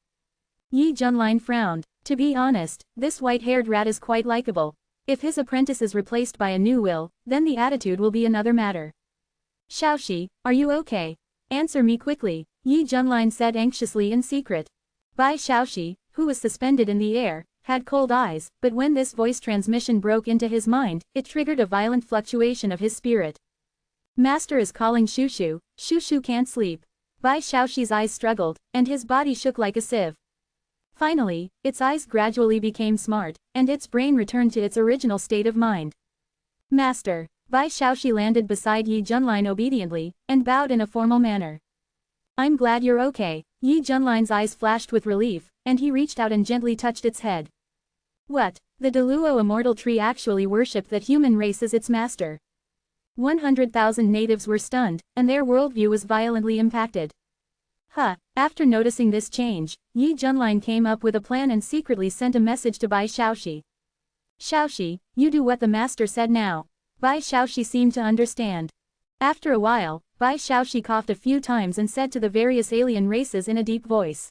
Yi Junlin frowned. To be honest, this white-haired rat is quite likable. If his apprentice is replaced by a new will, then the attitude will be another matter. Shaoxi, are you okay? Answer me quickly, Yi Junlin said anxiously in secret. Bai Shaoxi, who was suspended in the air, had cold eyes, but when this voice transmission broke into his mind, it triggered a violent fluctuation of his spirit. Master is calling Shushu, Shushu can't sleep. Bai Shaoxi's eyes struggled, and his body shook like a sieve. Finally, its eyes gradually became smart, and its brain returned to its original state of mind. Master. Bai Shaoxi landed beside Yi Junlin obediently, and bowed in a formal manner. I'm glad you're okay. Yi Junlin's eyes flashed with relief, and he reached out and gently touched its head. What? The Deluo immortal tree actually worshipped that human race as its master. 100,000 natives were stunned, and their worldview was violently impacted. After noticing this change, Yi Junlin came up with a plan and secretly sent a message to Bai Shaoxi. Shaoxi, you do what the master said now. Bai Shaoxi seemed to understand. After a while, Bai Shaoxi coughed a few times and said to the various alien races in a deep voice.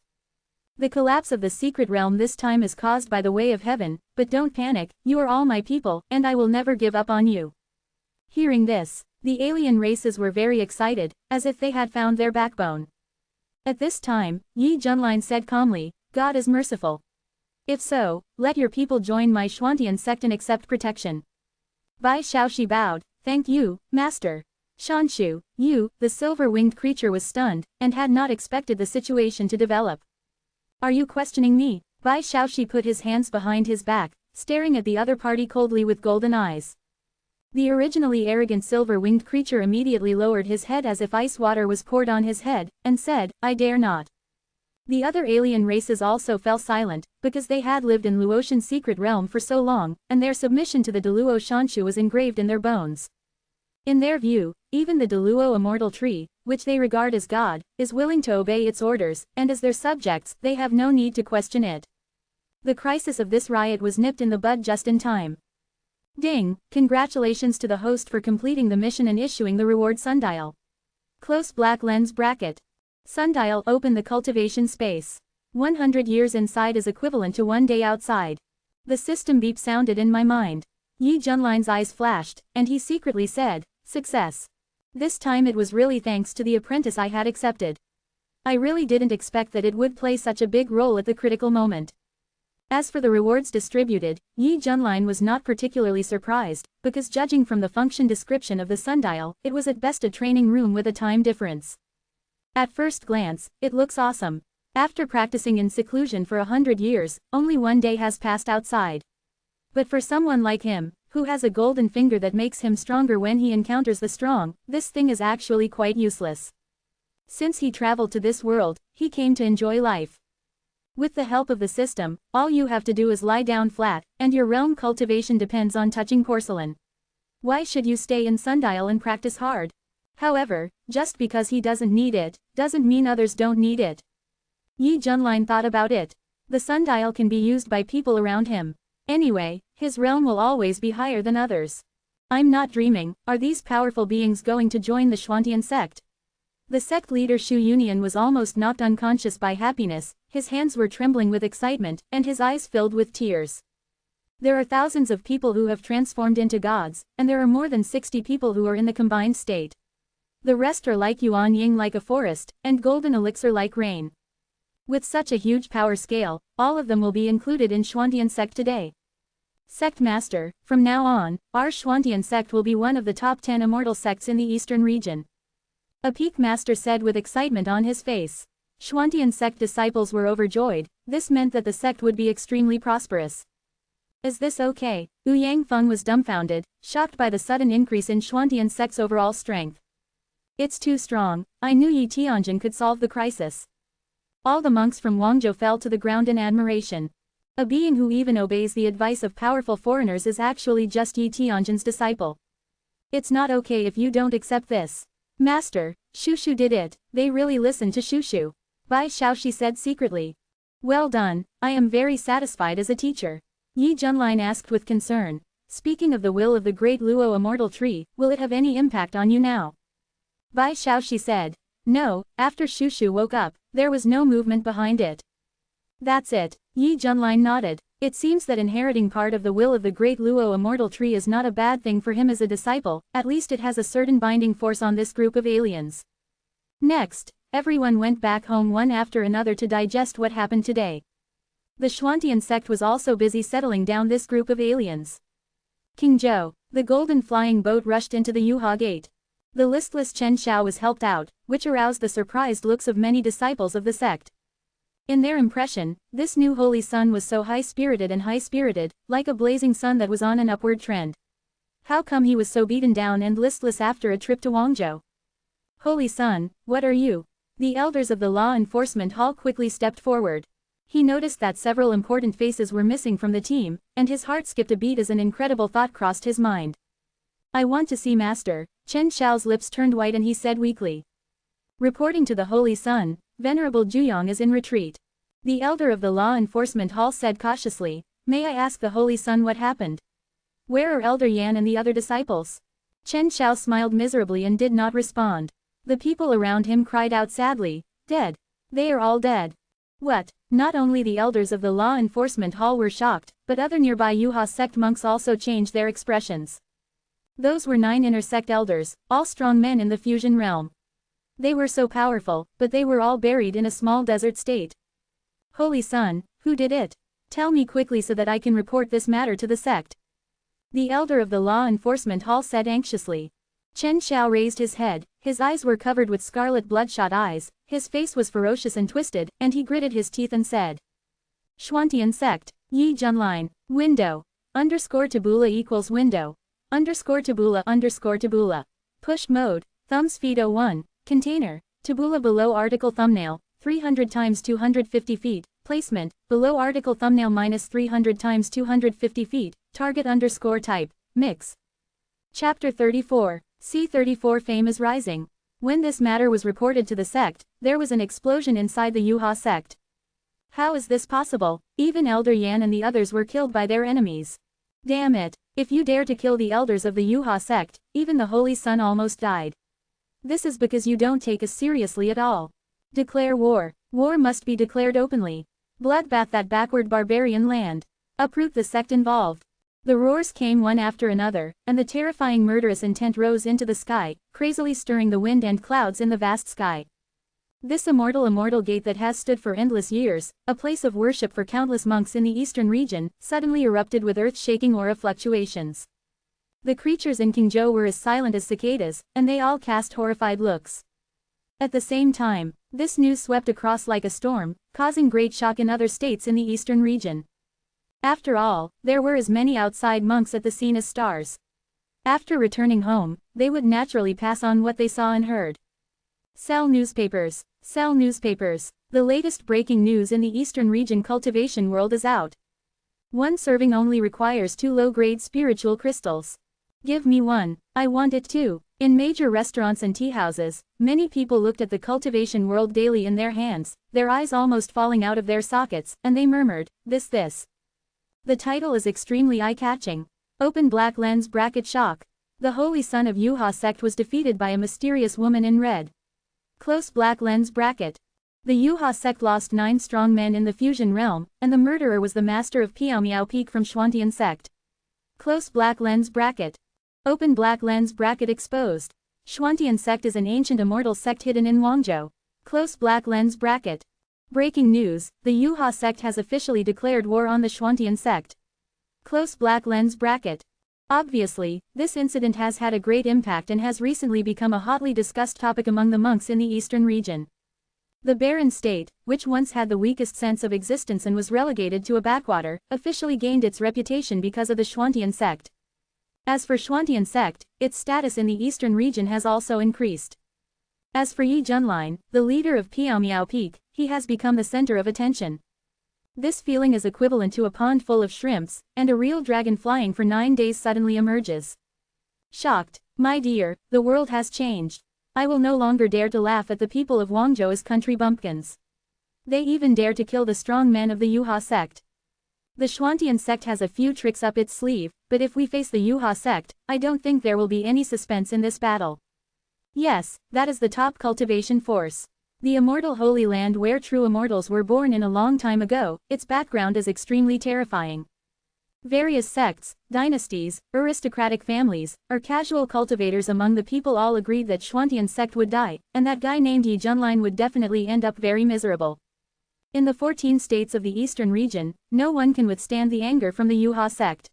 The collapse of the secret realm this time is caused by the way of heaven, but don't panic, you are all my people, and I will never give up on you. Hearing this, the alien races were very excited, as if they had found their backbone. At this time, Yi Junlin said calmly, God is merciful. If so, let your people join my Xuantian sect and accept protection. Bai Shaoxi bowed, thank you, master. Shanshu, you, the silver-winged creature was stunned, and had not expected the situation to develop. Are you questioning me? Bai Shaoxi put his hands behind his back, staring at the other party coldly with golden eyes. The originally arrogant silver-winged creature immediately lowered his head as if ice water was poured on his head, and said, I dare not. The other alien races also fell silent, because they had lived in Luotian's secret realm for so long, and their submission to the Deluo Shanshu was engraved in their bones. In their view, even the Deluo immortal tree, which they regard as God, is willing to obey its orders, and as their subjects, they have no need to question it. The crisis of this riot was nipped in the bud just in time. Ding! Congratulations to the host for completing the mission and issuing the reward sundial. Close black lens bracket. Sundial open the cultivation space. 100 years inside is equivalent to 1 day outside. The system beep sounded in my mind. Yi Junlin's eyes flashed, and he secretly said, success. This time it was really thanks to the apprentice I had accepted. I really didn't expect that it would play such a big role at the critical moment. As for the rewards distributed, Yi Junlin was not particularly surprised, because judging from the function description of the sundial, it was at best a training room with a time difference. At first glance, it looks awesome. After practicing in seclusion for 100 years, only 1 day has passed outside. But for someone like him, who has a golden finger that makes him stronger when he encounters the strong, this thing is actually quite useless. Since he traveled to this world, he came to enjoy life. With the help of the system, all you have to do is lie down flat, and your realm cultivation depends on touching porcelain. Why should you stay in sundial and practice hard? However, just because he doesn't need it, doesn't mean others don't need it. Yi Junlin thought about it. The sundial can be used by people around him. Anyway, his realm will always be higher than others. I'm not dreaming, are these powerful beings going to join the Xuantian sect? The sect leader Shu Union was almost knocked unconscious by happiness, his hands were trembling with excitement, and his eyes filled with tears. There are thousands of people who have transformed into gods, and there are more than 60 people who are in the combined state. The rest are like yuan ying like a forest, and golden elixir like rain. With such a huge power scale, all of them will be included in Xuantian sect today. Sect Master, from now on, our Xuantian sect will be one of the top 10 immortal sects in the eastern region. A peak master said with excitement on his face. Xuantian sect disciples were overjoyed. This meant that the sect would be extremely prosperous. Is this okay? Wu Yangfeng was dumbfounded, shocked by the sudden increase in Xuantian sect's overall strength. It's too strong. I knew Yi Tianjin could solve the crisis. All the monks from Wangzhou fell to the ground in admiration. A being who even obeys the advice of powerful foreigners is actually just Yi Tianjin's disciple. It's not okay if you don't accept this. Master, Shushu did it. They really listened to Shushu. Bai Shaoxi said secretly. Well done, I am very satisfied as a teacher. Yi Junlin asked with concern. Speaking of the will of the great Luo immortal tree, will it have any impact on you now? Bai Shaoxi said. No, after Shushu woke up, there was no movement behind it. That's it, Yi Junlin nodded. It seems that inheriting part of the will of the great Luo immortal tree is not a bad thing for him as a disciple, at least it has a certain binding force on this group of aliens. Next, everyone went back home one after another to digest what happened today. The Xuantian sect was also busy settling down this group of aliens. King Zhou, the golden flying boat rushed into the Yuha gate. The listless Chen Xiao was helped out, which aroused the surprised looks of many disciples of the sect. In their impression, this new holy sun was so high-spirited and high-spirited, like a blazing sun that was on an upward trend. How come he was so beaten down and listless after a trip to Wangzhou? Holy Sun, what are you? The elders of the law enforcement hall quickly stepped forward. He noticed that several important faces were missing from the team, and his heart skipped a beat as an incredible thought crossed his mind. I want to see Master. Chen Xiao's lips turned white and he said weakly. Reporting to the Holy Sun, Venerable Juyong is in retreat. The elder of the law enforcement hall said cautiously, May I ask the Holy Sun what happened? Where are Elder Yan and the other disciples? Chen Xiao smiled miserably and did not respond. The people around him cried out sadly, Dead. They are all dead. What? Not only the elders of the law enforcement hall were shocked, but other nearby Yuha sect monks also changed their expressions. Those were 9 inner sect elders, all strong men in the fusion realm. They were so powerful, but they were all buried in a small desert state. Holy Sun, who did it? Tell me quickly so that I can report this matter to the sect. The elder of the law enforcement hall said anxiously. Chen Xiao raised his head, his eyes were covered with scarlet bloodshot eyes, his face was ferocious and twisted, and he gritted his teeth and said. Xuantian sect, Yi Junlin, window, _tabula equals window, _tabula. Push mode, thumbs feed 01, container, tabula below article thumbnail, 300 times 250 feet, placement, below article thumbnail minus 300 times 250 feet, target _type, mix. Chapter 34, C34 Fame is rising. When this matter was reported to the sect, there was an explosion inside the Yuha sect. How is this possible? Even Elder Yan and the others were killed by their enemies. Damn it, if you dare to kill the elders of the Yuha sect, even the Holy Sun almost died. This is because you don't take us seriously at all. Declare war. War must be declared openly. Bloodbath that backward barbarian land. Uproot the sect involved. The roars came one after another, and the terrifying murderous intent rose into the sky, crazily stirring the wind and clouds in the vast sky. This immortal gate that has stood for endless years, a place of worship for countless monks in the eastern region, suddenly erupted with earth-shaking aura fluctuations. The creatures in Qingzhou were as silent as cicadas, and they all cast horrified looks. At the same time, this news swept across like a storm, causing great shock in other states in the eastern region. After all, there were as many outside monks at the scene as stars. After returning home, they would naturally pass on what they saw and heard. Sell newspapers. Sell newspapers. The latest breaking news in the eastern region cultivation world is out. One serving only requires 2 low-grade spiritual crystals. Give me one. I want it too. In major restaurants and tea houses, many people looked at the cultivation world daily in their hands, their eyes almost falling out of their sockets, and they murmured, this. The title is extremely eye-catching. Open black lens bracket shock. The Holy Sun of Yuha sect was defeated by a mysterious woman in red. Close black lens bracket. The Yuha sect lost 9 strong men in the fusion realm, and the murderer was the master of Piaomiao Peak from Xuantian sect. Close black lens bracket. Open black lens bracket exposed. Xuantian sect is an ancient immortal sect hidden in Guangzhou. Close black lens bracket. Breaking news, the Yuha sect has officially declared war on the Xuantian sect. Close black lens bracket. Obviously, this incident has had a great impact and has recently become a hotly discussed topic among the monks in the eastern region. The barren state, which once had the weakest sense of existence and was relegated to a backwater, officially gained its reputation because of the Xuantian sect. As for Xuantian sect, its status in the eastern region has also increased. As for Yi Junlin, the leader of Piaomiao Peak, he has become the center of attention. This feeling is equivalent to a pond full of shrimps, and a real dragon flying for 9 days suddenly emerges. Shocked, my dear, the world has changed. I will no longer dare to laugh at the people of Guangzhou as country bumpkins. They even dare to kill the strong men of the Yuha sect. The Xuantian sect has a few tricks up its sleeve, but if we face the Yuha sect, I don't think there will be any suspense in this battle. Yes, that is the top cultivation force. The immortal Holy Land where true immortals were born in a long time ago, its background is extremely terrifying. Various sects, dynasties, aristocratic families, or casual cultivators among the people all agreed that Xuantian sect would die, and that guy named Yi Junlin would definitely end up very miserable. In the 14 states of the eastern region, no one can withstand the anger from the Yuha sect.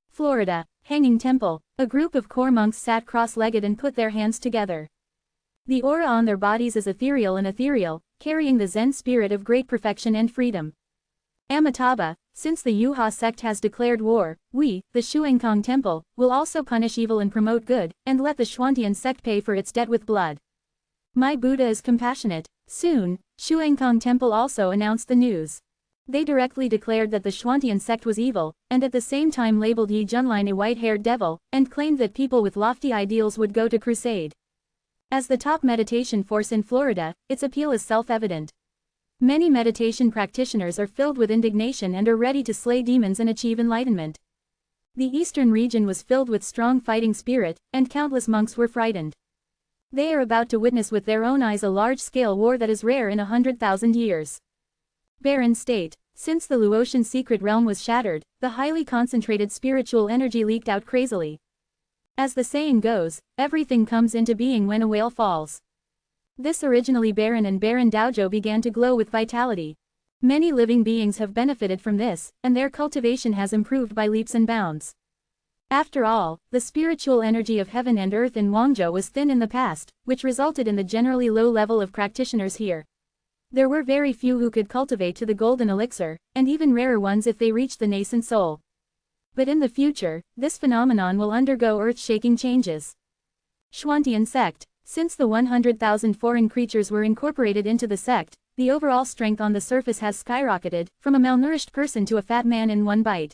Florida, Hanging Temple, a group of core monks sat cross-legged and put their hands together. The aura on their bodies is ethereal, carrying the Zen spirit of great perfection and freedom. Amitabha, since the Yuha sect has declared war, we, the Shuangkong Temple, will also punish evil and promote good, and let the Xuantian sect pay for its debt with blood. My Buddha is compassionate. Soon, Shuangkong Temple also announced the news. They directly declared that the Xuantian sect was evil, and at the same time labeled Yi Junlin a white-haired devil, and claimed that people with lofty ideals would go to crusade. As the top meditation force in Florida, its appeal is self-evident. Many meditation practitioners are filled with indignation and are ready to slay demons and achieve enlightenment. The eastern region was filled with strong fighting spirit, and countless monks were frightened. They are about to witness with their own eyes a large-scale war that is rare in 100,000 years. Barren state. Since the Luotian secret realm was shattered, the highly concentrated spiritual energy leaked out crazily. As the saying goes, everything comes into being when a whale falls. This originally barren and barren dojo began to glow with vitality. Many living beings have benefited from this, and their cultivation has improved by leaps and bounds. After all, the spiritual energy of heaven and earth in Guangzhou was thin in the past, which resulted in the generally low level of practitioners here. There were very few who could cultivate to the golden elixir, and even rarer ones if they reached the nascent soul. But in the future, this phenomenon will undergo earth-shaking changes. Xuantian sect. Since the 100,000 foreign creatures were incorporated into the sect, the overall strength on the surface has skyrocketed, from a malnourished person to a fat man in one bite.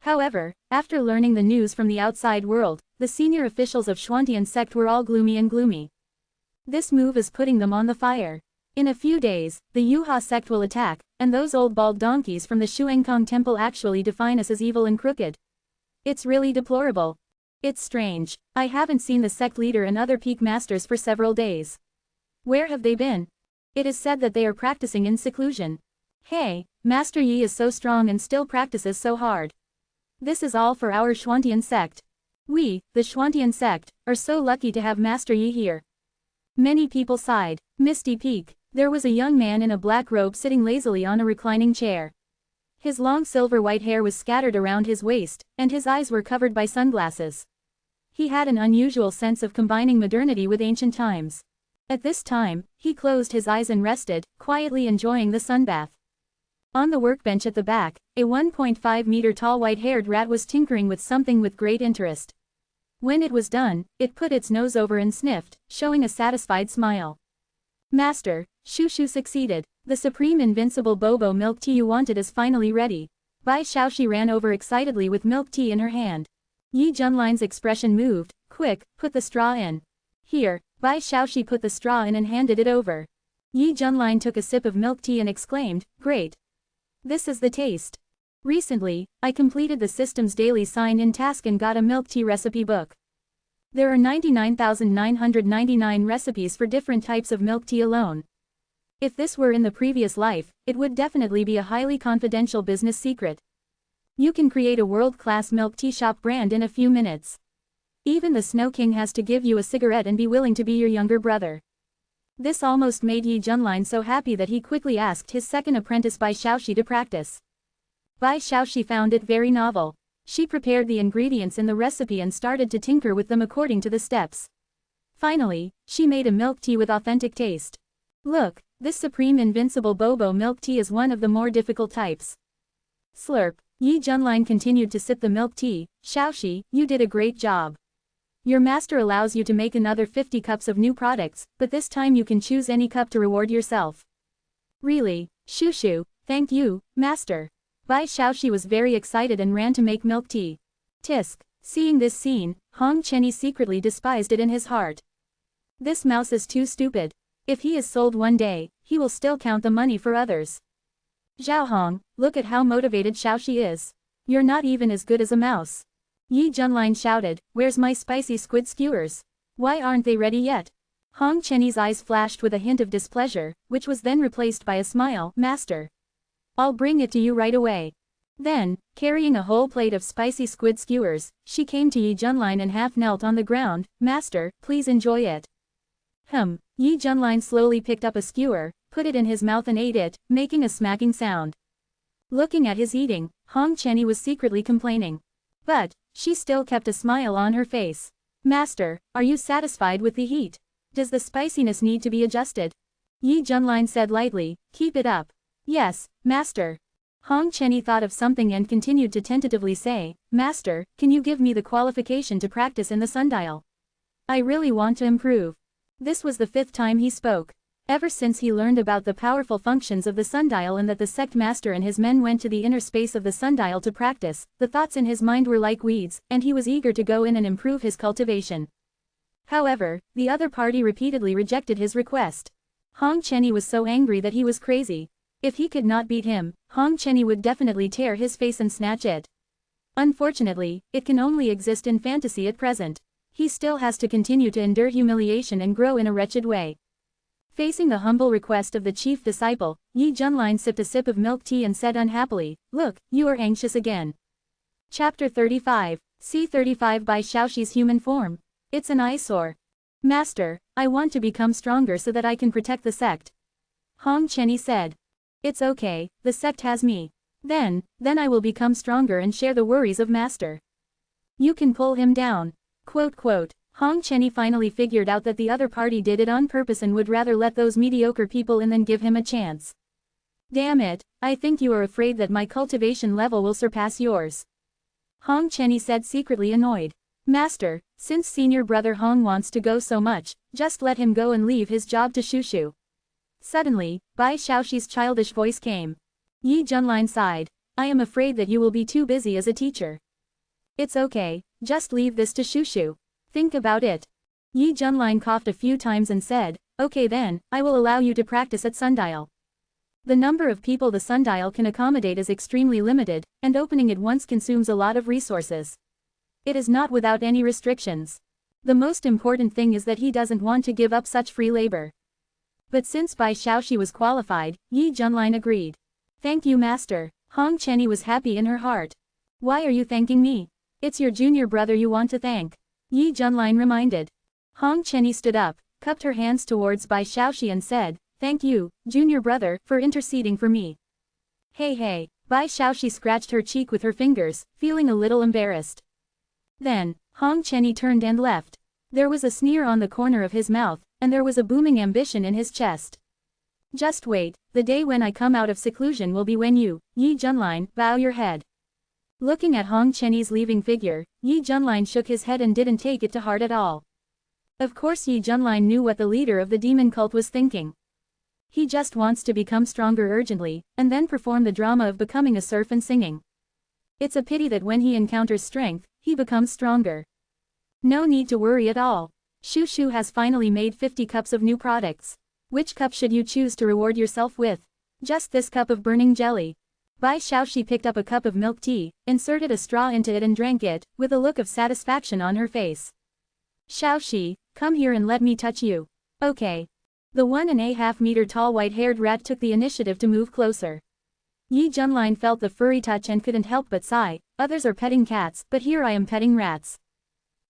However, after learning the news from the outside world, the senior officials of Xuantian sect were all gloomy. This move is putting them on the fire. In a few days, the Yuha sect will attack, and those old bald donkeys from the Shuangkong Temple actually define us as evil and crooked. It's really deplorable. It's strange. I haven't seen the sect leader and other peak masters for several days. Where have they been? It is said that they are practicing in seclusion. Hey, Master Yi is so strong and still practices so hard. This is all for our Xuantian sect. We, the Xuantian sect, are so lucky to have Master Yi here. Many people sighed. Misty Peak. There was a young man in a black robe sitting lazily on a reclining chair. His long silver-white hair was scattered around his waist, and his eyes were covered by sunglasses. He had an unusual sense of combining modernity with ancient times. At this time, he closed his eyes and rested, quietly enjoying the sunbath. On the workbench at the back, a 1.5-meter-tall white-haired rat was tinkering with something with great interest. When it was done, it put its nose over and sniffed, showing a satisfied smile. Master, Shushu succeeded. The supreme invincible bobo milk tea you wanted is finally ready. Bai Shaoxi ran over excitedly with milk tea in her hand. Yi Junlin's expression moved. Quick, put the straw in. Here, Bai Shaoxi put the straw in and handed it over. Yi Junlin took a sip of milk tea and exclaimed, great. This is the taste. Recently, I completed the system's daily sign-in task and got a milk tea recipe book. There are 99,999 recipes for different types of milk tea alone. If this were in the previous life, it would definitely be a highly confidential business secret. You can create a world-class milk tea shop brand in a few minutes. Even the Snow King has to give you a cigarette and be willing to be your younger brother. This almost made Yi Junlin so happy that he quickly asked his second apprentice Bai Xiaoxi to practice. Bai Xiaoxi found it very novel. She prepared the ingredients in the recipe and started to tinker with them according to the steps. Finally, she made a milk tea with authentic taste. Look, this supreme invincible bobo milk tea is one of the more difficult types. Slurp. Yi Junlin continued to sip the milk tea. Xiaoxi, you did a great job. Your master allows you to make another 50 cups of new products, but this time you can choose any cup to reward yourself. Really, Shushu, thank you, master. Bai Xiaoxi was very excited and ran to make milk tea. Tisk. Seeing this scene, Hong Chenny secretly despised it in his heart. This mouse is too stupid. If he is sold one day, he will still count the money for others. Zhao Hong, look at how motivated Xiaoxi is. You're not even as good as a mouse. Yi Junlin shouted, where's my spicy squid skewers? Why aren't they ready yet? Hong Chenny's eyes flashed with a hint of displeasure, which was then replaced by a smile. Master. I'll bring it to you right away. Then, carrying a whole plate of spicy squid skewers, she came to Yi Junlin and half knelt on the ground. Master, please enjoy it. Yi Junlin slowly picked up a skewer, put it in his mouth and ate it, making a smacking sound. Looking at his eating, Hong Chenny was secretly complaining. But, she still kept a smile on her face. Master, are you satisfied with the heat? Does the spiciness need to be adjusted? Yi Junlin said lightly, keep it up. Yes, master. Hong Chenny thought of something and continued to tentatively say, Master, can you give me the qualification to practice in the sundial? I really want to improve. This was the 5th time he spoke. Ever since he learned about the powerful functions of the sundial and that the sect master and his men went to the inner space of the sundial to practice, the thoughts in his mind were like weeds, and he was eager to go in and improve his cultivation. However, the other party repeatedly rejected his request. Hong Chenny was so angry that he was crazy. If he could not beat him, Hong Chenny would definitely tear his face and snatch it. Unfortunately, it can only exist in fantasy at present. He still has to continue to endure humiliation and grow in a wretched way. Facing the humble request of the chief disciple, Yi Junlin sipped a sip of milk tea and said unhappily, Look, you are anxious again. Chapter 35. C35 Bai Xiaoxi's human form. It's an eyesore. Master, I want to become stronger so that I can protect the sect. Hong Chenny said. It's okay, the sect has me. Then I will become stronger and share the worries of master. You can pull him down. Hong Chenny finally figured out that the other party did it on purpose and would rather let those mediocre people in than give him a chance. Damn it, I think you are afraid that my cultivation level will surpass yours. Hong Chenny said secretly annoyed. Master, since senior brother Hong wants to go so much, just let him go and leave his job to Shushu. Suddenly, Bai Xiaoxi's childish voice came. Yi Junlin sighed. I am afraid that you will be too busy as a teacher. It's okay, just leave this to Shushu. Think about it. Yi Junlin coughed a few times and said, okay then, I will allow you to practice at sundial. The number of people the sundial can accommodate is extremely limited, and opening it once consumes a lot of resources. It is not without any restrictions. The most important thing is that he doesn't want to give up such free labor. But since Bai Xiaoxi was qualified, Yi Junlin agreed. Thank you master. Hong Chenny was happy in her heart. Why are you thanking me? It's your junior brother you want to thank. Yi Junlin reminded. Hong Chenny stood up, cupped her hands towards Bai Xiaoxi and said, Thank you, junior brother, for interceding for me. Hey. Bai Xiaoxi scratched her cheek with her fingers, feeling a little embarrassed. Then, Hong Chenny turned and left. There was a sneer on the corner of his mouth, and there was a booming ambition in his chest. Just wait, the day when I come out of seclusion will be when you, Yi Junlin, bow your head. Looking at Hong Chenny's leaving figure, Yi Junlin shook his head and didn't take it to heart at all. Of course Yi Junlin knew what the leader of the demon cult was thinking. He just wants to become stronger urgently, and then perform the drama of becoming a serf and singing. It's a pity that when he encounters strength, he becomes stronger. No need to worry at all. Shushu has finally made 50 cups of new products. Which cup should you choose to reward yourself with? Just this cup of burning jelly. Bai Xiaoxi picked up a cup of milk tea, inserted a straw into it and drank it, with a look of satisfaction on her face. Xiaoxi, come here and let me touch you. Okay. The 1.5 meter tall white-haired rat took the initiative to move closer. Yi Junlin felt the furry touch and couldn't help but sigh. Others are petting cats, but here I am petting rats.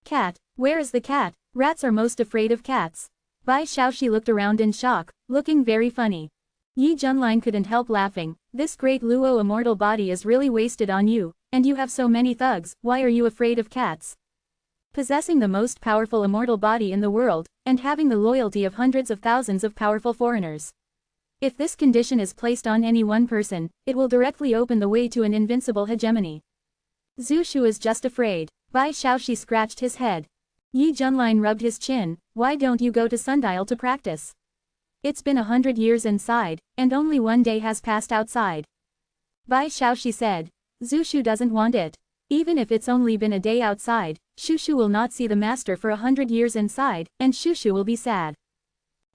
Cat, where is the cat? Rats are most afraid of cats. Bai Shaoxi looked around in shock, looking very funny. Yi Junlin couldn't help laughing. This great Luo immortal body is really wasted on you, and you have so many thugs, why are you afraid of cats? Possessing the most powerful immortal body in the world, and having the loyalty of hundreds of thousands of powerful foreigners. If this condition is placed on any one person, it will directly open the way to an invincible hegemony. Zhu Shu is just afraid. Bai Shaoxi scratched his head. Yi Junlin rubbed his chin. Why don't you go to Sundial to practice? It's been 100 years inside, and only one day has passed outside. Bai Shaoxi said. Zhu Shu doesn't want it. Even if it's only been a day outside, Shushu will not see the master for 100 years inside, and Shushu will be sad.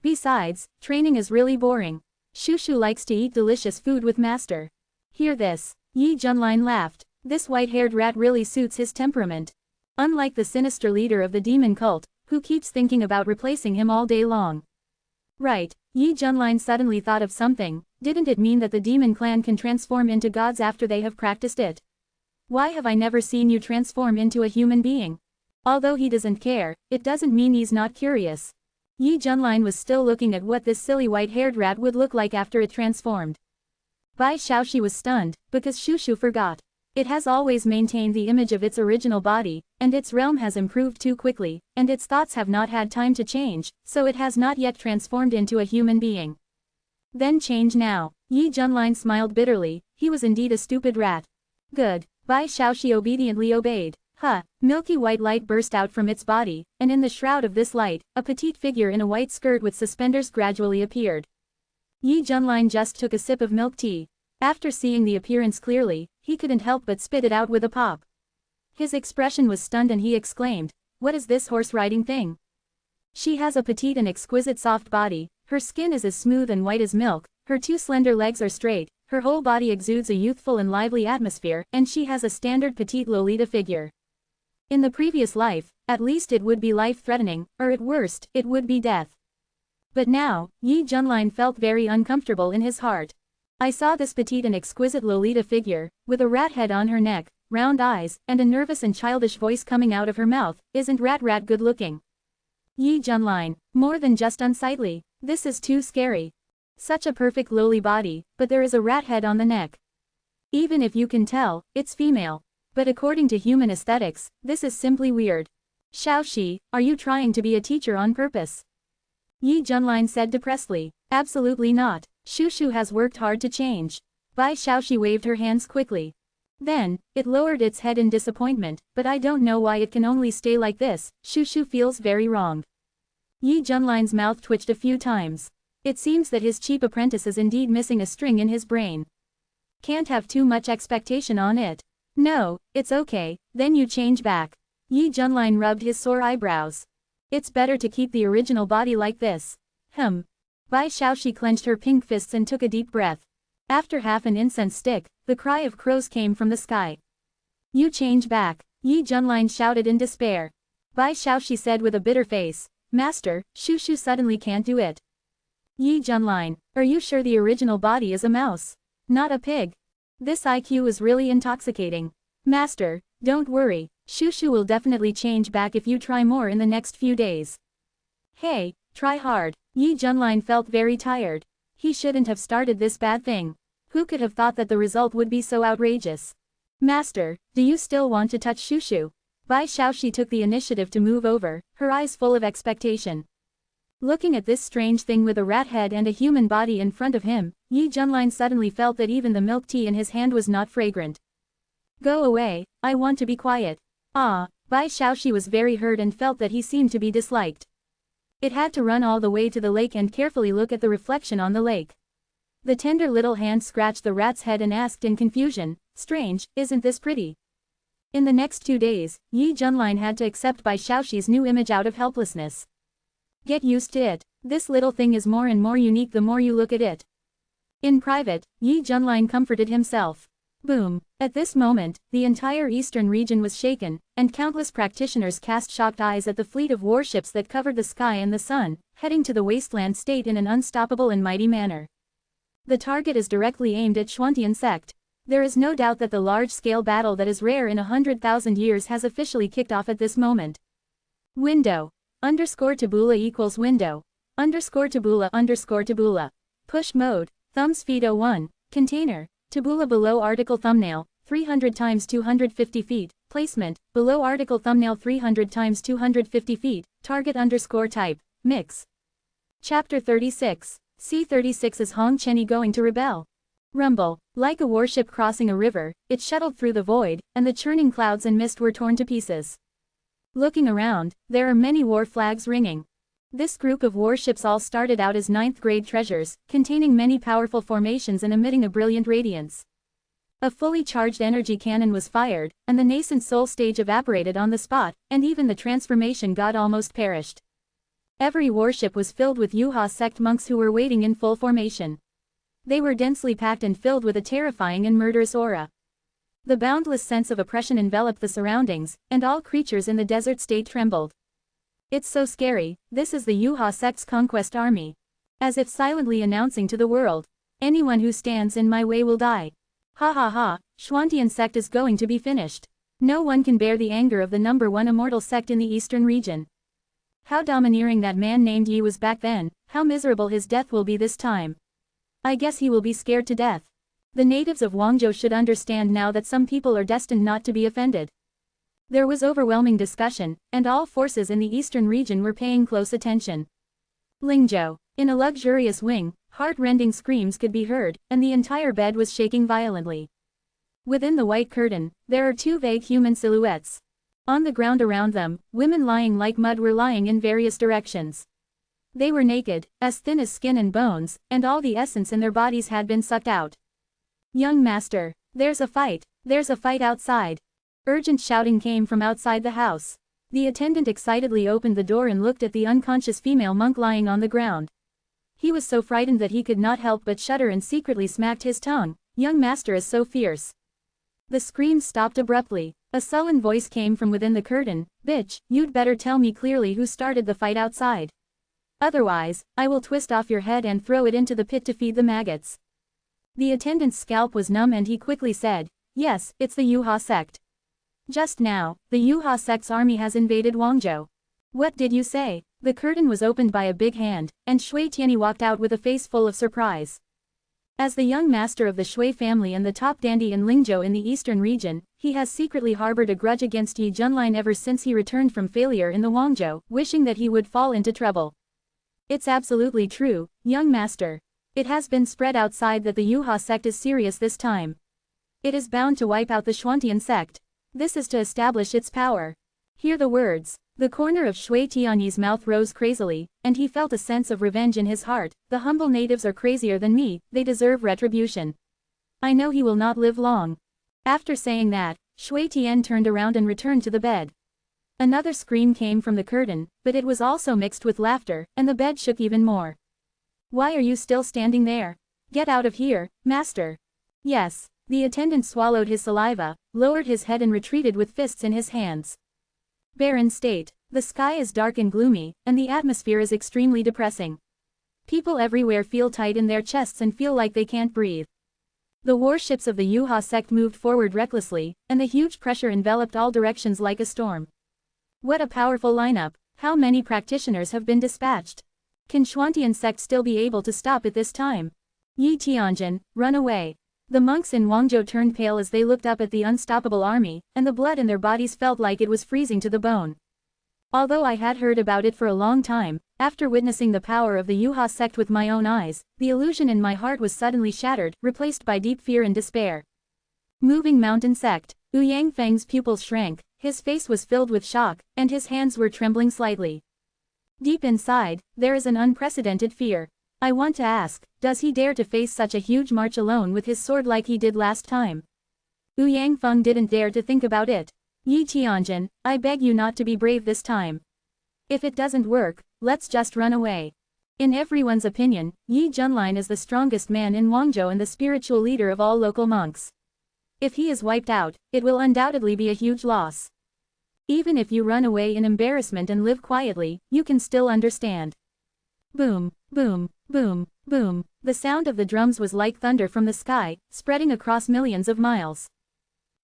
Besides, training is really boring. Shushu likes to eat delicious food with master. Hear this. Yi Junlin laughed. This white-haired rat really suits his temperament. Unlike the sinister leader of the demon cult, who keeps thinking about replacing him all day long. Right, Yi Junlin suddenly thought of something. Didn't it mean that the demon clan can transform into gods after they have practiced it? Why have I never seen you transform into a human being? Although he doesn't care, it doesn't mean he's not curious. Yi Junlin was still looking at what this silly white-haired rat would look like after it transformed. Bai Shaoxi was stunned, because Shushu forgot. It has always maintained the image of its original body, and its realm has improved too quickly, and its thoughts have not had time to change, so it has not yet transformed into a human being. Then change now. Yi Junlin smiled bitterly. He was indeed a stupid rat. Good. Bai Shaoxi obediently obeyed. Milky white light burst out from its body, and in the shroud of this light, a petite figure in a white skirt with suspenders gradually appeared. Yi Junlin just took a sip of milk tea. After seeing the appearance clearly, he couldn't help but spit it out with a pop. His expression was stunned and he exclaimed, "What is this horse-riding thing?" She has a petite and exquisite soft body, her skin is as smooth and white as milk, her two slender legs are straight, her whole body exudes a youthful and lively atmosphere, and she has a standard petite Lolita figure. In the previous life, at least it would be life-threatening, or at worst, it would be death. But now, Yi Junlin felt very uncomfortable in his heart. I saw this petite and exquisite Lolita figure, with a rat head on her neck, round eyes, and a nervous and childish voice coming out of her mouth. Isn't rat good looking? Yi Junlin, more than just unsightly. This is too scary. Such a perfect lowly body, but there is a rat head on the neck. Even if you can tell, it's female. But according to human aesthetics, this is simply weird. Shaoxi, are you trying to be a teacher on purpose? Yi Junlin said depressedly. Absolutely not. Shushu has worked hard to change. Bai Shaoxi waved her hands quickly. Then, it lowered its head in disappointment, but I don't know why it can only stay like this. Shushu feels very wrong. Yi Junlin's mouth twitched a few times. It seems that his cheap apprentice is indeed missing a string in his brain. Can't have too much expectation on it. No, it's okay, then you change back. Yi Junlin rubbed his sore eyebrows. It's better to keep the original body like this. Bai Shaoxi clenched her pink fists and took a deep breath. After half an incense stick, the cry of crows came from the sky. You change back. Yi Junlin shouted in despair. Bai Shaoxi said with a bitter face. Master, Shushu suddenly can't do it. Yi Junlin, are you sure the original body is a mouse? Not a pig? This IQ is really intoxicating. Master, don't worry, Shushu will definitely change back if you try more in the next few days. Hey, try hard. Yi Junlin felt very tired. He shouldn't have started this bad thing. Who could have thought that the result would be so outrageous? Master, do you still want to touch Shushu? Bai Shaoxi took the initiative to move over, her eyes full of expectation. Looking at this strange thing with a rat head and a human body in front of him, Yi Junlin suddenly felt that even the milk tea in his hand was not fragrant. Go away, I want to be quiet. Bai Shaoxi was very hurt and felt that he seemed to be disliked. It had to run all the way to the lake and carefully look at the reflection on the lake. The tender little hand scratched the rat's head and asked in confusion, strange, isn't this pretty? In the next 2 days, Yi Junlin had to accept Bai Shaoxi's new image out of helplessness. Get used to it. This little thing is more and more unique the more you look at it. In private, Yi Junlin comforted himself. Boom. At this moment, the entire eastern region was shaken, and countless practitioners cast shocked eyes at the fleet of warships that covered the sky and the sun, heading to the wasteland state in an unstoppable and mighty manner. The target is directly aimed at Xuantian sect. There is no doubt that the large-scale battle that is rare in 100,000 years has officially kicked off at this moment. Window. Underscore tabula equals window. Underscore tabula underscore tabula. Push mode. Thumbs feed 01. Container. Tabula below article thumbnail. 300 times 250 feet. Placement. Below article thumbnail 300 times 250 feet. Target underscore type. Mix. Chapter 36. C-36 is Hong Chenny going to rebel? Rumble. Like a warship crossing a river, it shuttled through the void, and the churning clouds and mist were torn to pieces. Looking around, there are many war flags ringing. This group of warships all started out as 9th grade treasures, containing many powerful formations and emitting a brilliant radiance. A fully charged energy cannon was fired, and the nascent soul stage evaporated on the spot, and even the transformation god almost perished. Every warship was filled with Yuha sect monks who were waiting in full formation. They were densely packed and filled with a terrifying and murderous aura. The boundless sense of oppression enveloped the surroundings, and all creatures in the desert state trembled. It's so scary, this is the Yuha sect's conquest army. As if silently announcing to the world, anyone who stands in my way will die. Ha ha ha, Xuantian sect is going to be finished. No one can bear the anger of the #1 immortal sect in the eastern region. How domineering that man named Yi was back then, how miserable his death will be this time. I guess he will be scared to death. The natives of Guangzhou should understand now that some people are destined not to be offended. There was overwhelming discussion, and all forces in the eastern region were paying close attention. Lingzhou. In a luxurious wing, heart-rending screams could be heard, and the entire bed was shaking violently. Within the white curtain, there are two vague human silhouettes. On the ground around them, women lying like mud were lying in various directions. They were naked, as thin as skin and bones, and all the essence in their bodies had been sucked out. Young master, there's a fight outside. Urgent shouting came from outside the house. The attendant excitedly opened the door and looked at the unconscious female monk lying on the ground. He was so frightened that he could not help but shudder and secretly smacked his tongue. Young master is so fierce. The screams stopped abruptly. A sullen voice came from within the curtain. Bitch, you'd better tell me clearly who started the fight outside. Otherwise, I will twist off your head and throw it into the pit to feed the maggots. The attendant's scalp was numb and he quickly said, yes, it's the Yuha sect. Just now, the Yuha sect's army has invaded Guangzhou. What did you say? The curtain was opened by a big hand, and Shui Tianyi walked out with a face full of surprise. As the young master of the Shui family and the top dandy in Lingzhou in the eastern region, he has secretly harbored a grudge against Yi Junlin ever since he returned from failure in the Guangzhou, wishing that he would fall into trouble. It's absolutely true, young master. It has been spread outside that the Yuha sect is serious this time. It is bound to wipe out the Xuantian sect. This is to establish its power. Hear the words. The corner of Shui Tianyi's mouth rose crazily, and he felt a sense of revenge in his heart. The humble natives are crazier than me, they deserve retribution. I know he will not live long. After saying that, Shui Tian turned around and returned to the bed. Another scream came from the curtain, but it was also mixed with laughter, and the bed shook even more. Why are you still standing there? Get out of here, master. Yes. The attendant swallowed his saliva, lowered his head and retreated with fists in his hands. Barren state. The sky is dark and gloomy, and the atmosphere is extremely depressing. People everywhere feel tight in their chests and feel like they can't breathe. The warships of the Yuha sect moved forward recklessly, and the huge pressure enveloped all directions like a storm. What a powerful lineup! How many practitioners have been dispatched? Can Xuantian sect still be able to stop it this time? Yi Tianjin, run away. The monks in Guangzhou turned pale as they looked up at the unstoppable army, and the blood in their bodies felt like it was freezing to the bone. Although I had heard about it for a long time, after witnessing the power of the Yuha sect with my own eyes, the illusion in my heart was suddenly shattered, replaced by deep fear and despair. Moving Mountain Sect. Yang Feng's pupils shrank, his face was filled with shock, and his hands were trembling slightly. Deep inside, there is an unprecedented fear. I want to ask, does he dare to face such a huge march alone with his sword like he did last time? Yang Feng didn't dare to think about it. Yi Tianjin, I beg you not to be brave this time. If it doesn't work, let's just run away. In everyone's opinion, Yi Junlin is the strongest man in Guangzhou and the spiritual leader of all local monks. If he is wiped out, it will undoubtedly be a huge loss. Even if you run away in embarrassment and live quietly, you can still understand. Boom, boom, boom, boom. The sound of the drums was like thunder from the sky, spreading across millions of miles.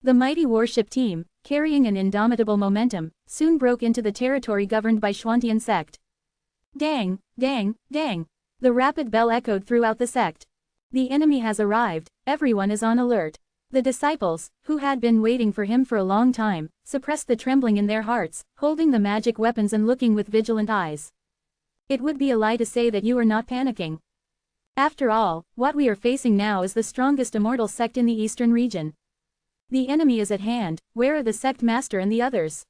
The mighty warship team, carrying an indomitable momentum, soon broke into the territory governed by Xuantian sect. Dang, dang, dang. The rapid bell echoed throughout the sect. The enemy has arrived, everyone is on alert. The disciples, who had been waiting for him for a long time, suppressed the trembling in their hearts, holding the magic weapons and looking with vigilant eyes. It would be a lie to say that you are not panicking. After all, what we are facing now is the strongest immortal sect in the eastern region. The enemy is at hand, where are the sect master and the others?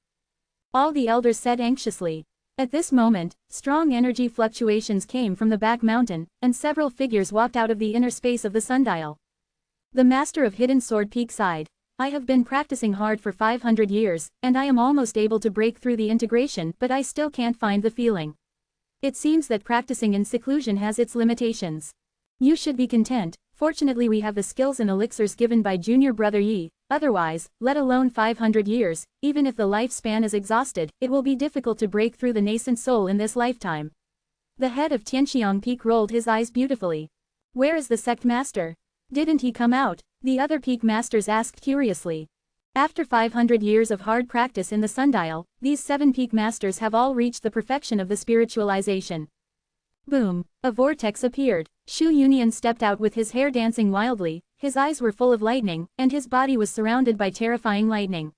All the elders said anxiously. At this moment, strong energy fluctuations came from the back mountain, and several figures walked out of the inner space of the sundial. The master of Hidden Sword Peak sighed. I have been practicing hard for 500 years, and I am almost able to break through the integration, but I still can't find the feeling. It seems that practicing in seclusion has its limitations. You should be content. Fortunately we have the skills and elixirs given by junior brother Yi, otherwise, let alone 500 years, even if the lifespan is exhausted, it will be difficult to break through the nascent soul in this lifetime. The head of Tianxiang Peak rolled his eyes beautifully. Where is the sect master? Didn't he come out? The other peak masters asked curiously. After 500 years of hard practice in the sundial, these 7 peak masters have all reached the perfection of the spiritualization. Boom! A vortex appeared. Shu Yunian stepped out with his hair dancing wildly, his eyes were full of lightning, and his body was surrounded by terrifying lightning.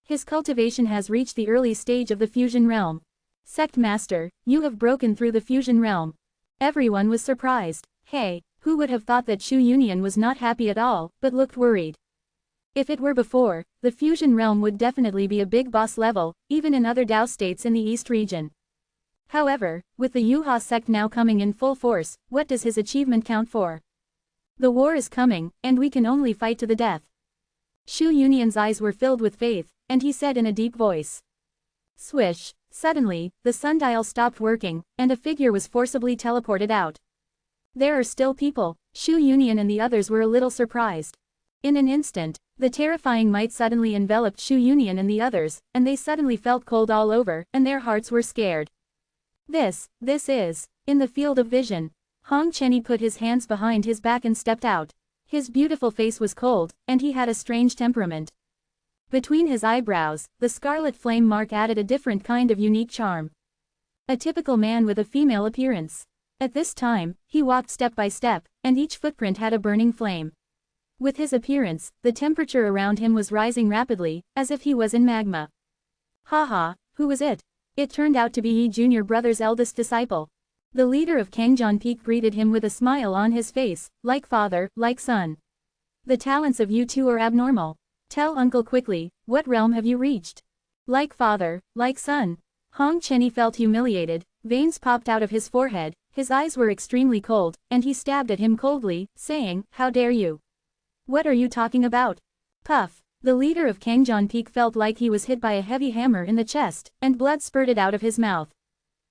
His cultivation has reached the early stage of the fusion realm. Sect Master, you have broken through the fusion realm. Everyone was surprised. Hey, who would have thought that Shu Yunian was not happy at all, but looked worried. If it were before, the fusion realm would definitely be a big boss level, even in other Dao states in the East region. However, with the Yuha sect now coming in full force, what does his achievement count for? The war is coming, and we can only fight to the death. Shu Yunian's eyes were filled with faith, and he said in a deep voice. Swish! Suddenly, the sundial stopped working, and a figure was forcibly teleported out. There are still people. Shu Yunian and the others were a little surprised. In an instant, the terrifying might suddenly enveloped Shu Yunian and the others, and they suddenly felt cold all over, and their hearts were scared. This is, in the field of vision. Hong Chenny put his hands behind his back and stepped out. His beautiful face was cold, and he had a strange temperament. Between his eyebrows, the scarlet flame mark added a different kind of unique charm. A typical man with a female appearance. At this time, he walked step by step, and each footprint had a burning flame. With his appearance, the temperature around him was rising rapidly, as if he was in magma. Haha, who was it? It turned out to be Yi Junior Brother's eldest disciple. The leader of Kangjian Peak greeted him with a smile on his face, like father, like son. The talents of you two are abnormal. Tell uncle quickly, what realm have you reached? Like father, like son. Hong Chenny felt humiliated, veins popped out of his forehead, his eyes were extremely cold, and he stabbed at him coldly, saying, how dare you? What are you talking about? Puff. The leader of Kangjian Peak felt like he was hit by a heavy hammer in the chest, and blood spurted out of his mouth.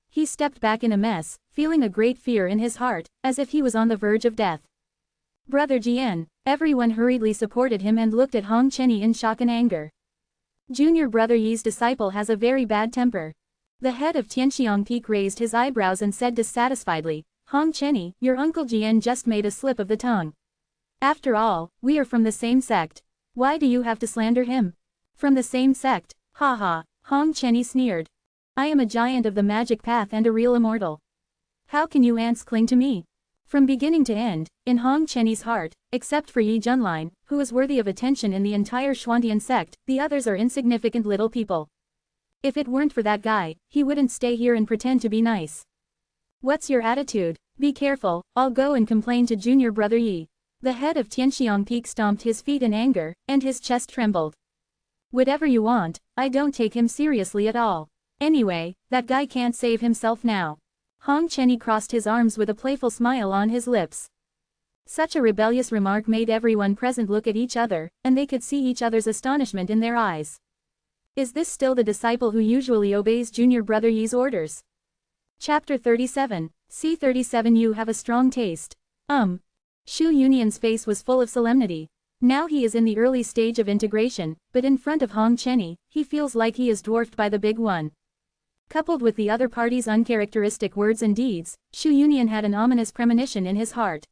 He stepped back in a mess, feeling a great fear in his heart, as if he was on the verge of death. Brother Jian. Everyone hurriedly supported him and looked at Hong Chenny in shock and anger. Junior brother Yi's disciple has a very bad temper. The head of Tianxiang Peak raised his eyebrows and said dissatisfiedly, Hong Chenny, your uncle Jian just made a slip of the tongue. After all, we are from the same sect. Why do you have to slander him? From the same sect? Haha, Hong Chenny sneered. I am a giant of the magic path and a real immortal. How can you ants cling to me? From beginning to end, in Hong Chenny's heart, except for Yi Junlin, who is worthy of attention in the entire Xuantian sect, the others are insignificant little people. If it weren't for that guy, he wouldn't stay here and pretend to be nice. What's your attitude? Be careful, I'll go and complain to junior brother Yi. The head of Tianxiang Peak stomped his feet in anger, and his chest trembled. Whatever you want, I don't take him seriously at all. Anyway, that guy can't save himself now. Hong Chenny crossed his arms with a playful smile on his lips. Such a rebellious remark made everyone present look at each other, and they could see each other's astonishment in their eyes. Is this still the disciple who usually obeys junior brother Yi's orders? Chapter 37. C37 You have a strong taste. Shu Yunian's face was full of solemnity. Now he is in the early stage of integration, but in front of Hong Chenny, he feels like he is dwarfed by the big one. Coupled with the other party's uncharacteristic words and deeds, Shu Yunian had an ominous premonition in his heart.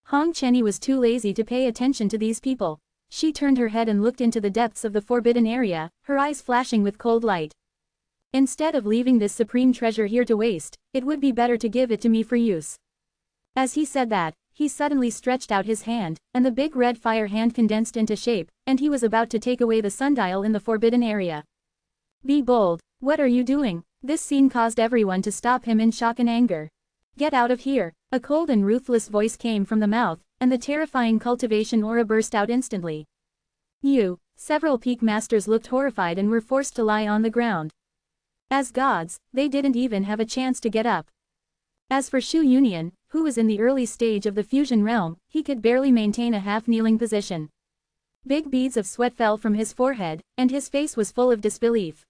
Hong Chenny was too lazy to pay attention to these people. She turned her head and looked into the depths of the forbidden area, her eyes flashing with cold light. Instead of leaving this supreme treasure here to waste, it would be better to give it to me for use. As he said that, he suddenly stretched out his hand, and the big red fire hand condensed into shape, and he was about to take away the sundial in the forbidden area. Be bold. What are you doing? This scene caused everyone to stop him in shock and anger. Get out of here. A cold and ruthless voice came from the mouth, and the terrifying cultivation aura burst out instantly. Several peak masters looked horrified and were forced to lie on the ground. As gods, they didn't even have a chance to get up. As for Shu Union, who was in the early stage of the fusion realm, he could barely maintain a half-kneeling position. Big beads of sweat fell from his forehead, and his face was full of disbelief.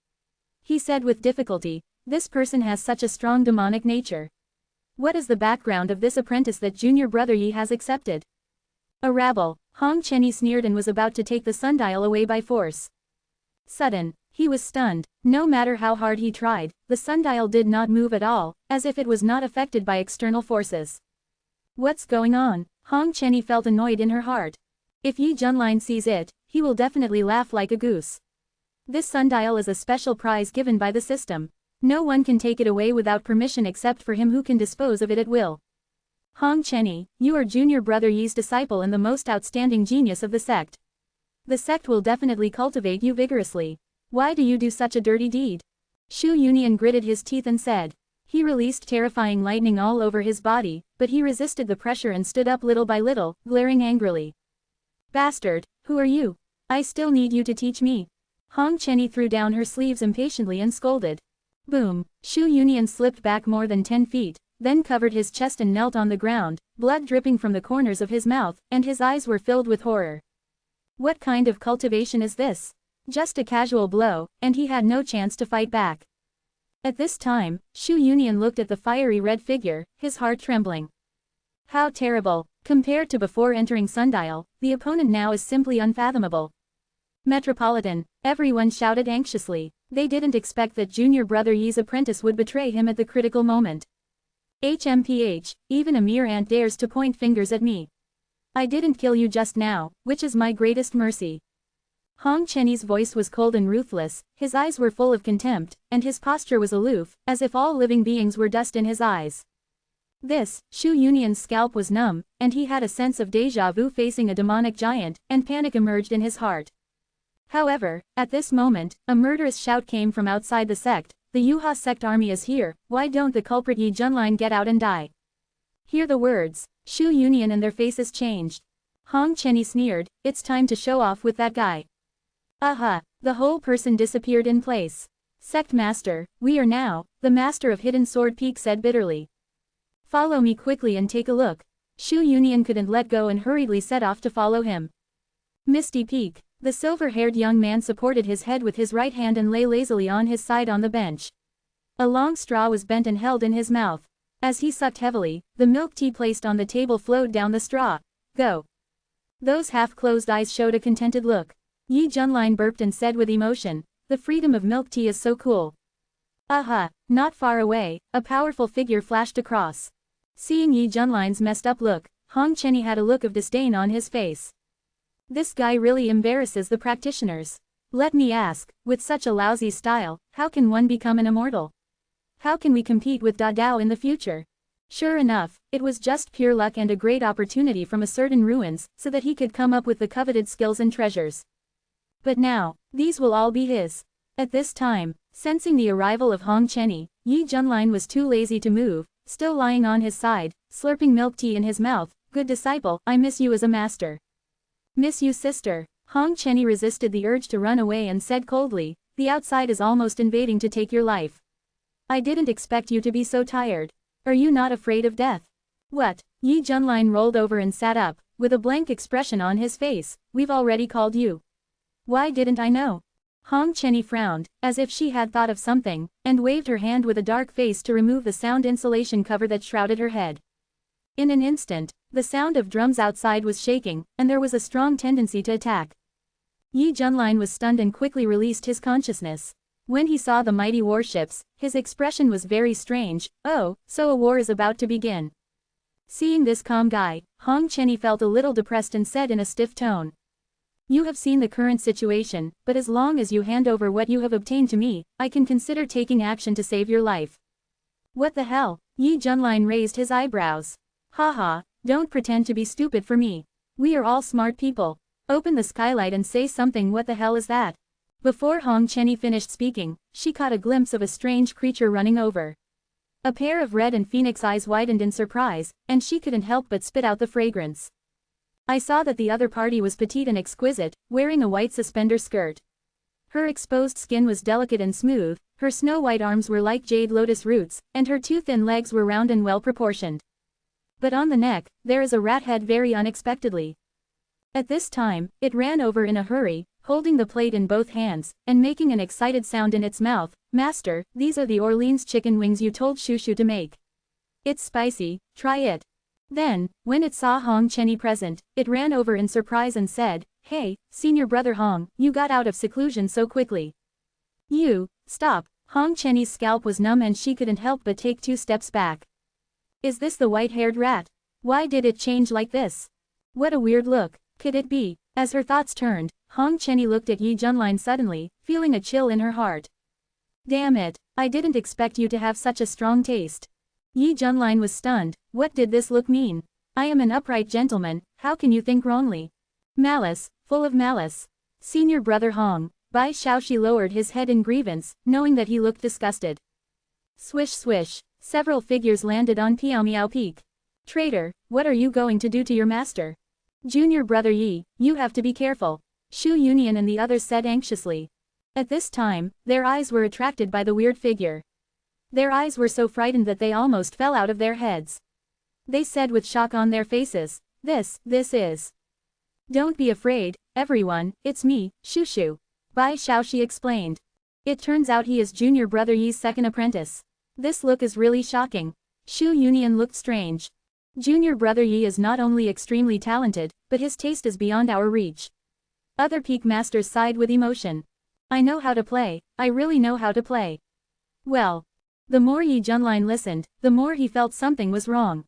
He said with difficulty, "This person has such a strong demonic nature. What is the background of this apprentice that junior brother Yi has accepted?" A rabble. Hong Chenyi sneered and was about to take the sundial away by force. Sudden. He was stunned. No matter how hard he tried, the sundial did not move at all, as if it was not affected by external forces. What's going on? Hong Chenyi felt annoyed in her heart. If Yi Junlin sees it, he will definitely laugh like a goose. This sundial is a special prize given by the system. No one can take it away without permission except for him who can dispose of it at will. Hong Chenyi, you are junior brother Yi's disciple and the most outstanding genius of the sect. The sect will definitely cultivate you vigorously. Why do you do such a dirty deed? Shu Union gritted his teeth and said. He released terrifying lightning all over his body, but he resisted the pressure and stood up little by little, glaring angrily. Bastard, who are you? I still need you to teach me. Hong Chenyi threw down her sleeves impatiently and scolded. Boom. Shu Union slipped back more than 10 feet, then covered his chest and knelt on the ground, blood dripping from the corners of his mouth, and his eyes were filled with horror. What kind of cultivation is this? Just a casual blow, and he had no chance to fight back. At this time, Shu Union looked at the fiery red figure, his heart trembling. How terrible. Compared to before entering Sundial, the opponent now is simply unfathomable. Metropolitan. Everyone shouted anxiously. They didn't expect that junior brother Yi's apprentice would betray him at the critical moment. HMPH, even a mere ant dares to point fingers at me. I didn't kill you just now, which is my greatest mercy. Hong Chenyi's voice was cold and ruthless, his eyes were full of contempt, and his posture was aloof, as if all living beings were dust in his eyes. Shu Union's scalp was numb, and he had a sense of déjà vu facing a demonic giant, and panic emerged in his heart. However, at this moment, a murderous shout came from outside the sect. The Yuha sect army is here, why don't the culprit Yi Junlin get out and die? Hear the words. Shu Union and their faces changed. Hong Chenyi sneered, it's time to show off with that guy. Aha! The whole person disappeared in place. Sect Master, we are now, the Master of Hidden Sword Peak said bitterly. Follow me quickly and take a look. Shu Union couldn't let go and hurriedly set off to follow him. Misty Peak. The silver-haired young man supported his head with his right hand and lay lazily on his side on the bench. A long straw was bent and held in his mouth. As he sucked heavily, the milk tea placed on the table flowed down the straw. Go. Those half-closed eyes showed a contented look. Yi Junlin burped and said with emotion, the freedom of milk tea is so cool. Aha! Not far away, a powerful figure flashed across. Seeing Yi Junlin's messed up look, Hong Chenyi had a look of disdain on his face. This guy really embarrasses the practitioners. Let me ask, with such a lousy style, how can one become an immortal? How can we compete with Da Dao in the future? Sure enough, it was just pure luck and a great opportunity from a certain ruins, so that he could come up with the coveted skills and treasures. But now, these will all be his. At this time, sensing the arrival of Hong Chenyi, Yi Junlin was too lazy to move, still lying on his side, slurping milk tea in his mouth. Good disciple, I miss you as a master. Miss you, sister. Hong Chenyi resisted the urge to run away and said coldly, the outside is almost invading to take your life. I didn't expect you to be so tired. Are you not afraid of death? What? Yi Junlin rolled over and sat up, with a blank expression on his face. We've already called you. Why didn't I know? Hong Chenyi frowned, as if she had thought of something, and waved her hand with a dark face to remove the sound insulation cover that shrouded her head. In an instant, the sound of drums outside was shaking, and there was a strong tendency to attack. Yi Junlin was stunned and quickly released his consciousness. When he saw the mighty warships, his expression was very strange. Oh, so a war is about to begin. Seeing this calm guy, Hong Chenyi felt a little depressed and said in a stiff tone. You have seen the current situation, but as long as you hand over what you have obtained to me, I can consider taking action to save your life. What the hell? Yi Junlin raised his eyebrows. Haha, don't pretend to be stupid for me. We are all smart people. Open the skylight and say something. What the hell is that? Before Hong Chenny finished speaking, she caught a glimpse of a strange creature running over. A pair of red and phoenix eyes widened in surprise, and she couldn't help but spit out the fragrance. I saw that the other party was petite and exquisite, wearing a white suspender skirt. Her exposed skin was delicate and smooth, her snow-white arms were like jade lotus roots, and her two thin legs were round and well-proportioned. But on the neck, there is a rat head very unexpectedly. At this time, it ran over in a hurry, holding the plate in both hands, and making an excited sound in its mouth. Master, these are the Orleans chicken wings you told Shushu to make. It's spicy, try it. Then, when it saw Hong Chenny present, it ran over in surprise and said, Hey, senior brother Hong, you got out of seclusion so quickly. You, stop. Hong Chenny's scalp was numb and she couldn't help but take 2 steps back. Is this the white-haired rat? Why did it change like this? What a weird look, could it be? As her thoughts turned, Hong Chenny looked at Yi Junlin suddenly, feeling a chill in her heart. Damn it, I didn't expect you to have such a strong taste. Yi Junlin was stunned. What did this look mean? I am an upright gentleman, how can you think wrongly? Malice, full of malice. Senior brother Hong, Bai Shaoxi lowered his head in grievance, knowing that he looked disgusted. Swish swish, several figures landed on Piao Miao Peak. Traitor, what are you going to do to your master? Junior brother Yi, you have to be careful. Shu Union and the others said anxiously. At this time, their eyes were attracted by the weird figure. Their eyes were so frightened that they almost fell out of their heads. They said with shock on their faces, This is. Don't be afraid, everyone, it's me, Shushu. Bai Shaoxi explained. It turns out he is junior brother Yi's second apprentice. This look is really shocking. Shu Union looked strange. Junior brother Yi is not only extremely talented, but his taste is beyond our reach. Other peak masters sighed with emotion. I know how to play, I really know how to play. Well. The more Yi Junlin listened, the more he felt something was wrong.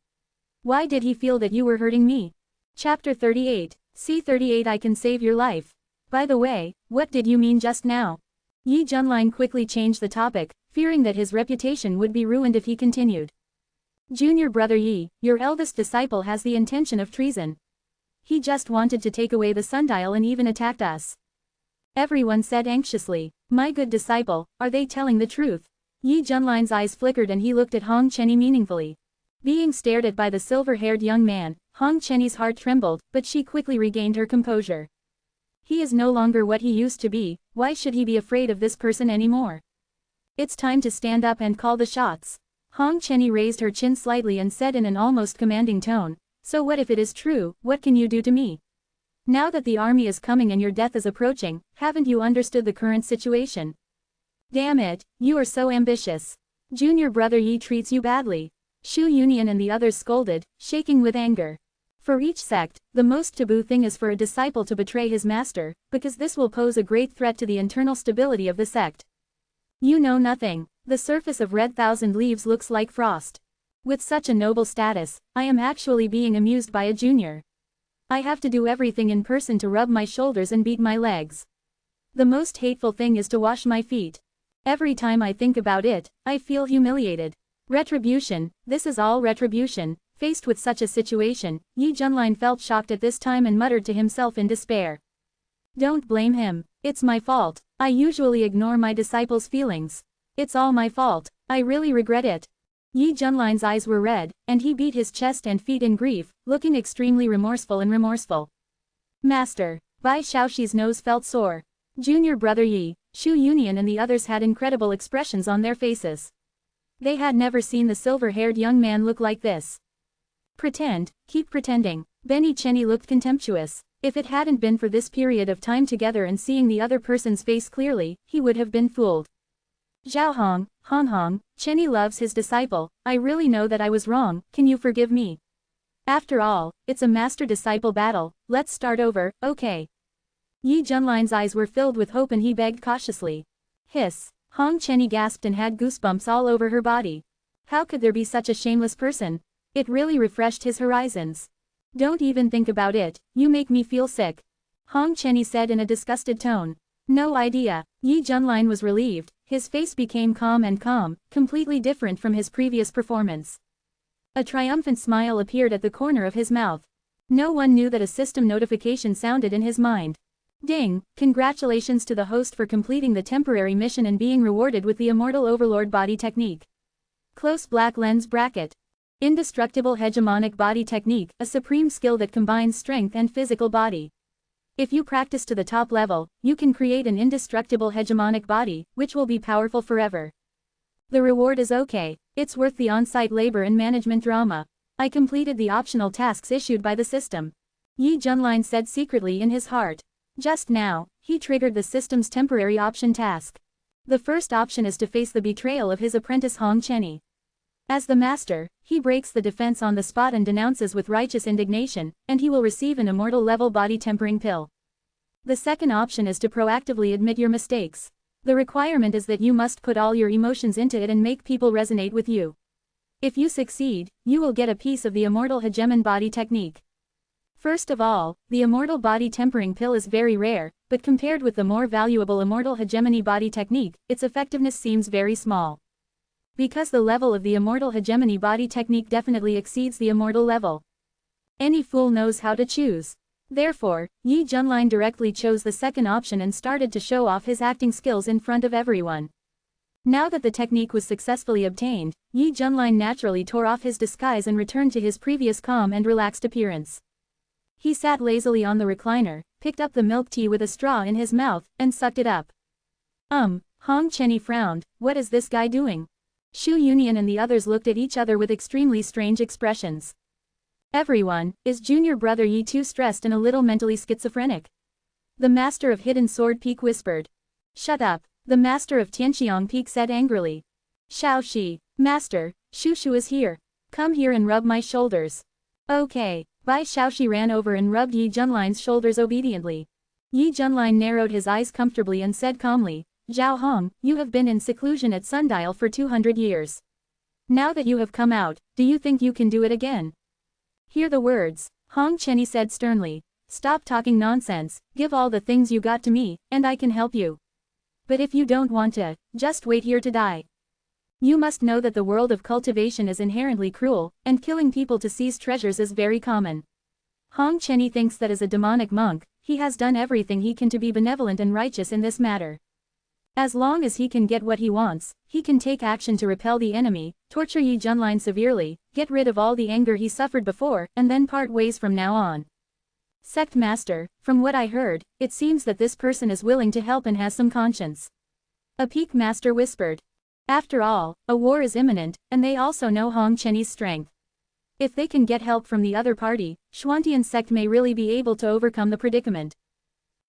Why did he feel that you were hurting me? Chapter 38, C38 I can save your life. By the way, what did you mean just now? Yi Junlin quickly changed the topic, fearing that his reputation would be ruined if he continued. Junior brother Yi, your eldest disciple has the intention of treason. He just wanted to take away the sundial and even attacked us. Everyone said anxiously, My good disciple, are they telling the truth? Yi Junlin's eyes flickered and he looked at Hong Chenny meaningfully. Being stared at by the silver-haired young man, Hong Chenny's heart trembled, but she quickly regained her composure. He is no longer what he used to be, why should he be afraid of this person anymore? It's time to stand up and call the shots. Hong Chenny raised her chin slightly and said in an almost commanding tone, So what if it is true, what can you do to me? Now that the army is coming and your death is approaching, haven't you understood the current situation? Damn it, you are so ambitious. Junior brother Yi treats you badly. Shu Union and the others scolded, shaking with anger. For each sect, the most taboo thing is for a disciple to betray his master, because this will pose a great threat to the internal stability of the sect. You know nothing. The surface of Red Thousand Leaves looks like frost. With such a noble status, I am actually being amused by a junior. I have to do everything in person to rub my shoulders and beat my legs. The most hateful thing is to wash my feet. Every time I think about it, I feel humiliated. Retribution, this is all retribution. Faced with such a situation, Yi Junlin felt shocked at this time and muttered to himself in despair. Don't blame him, it's my fault. I usually ignore my disciples' feelings. It's all my fault, I really regret it. Yi Junlin's eyes were red, and he beat his chest and feet in grief, looking extremely remorseful. Master, Bai Shaoxi's nose felt sore. Junior brother Yi, Shu Union and the others had incredible expressions on their faces. They had never seen the silver-haired young man look like this. Pretend, keep pretending. Benny Chenny looked contemptuous. If it hadn't been for this period of time together and seeing the other person's face clearly, he would have been fooled. Zhao Hong, Chenny loves his disciple, I really know that I was wrong, can you forgive me? After all, it's a master-disciple battle, let's start over, okay. Yi Junlin's eyes were filled with hope and he begged cautiously. Hiss. Hong Chenny gasped and had goosebumps all over her body. How could there be such a shameless person? It really refreshed his horizons. Don't even think about it, you make me feel sick. Hong Chenny said in a disgusted tone. No idea. Yi Junlin was relieved, his face became calm, completely different from his previous performance. A triumphant smile appeared at the corner of his mouth. No one knew that a system notification sounded in his mind. Ding, congratulations to the host for completing the temporary mission and being rewarded with the Immortal Overlord Body Technique. Close black lens bracket. Indestructible hegemonic body technique, a supreme skill that combines strength and physical body. If you practice to the top level, you can create an indestructible hegemonic body, which will be powerful forever. The reward is okay. It's worth the on-site labor and management drama. I completed the optional tasks issued by the system. Yi Junlin said secretly in his heart. Just now, he triggered the system's temporary option task. The first option is to face the betrayal of his apprentice Hong Chenny. As the master, he breaks the defense on the spot and denounces with righteous indignation, and he will receive an immortal level body tempering pill. The second option is to proactively admit your mistakes. The requirement is that you must put all your emotions into it and make people resonate with you. If you succeed, you will get a piece of the immortal hegemon body technique. First of all, the immortal body tempering pill is very rare, but compared with the more valuable immortal hegemony body technique, its effectiveness seems very small. Because the level of the immortal hegemony body technique definitely exceeds the immortal level. Any fool knows how to choose. Therefore, Yi Junlin directly chose the second option and started to show off his acting skills in front of everyone. Now that the technique was successfully obtained, Yi Junlin naturally tore off his disguise and returned to his previous calm and relaxed appearance. He sat lazily on the recliner, picked up the milk tea with a straw in his mouth, and sucked it up. Hong Chenny frowned, what is this guy doing? Shu Yunian and the others looked at each other with extremely strange expressions. Everyone, is junior brother Yi too stressed and a little mentally schizophrenic? The master of Hidden Sword Peak whispered. Shut up, the master of Tianxiang Peak said angrily. Xiao Shi, master, Shu Shu is here. Come here and rub my shoulders. Okay, Bai Xiaoxi ran over and rubbed Yi Junlin's shoulders obediently. Yi Junlin narrowed his eyes comfortably and said calmly, Zhao Hong, you have been in seclusion at Sundial for 200 years. Now that you have come out, do you think you can do it again? Hear the words, Hong Chenny said sternly. Stop talking nonsense, give all the things you got to me, and I can help you. But if you don't want to, just wait here to die. You must know that the world of cultivation is inherently cruel, and killing people to seize treasures is very common. Hong Chenny thinks that as a demonic monk, he has done everything he can to be benevolent and righteous in this matter. As long as he can get what he wants, he can take action to repel the enemy, torture Yi Junlin severely, get rid of all the anger he suffered before, and then part ways from now on. Sect Master, from what I heard, it seems that this person is willing to help and has some conscience. A Peak Master whispered. After all, a war is imminent, and they also know Hong Chenny's strength. If they can get help from the other party, Xuantian sect may really be able to overcome the predicament.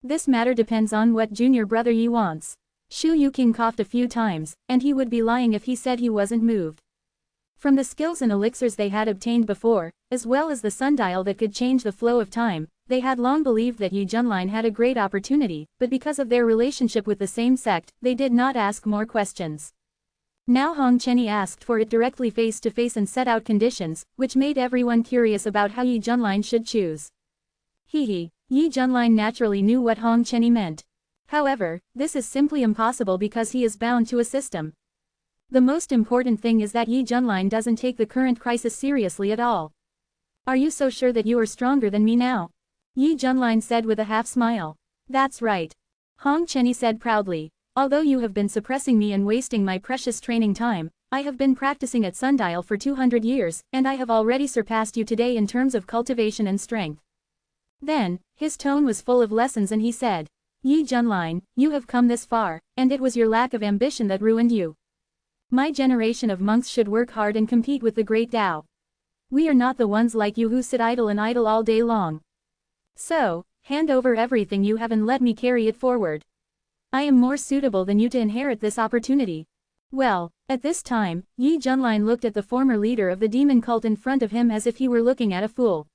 This matter depends on what junior brother Yi wants. Shu Yuking coughed a few times, and he would be lying if he said he wasn't moved. From the skills and elixirs they had obtained before, as well as the sundial that could change the flow of time, they had long believed that Yi Junlin had a great opportunity, but because of their relationship with the same sect, they did not ask more questions. Now Hong Chenny asked for it directly face to face and set out conditions, which made everyone curious about how Yi Junlin should choose. Yi Junlin naturally knew what Hong Chenny meant. However, this is simply impossible because he is bound to a system. The most important thing is that Yi Junlin doesn't take the current crisis seriously at all. Are you so sure that you are stronger than me now? Yi Junlin said with a half smile. That's right. Hong Chenny said proudly. Although you have been suppressing me and wasting my precious training time, I have been practicing at Sundial for 200 years, and I have already surpassed you today in terms of cultivation and strength. Then, his tone was full of lessons and he said, Yi Junlin, you have come this far, and it was your lack of ambition that ruined you. My generation of monks should work hard and compete with the great Tao. We are not the ones like you who sit idle and idle all day long. So, hand over everything you have and let me carry it forward. I am more suitable than you to inherit this opportunity. Well, at this time, Yi Junlin looked at the former leader of the demon cult in front of him as if he were looking at a fool.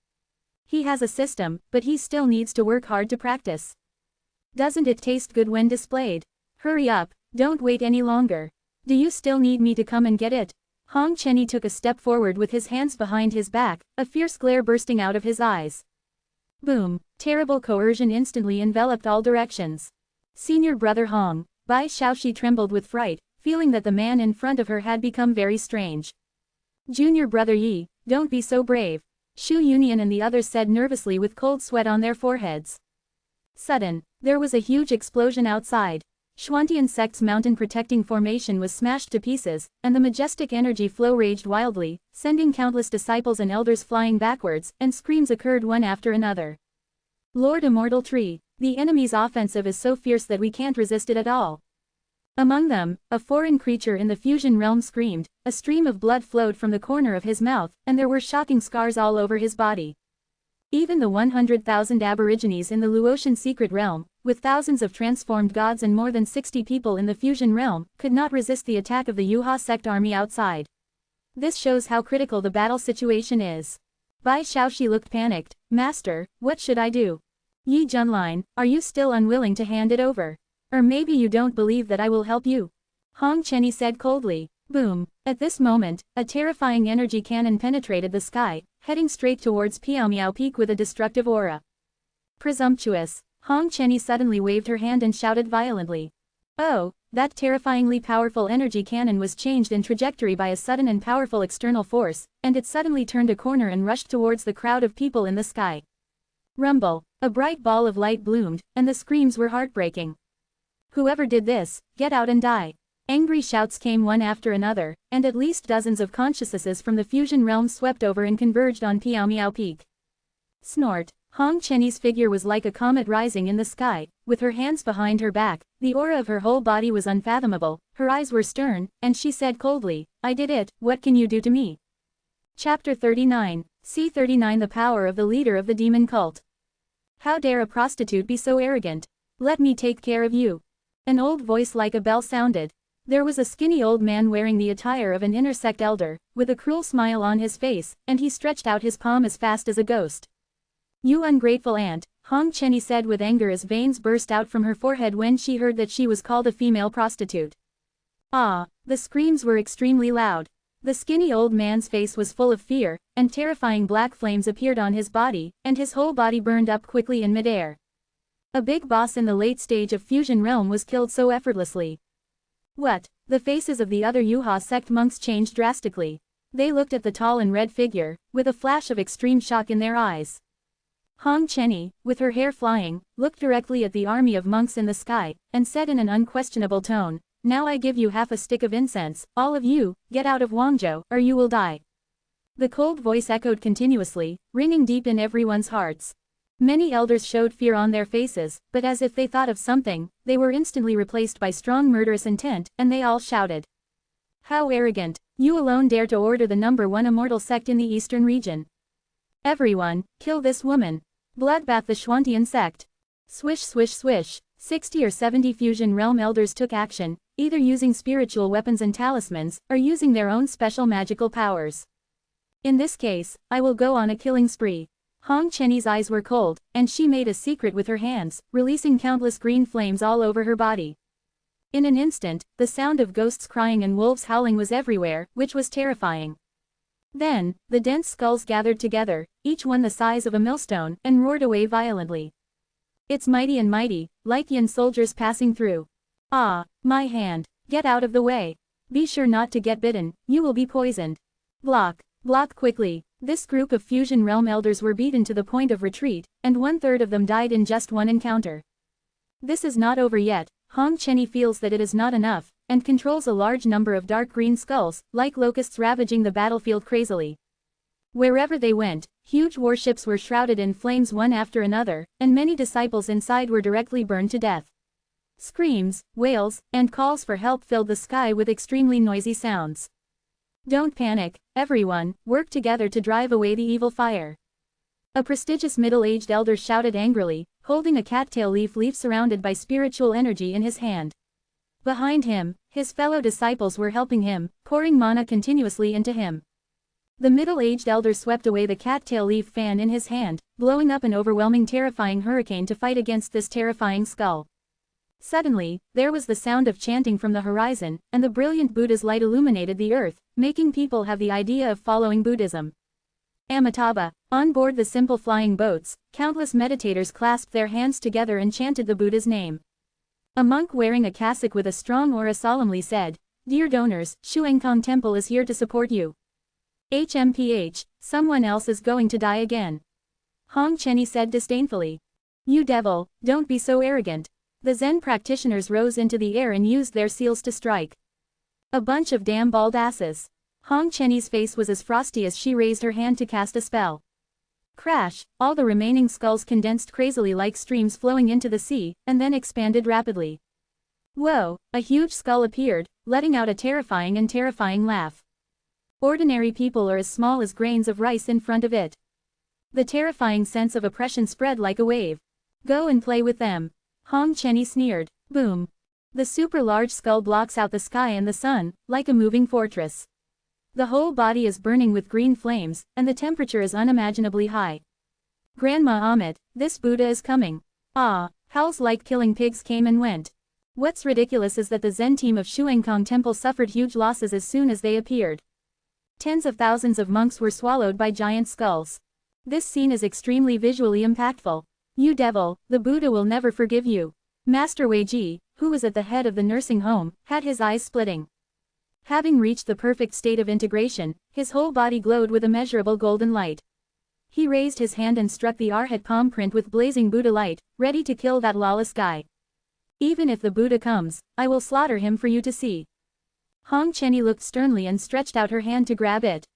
He has a system, but he still needs to work hard to practice. Doesn't it taste good when displayed? Hurry up, don't wait any longer. Do you still need me to come and get it? Hong Chenny took a step forward with his hands behind his back, a fierce glare bursting out of his eyes. Boom! Terrible coercion instantly enveloped all directions. Senior brother Hong, Bai Xiaoxi trembled with fright, feeling that the man in front of her had become very strange. Junior brother Yi, don't be so brave. Shu Yunian and the others said nervously with cold sweat on their foreheads. Sudden, there was a huge explosion outside. Xuantian sect's mountain protecting formation was smashed to pieces, and the majestic energy flow raged wildly, sending countless disciples and elders flying backwards, and screams occurred one after another. Lord Immortal Tree, the enemy's offensive is so fierce that we can't resist it at all. Among them, a foreign creature in the fusion realm screamed, a stream of blood flowed from the corner of his mouth, and there were shocking scars all over his body. Even the 100,000 aborigines in the Luotian secret realm, with thousands of transformed gods and more than 60 people in the fusion realm, could not resist the attack of the Yuha sect army outside. This shows how critical the battle situation is. Bai Xiaoxi looked panicked. Master, what should I do? Yi Junlin, are you still unwilling to hand it over? Or maybe you don't believe that I will help you? Hong Chenyi said coldly. Boom! At this moment, a terrifying energy cannon penetrated the sky, heading straight towards Piaomiao Peak with a destructive aura. Presumptuous! Hong Chenyi suddenly waved her hand and shouted violently. Oh, that terrifyingly powerful energy cannon was changed in trajectory by a sudden and powerful external force, and it suddenly turned a corner and rushed towards the crowd of people in the sky. Rumble! A bright ball of light bloomed, and the screams were heartbreaking. Whoever did this, get out and die. Angry shouts came one after another, and at least dozens of consciousnesses from the fusion realm swept over and converged on Piaomiao Peak. Snort! Hong Chenyi's figure was like a comet rising in the sky, with her hands behind her back, the aura of her whole body was unfathomable, her eyes were stern, and she said coldly, I did it, what can you do to me? Chapter 39, C39 The power of the leader of the demon cult. How dare a prostitute be so arrogant? Let me take care of you. An old voice like a bell sounded. There was a skinny old man wearing the attire of an inner sect elder, with a cruel smile on his face, and he stretched out his palm as fast as a ghost. You ungrateful ant, Hong Chenyi said with anger as veins burst out from her forehead when she heard that she was called a female prostitute. Ah, the screams were extremely loud. The skinny old man's face was full of fear, and terrifying black flames appeared on his body, and his whole body burned up quickly in midair. A big boss in the late stage of fusion realm was killed so effortlessly. What? The faces of the other Yuha sect monks changed drastically. They looked at the tall and red figure, with a flash of extreme shock in their eyes. Hong Chenyi, with her hair flying, looked directly at the army of monks in the sky, and said in an unquestionable tone, Now I give you half a stick of incense, all of you, get out of Wangzhou, or you will die. The cold voice echoed continuously, ringing deep in everyone's hearts. Many elders showed fear on their faces, but as if they thought of something, they were instantly replaced by strong murderous intent, and they all shouted. How arrogant! You alone dare to order the #1 immortal sect in the eastern region. Everyone, kill this woman. Bloodbath the Xuantian sect. Swish swish swish, 60 or 70 fusion realm elders took action, either using spiritual weapons and talismans, or using their own special magical powers. In this case, I will go on a killing spree. Hong Chenyi's eyes were cold, and she made a secret with her hands, releasing countless green flames all over her body. In an instant, the sound of ghosts crying and wolves howling was everywhere, which was terrifying. Then, the dense skulls gathered together, each one the size of a millstone, and roared away violently. It's mighty and mighty, like yin soldiers passing through. Ah, my hand, get out of the way. Be sure not to get bitten, you will be poisoned. Block, block quickly. This group of fusion realm elders were beaten to the point of retreat, and 1/3 of them died in just one encounter. This is not over yet. Hong Chenyi feels that it is not enough, and controls a large number of dark green skulls, like locusts ravaging the battlefield crazily. Wherever they went, huge warships were shrouded in flames one after another, and many disciples inside were directly burned to death. Screams, wails, and calls for help filled the sky with extremely noisy sounds. Don't panic, everyone, work together to drive away the evil fire. A prestigious middle-aged elder shouted angrily, holding a cattail leaf surrounded by spiritual energy in his hand. Behind him, his fellow disciples were helping him, pouring mana continuously into him. The middle-aged elder swept away the cattail leaf fan in his hand, blowing up an overwhelming terrifying hurricane to fight against this terrifying skull. Suddenly, there was the sound of chanting from the horizon, and the brilliant Buddha's light illuminated the earth, making people have the idea of following Buddhism. Amitabha. On board the simple flying boats, countless meditators clasped their hands together and chanted the Buddha's name. A monk wearing a cassock with a strong aura solemnly said, "Dear donors, Shuenkong Temple is here to support you. HMPH, someone else is going to die again." Hong Chenny said disdainfully. "You devil, don't be so arrogant." The Zen practitioners rose into the air and used their seals to strike. "A bunch of damn bald asses." Hong Chenny's face was as frosty as she raised her hand to cast a spell. Crash, all the remaining skulls condensed crazily like streams flowing into the sea, and then expanded rapidly. Whoa, a huge skull appeared, letting out a terrifying laugh. Ordinary people are as small as grains of rice in front of it. The terrifying sense of oppression spread like a wave. "Go and play with them." Hong Chenny sneered. Boom. The super-large skull blocks out the sky and the sun, like a moving fortress. The whole body is burning with green flames, and the temperature is unimaginably high. "Grandma Amit, this Buddha is coming." Ah, howls like killing pigs came and went. What's ridiculous is that the Zen team of Shuenkong Temple suffered huge losses as soon as they appeared. Tens of thousands of monks were swallowed by giant skulls. This scene is extremely visually impactful. "You devil, the Buddha will never forgive you." Master Weiji, who was at the head of the nursing home, had his eyes splitting. Having reached the perfect state of integration, his whole body glowed with immeasurable golden light. He raised his hand and struck the Arhat palm print with blazing Buddha light, ready to kill that lawless guy. "Even if the Buddha comes, I will slaughter him for you to see." Hong Chenny looked sternly and stretched out her hand to grab it.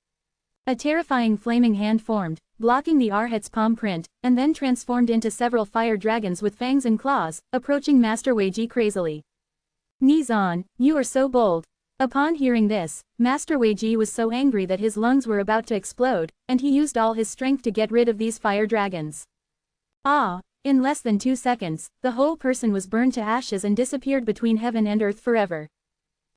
A terrifying flaming hand formed, blocking the Arhat's palm print, and then transformed into several fire dragons with fangs and claws, approaching Master Weiji crazily. "Nizan, you are so bold." Upon hearing this, Master Weiji was so angry that his lungs were about to explode, and he used all his strength to get rid of these fire dragons. Ah! In less than 2 seconds, the whole person was burned to ashes and disappeared between heaven and earth forever.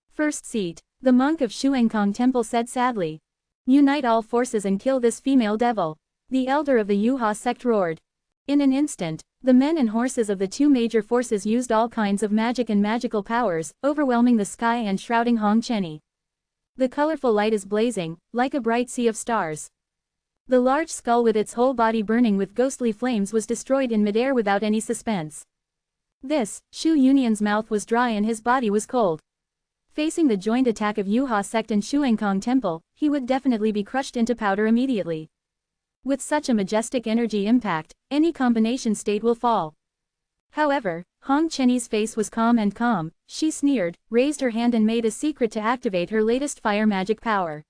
"First seat," the monk of Shuenkong Temple said sadly. "Unite all forces and kill this female devil." The elder of the Yuha sect roared. In an instant, the men and horses of the two major forces used all kinds of magic and magical powers, overwhelming the sky and shrouding Hong Chenny. The colorful light is blazing, like a bright sea of stars. The large skull with its whole body burning with ghostly flames was destroyed in midair without any suspense. Shu Yunyan's mouth was dry and his body was cold. Facing the joint attack of Yuha sect and Shuenkong Temple, he would definitely be crushed into powder immediately. With such a majestic energy impact, any combination state will fall. However, Hong Chenny's face was calm, she sneered, raised her hand and made a secret to activate her latest fire magic power.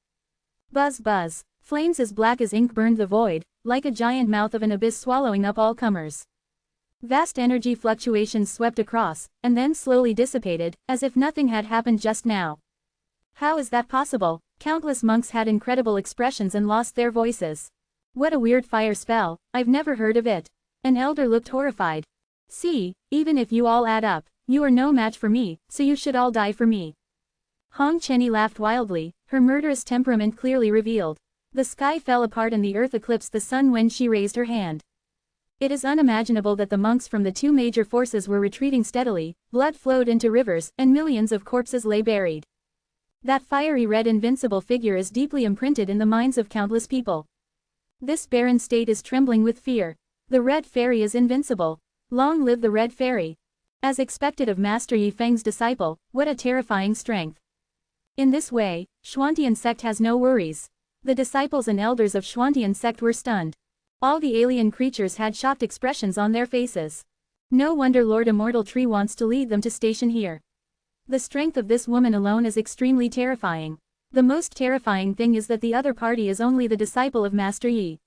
Buzz buzz, flames as black as ink burned the void, like a giant mouth of an abyss swallowing up all comers. Vast energy fluctuations swept across, and then slowly dissipated, as if nothing had happened just now. How is that possible? Countless monks had incredible expressions and lost their voices. What a weird fire spell, I've never heard of it. An elder looked horrified. "See, even if you all add up, you are no match for me, so you should all die for me." Hong Chenny laughed wildly, her murderous temperament clearly revealed. The sky fell apart and the earth eclipsed the sun when she raised her hand. It is unimaginable that the monks from the two major forces were retreating steadily, blood flowed into rivers, and millions of corpses lay buried. That fiery red invincible figure is deeply imprinted in the minds of countless people. This barren state is trembling with fear. The Red Fairy is invincible. Long live the Red Fairy. As expected of Master Yi Feng's disciple, what a terrifying strength. In this way, Xuantian sect has no worries. The disciples and elders of Xuantian sect were stunned. All the alien creatures had shocked expressions on their faces. No wonder Lord Immortal Tree wants to lead them to station here. The strength of this woman alone is extremely terrifying. The most terrifying thing is that the other party is only the disciple of Master Yi.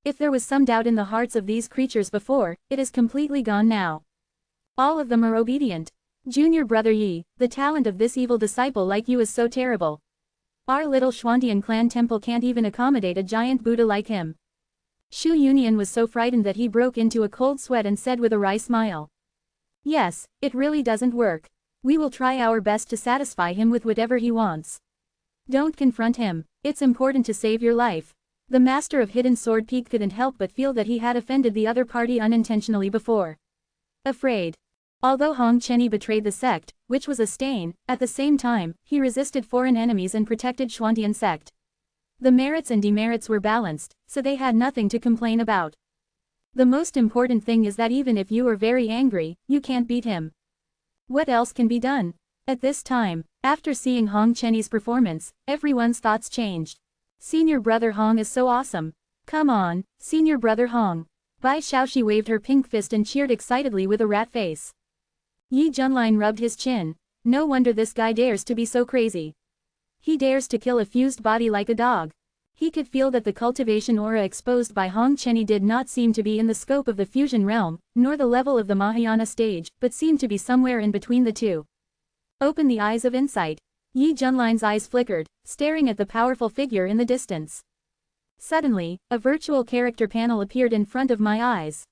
If there was some doubt in the hearts of these creatures before, it is completely gone now. All of them are obedient. Junior brother Yi, the talent of this evil disciple like you is so terrible. Our little Xuantian clan temple can't even accommodate a giant Buddha like him. Shu Yunyan was so frightened that he broke into a cold sweat and said with a wry smile. "Yes, it really doesn't work. We will try our best to satisfy him with whatever he wants." "Don't confront him, it's important to save your life." The master of Hidden Sword Peak couldn't help but feel that he had offended the other party unintentionally before. Afraid. Although Hong Chenny betrayed the sect, which was a stain, at the same time, he resisted foreign enemies and protected Xuantian sect. The merits and demerits were balanced, so they had nothing to complain about. The most important thing is that even if you are very angry, you can't beat him. What else can be done? At this time, after seeing Hong Chenyi's performance, everyone's thoughts changed. Senior brother Hong is so awesome. Come on, senior brother Hong. Bai Shaoxi waved her pink fist and cheered excitedly with a rat face. Yi Junlin rubbed his chin. No wonder this guy dares to be so crazy. He dares to kill a fused body like a dog. He could feel that the cultivation aura exposed by Hong Chenyi did not seem to be in the scope of the fusion realm, nor the level of the Mahayana stage, but seemed to be somewhere in between the two. Open the eyes of insight. Yi Junlin's eyes flickered, staring at the powerful figure in the distance. Suddenly, a virtual character panel appeared in front of my eyes.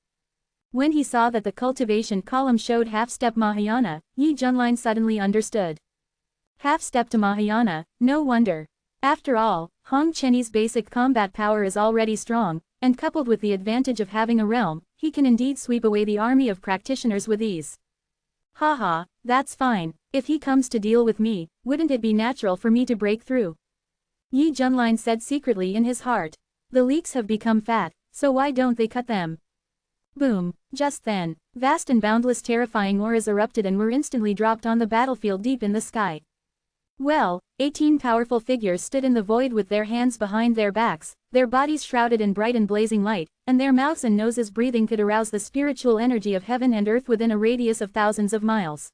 When he saw that the cultivation column showed half-step Mahayana, Yi Junlin suddenly understood. Half-step to Mahayana, no wonder. After all, Hong Chenyi's basic combat power is already strong, and coupled with the advantage of having a realm, he can indeed sweep away the army of practitioners with ease. Haha, that's fine. If he comes to deal with me, wouldn't it be natural for me to break through? Yi Junlin said secretly in his heart. The leeks have become fat, so why don't they cut them? Boom, just then, vast and boundless terrifying auras erupted and were instantly dropped on the battlefield deep in the sky. Well, 18 powerful figures stood in the void with their hands behind their backs, their bodies shrouded in bright and blazing light, and their mouths and noses breathing could arouse the spiritual energy of heaven and earth within a radius of thousands of miles.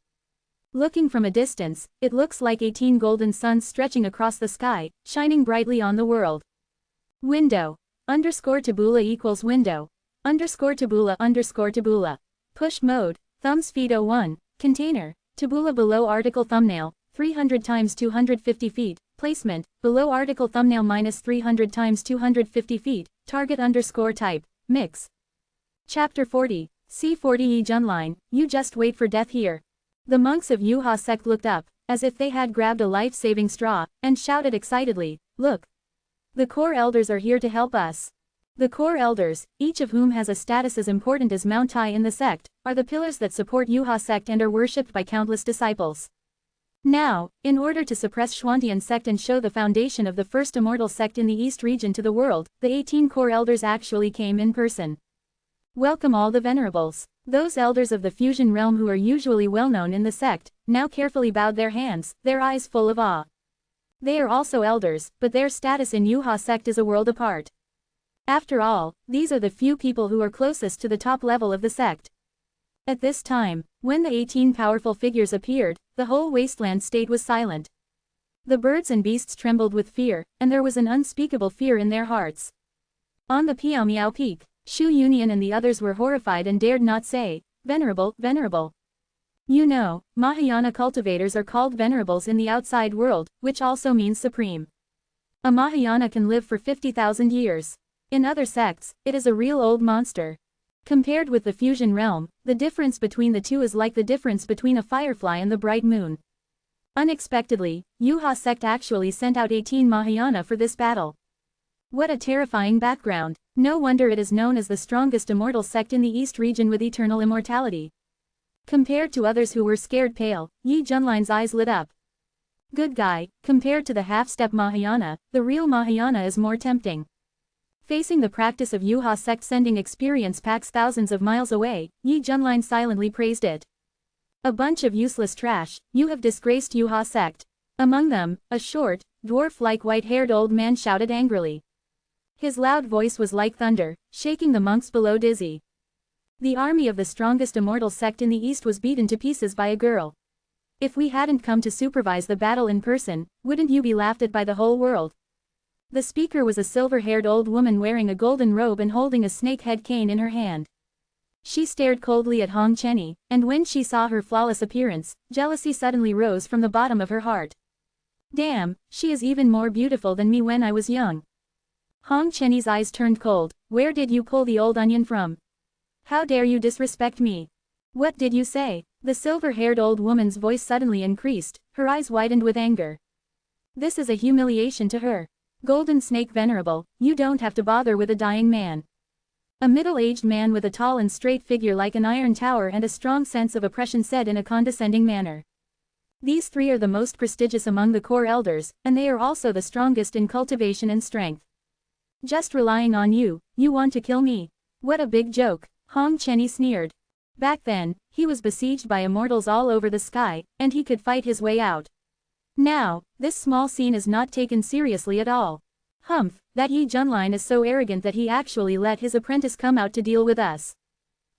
Looking from a distance, it looks like 18 golden suns stretching across the sky, shining brightly on the world. Window. _Taboola equals window. _Taboola. Push mode, thumb speed 01, container, Taboola below article thumbnail, 300 times 250 feet, placement, below article thumbnail minus 300 times 250 feet, target _type, mix. Chapter 40, C40 Yi Junlin, you just wait for death here. The monks of Yuha sect looked up, as if they had grabbed a life-saving straw, and shouted excitedly, look. The core elders are here to help us. The core elders, each of whom has a status as important as Mount Tai in the sect, are the pillars that support Yuha sect and are worshipped by countless disciples. Now, in order to suppress Xuantian sect and show the foundation of the first immortal sect in the East region to the world, the 18 core elders actually came in person. Welcome all the venerables. Those elders of the fusion realm who are usually well known in the sect, now carefully bowed their hands, their eyes full of awe. They are also elders, but their status in Yuha sect is a world apart. After all, these are the few people who are closest to the top level of the sect. At this time, when the 18 powerful figures appeared, the whole wasteland state was silent. The birds and beasts trembled with fear, and there was an unspeakable fear in their hearts. On the Piao peak, Shu Yunian and the others were horrified and dared not say, Venerable, venerable. You know, Mahayana cultivators are called venerables in the outside world, which also means supreme. A Mahayana can live for 50,000 years. In other sects, it is a real old monster. Compared with the fusion realm, the difference between the two is like the difference between a firefly and the bright moon. Unexpectedly, Yuha sect actually sent out 18 Mahayana for this battle. What a terrifying background. No wonder it is known as the strongest immortal sect in the East region with eternal immortality. Compared to others who were scared pale, Yi Junlin's eyes lit up. Good guy, compared to the half-step Mahayana, the real Mahayana is more tempting. Facing the practice of Yuha sect sending experience packs thousands of miles away, Yi Junlin silently praised it. A bunch of useless trash, you have disgraced Yuha sect. Among them, a short, dwarf-like white-haired old man shouted angrily. His loud voice was like thunder, shaking the monks below dizzy. The army of the strongest immortal sect in the East was beaten to pieces by a girl. If we hadn't come to supervise the battle in person, wouldn't you be laughed at by the whole world? The speaker was a silver-haired old woman wearing a golden robe and holding a snake-head cane in her hand. She stared coldly at Hong Chenyi, and when she saw her flawless appearance, jealousy suddenly rose from the bottom of her heart. Damn, she is even more beautiful than me when I was young. Hong Chenyi's eyes turned cold. Where did you pull the old onion from? How dare you disrespect me? What did you say? The silver-haired old woman's voice suddenly increased, her eyes widened with anger. This is a humiliation to her. Golden Snake Venerable, you don't have to bother with a dying man. A middle-aged man with a tall and straight figure like an iron tower and a strong sense of oppression said in a condescending manner. These three are the most prestigious among the core elders, and they are also the strongest in cultivation and strength. Just relying on you, you want to kill me? What a big joke, Hong Chenny sneered. Back then, he was besieged by immortals all over the sky, and he could fight his way out. Now, this small scene is not taken seriously at all. Humph, that Yi Junlin is so arrogant that he actually let his apprentice come out to deal with us.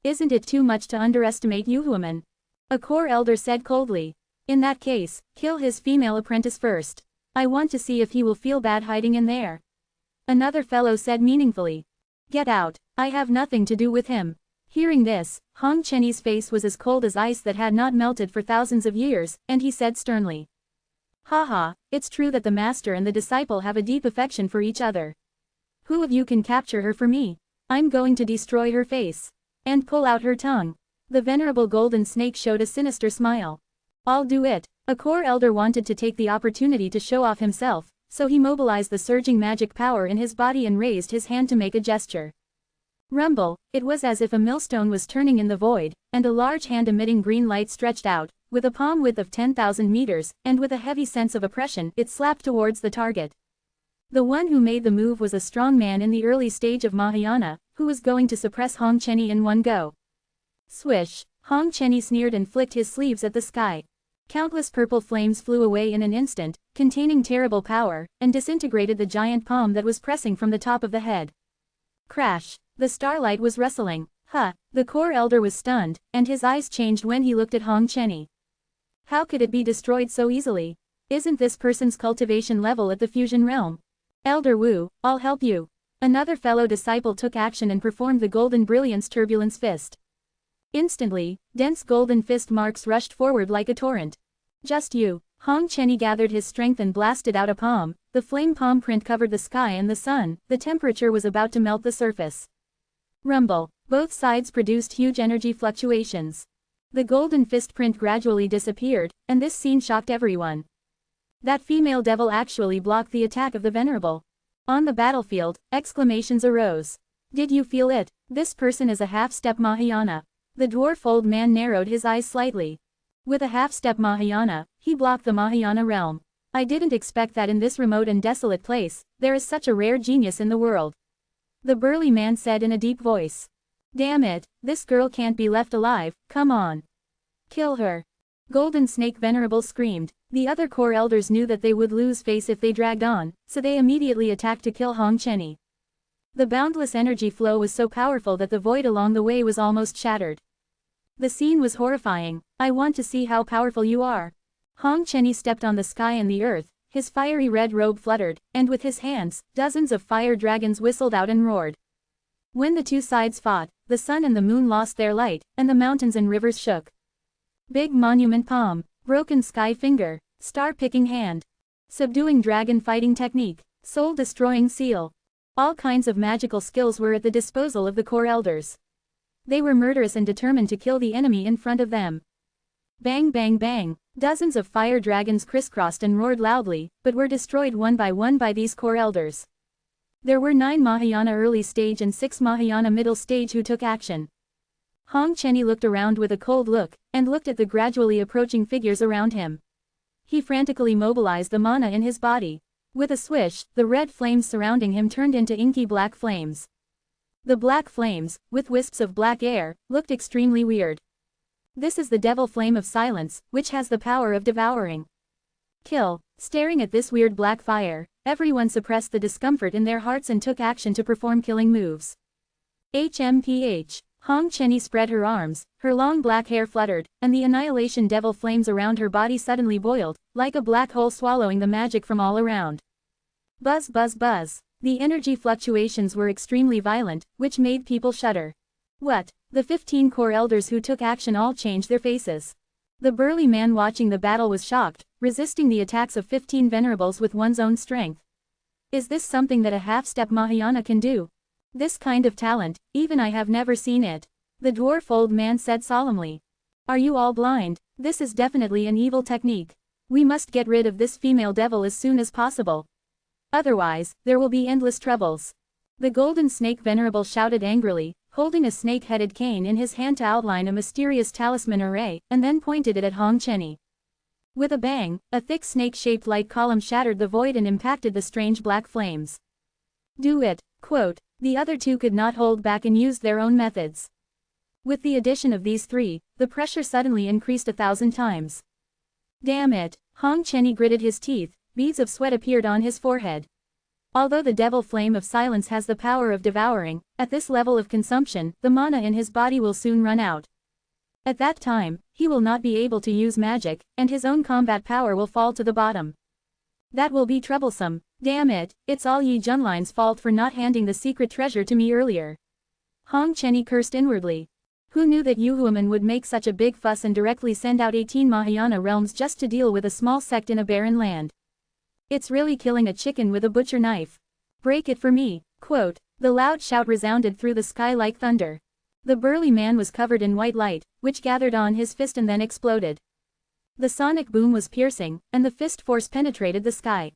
Isn't it too much to underestimate you woman? A core elder said coldly. In that case, kill his female apprentice first. I want to see if he will feel bad hiding in there. Another fellow said meaningfully. Get out, I have nothing to do with him. Hearing this, Hong Chenny's face was as cold as ice that had not melted for thousands of years, and he said sternly. Haha, it's true that the master and the disciple have a deep affection for each other. Who of you can capture her for me? I'm going to destroy her face. And pull out her tongue. The venerable golden snake showed a sinister smile. I'll do it. A core elder wanted to take the opportunity to show off himself, so he mobilized the surging magic power in his body and raised his hand to make a gesture. Rumble, it was as if a millstone was turning in the void, and a large hand emitting green light stretched out, with a palm width of 10,000 meters, and with a heavy sense of oppression, it slapped towards the target. The one who made the move was a strong man in the early stage of Mahayana, who was going to suppress Hong Chenny in one go. Swish, Hong Chenny sneered and flicked his sleeves at the sky. Countless purple flames flew away in an instant, containing terrible power, and disintegrated the giant palm that was pressing from the top of the head. Crash, the starlight was rustling. The core elder was stunned, and his eyes changed when he looked at Hong Chenny. How could it be destroyed so easily? Isn't this person's cultivation level at the fusion realm? Elder Wu, I'll help you. Another fellow disciple took action and performed the Golden Brilliance Turbulence Fist. Instantly, dense golden fist marks rushed forward like a torrent. Just you. Hong Chenny gathered his strength and blasted out a palm. The flame palm print covered the sky and the sun. The temperature was about to melt the surface. Rumble. Both sides produced huge energy fluctuations. The golden fist print gradually disappeared, and this scene shocked everyone. That female devil actually blocked the attack of the venerable. On the battlefield, exclamations arose. Did you feel it? This person is a half-step Mahayana. The dwarf old man narrowed his eyes slightly. With a half-step Mahayana, he blocked the Mahayana realm. I didn't expect that in this remote and desolate place, there is such a rare genius in the world. The burly man said in a deep voice. Damn it, this girl can't be left alive, come on. Kill her. Golden Snake Venerable screamed. The other core elders knew that they would lose face if they dragged on, so they immediately attacked to kill Hong Chenny. The boundless energy flow was so powerful that the void along the way was almost shattered. The scene was horrifying. I want to see how powerful you are. Hong Chenny stepped on the sky and the earth, his fiery red robe fluttered, and with his hands, dozens of fire dragons whistled out and roared. When the two sides fought, the sun and the moon lost their light, and the mountains and rivers shook. Big monument palm, broken sky finger, star-picking hand, subduing dragon fighting technique, soul-destroying seal. All kinds of magical skills were at the disposal of the core elders. They were murderous and determined to kill the enemy in front of them. Bang bang bang, dozens of fire dragons crisscrossed and roared loudly, but were destroyed one by these core elders. There were 9 Mahayana early stage and 6 Mahayana middle stage who took action. Hong Chenny looked around with a cold look, and looked at the gradually approaching figures around him. He frantically mobilized the mana in his body. With a swish, the red flames surrounding him turned into inky black flames. The black flames, with wisps of black air, looked extremely weird. This is the devil flame of silence, which has the power of devouring. Kill. Staring at this weird black fire, everyone suppressed the discomfort in their hearts and took action to perform killing moves. HMPH. Hong Chenny spread her arms, her long black hair fluttered, and the annihilation devil flames around her body suddenly boiled, like a black hole swallowing the magic from all around. Buzz buzz buzz. The energy fluctuations were extremely violent, which made people shudder. What? The 15 core elders who took action all changed their faces. The burly man watching the battle was shocked, resisting the attacks of 15 venerables with one's own strength. Is this something that a half-step Mahayana can do? This kind of talent, even I have never seen it. The dwarf old man said solemnly. Are you all blind? This is definitely an evil technique. We must get rid of this female devil as soon as possible. Otherwise, there will be endless troubles. The golden snake venerable shouted angrily, holding a snake-headed cane in his hand to outline a mysterious talisman array, and then pointed it at Hong Chenny. With a bang, a thick snake-shaped light column shattered the void and impacted the strange black flames. Do it, quote. The other two could not hold back and used their own methods. With the addition of these three, the pressure suddenly increased 1,000 times. Damn it, Hong Chenny gritted his teeth, beads of sweat appeared on his forehead. Although the devil flame of silence has the power of devouring, at this level of consumption, the mana in his body will soon run out. At that time, he will not be able to use magic, and his own combat power will fall to the bottom. That will be troublesome. Damn it, it's all Yi Junline's fault for not handing the secret treasure to me earlier. Hong Chenny cursed inwardly. Who knew that Yu Huaman would make such a big fuss and directly send out 18 Mahayana realms just to deal with a small sect in a barren land? It's really killing a chicken with a butcher knife. Break it for me, quote. The loud shout resounded through the sky like thunder. The burly man was covered in white light, which gathered on his fist and then exploded. The sonic boom was piercing, and the fist force penetrated the sky.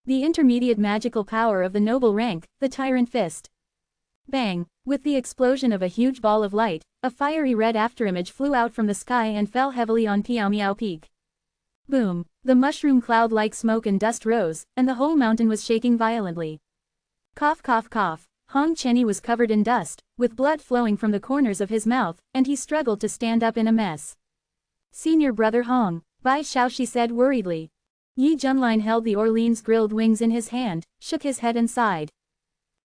The intermediate magical power of the noble rank, the tyrant fist. Bang! With the explosion of a huge ball of light, a fiery red afterimage flew out from the sky and fell heavily on Piao Miao Peak. Boom! The mushroom cloud-like smoke and dust rose, and the whole mountain was shaking violently. Cough cough cough. Hong Chenny was covered in dust, with blood flowing from the corners of his mouth, and he struggled to stand up in a mess. Senior brother Hong, Bai Shaoxi said worriedly. Yi Junline held the Orleans grilled wings in his hand, shook his head and sighed.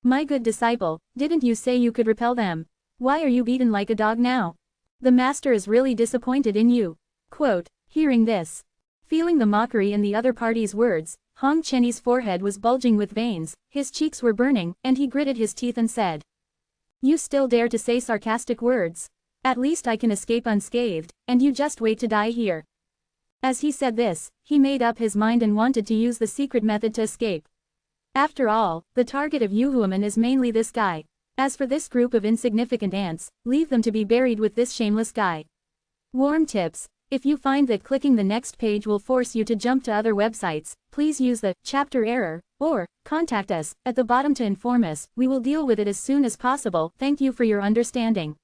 My good disciple, didn't you say you could repel them? Why are you beaten like a dog now? The master is really disappointed in you. Quote, hearing this. Feeling the mockery in the other party's words, Hong Chenny's forehead was bulging with veins, his cheeks were burning, and he gritted his teeth and said. You still dare to say sarcastic words? At least I can escape unscathed, and you just wait to die here. As he said this, he made up his mind and wanted to use the secret method to escape. After all, the target of Yu Huaman is mainly this guy. As for this group of insignificant ants, leave them to be buried with this shameless guy. Warm tips. If you find that clicking the next page will force you to jump to other websites, please use the chapter error, or contact us at the bottom to inform us. We will deal with it as soon as possible. Thank you for your understanding.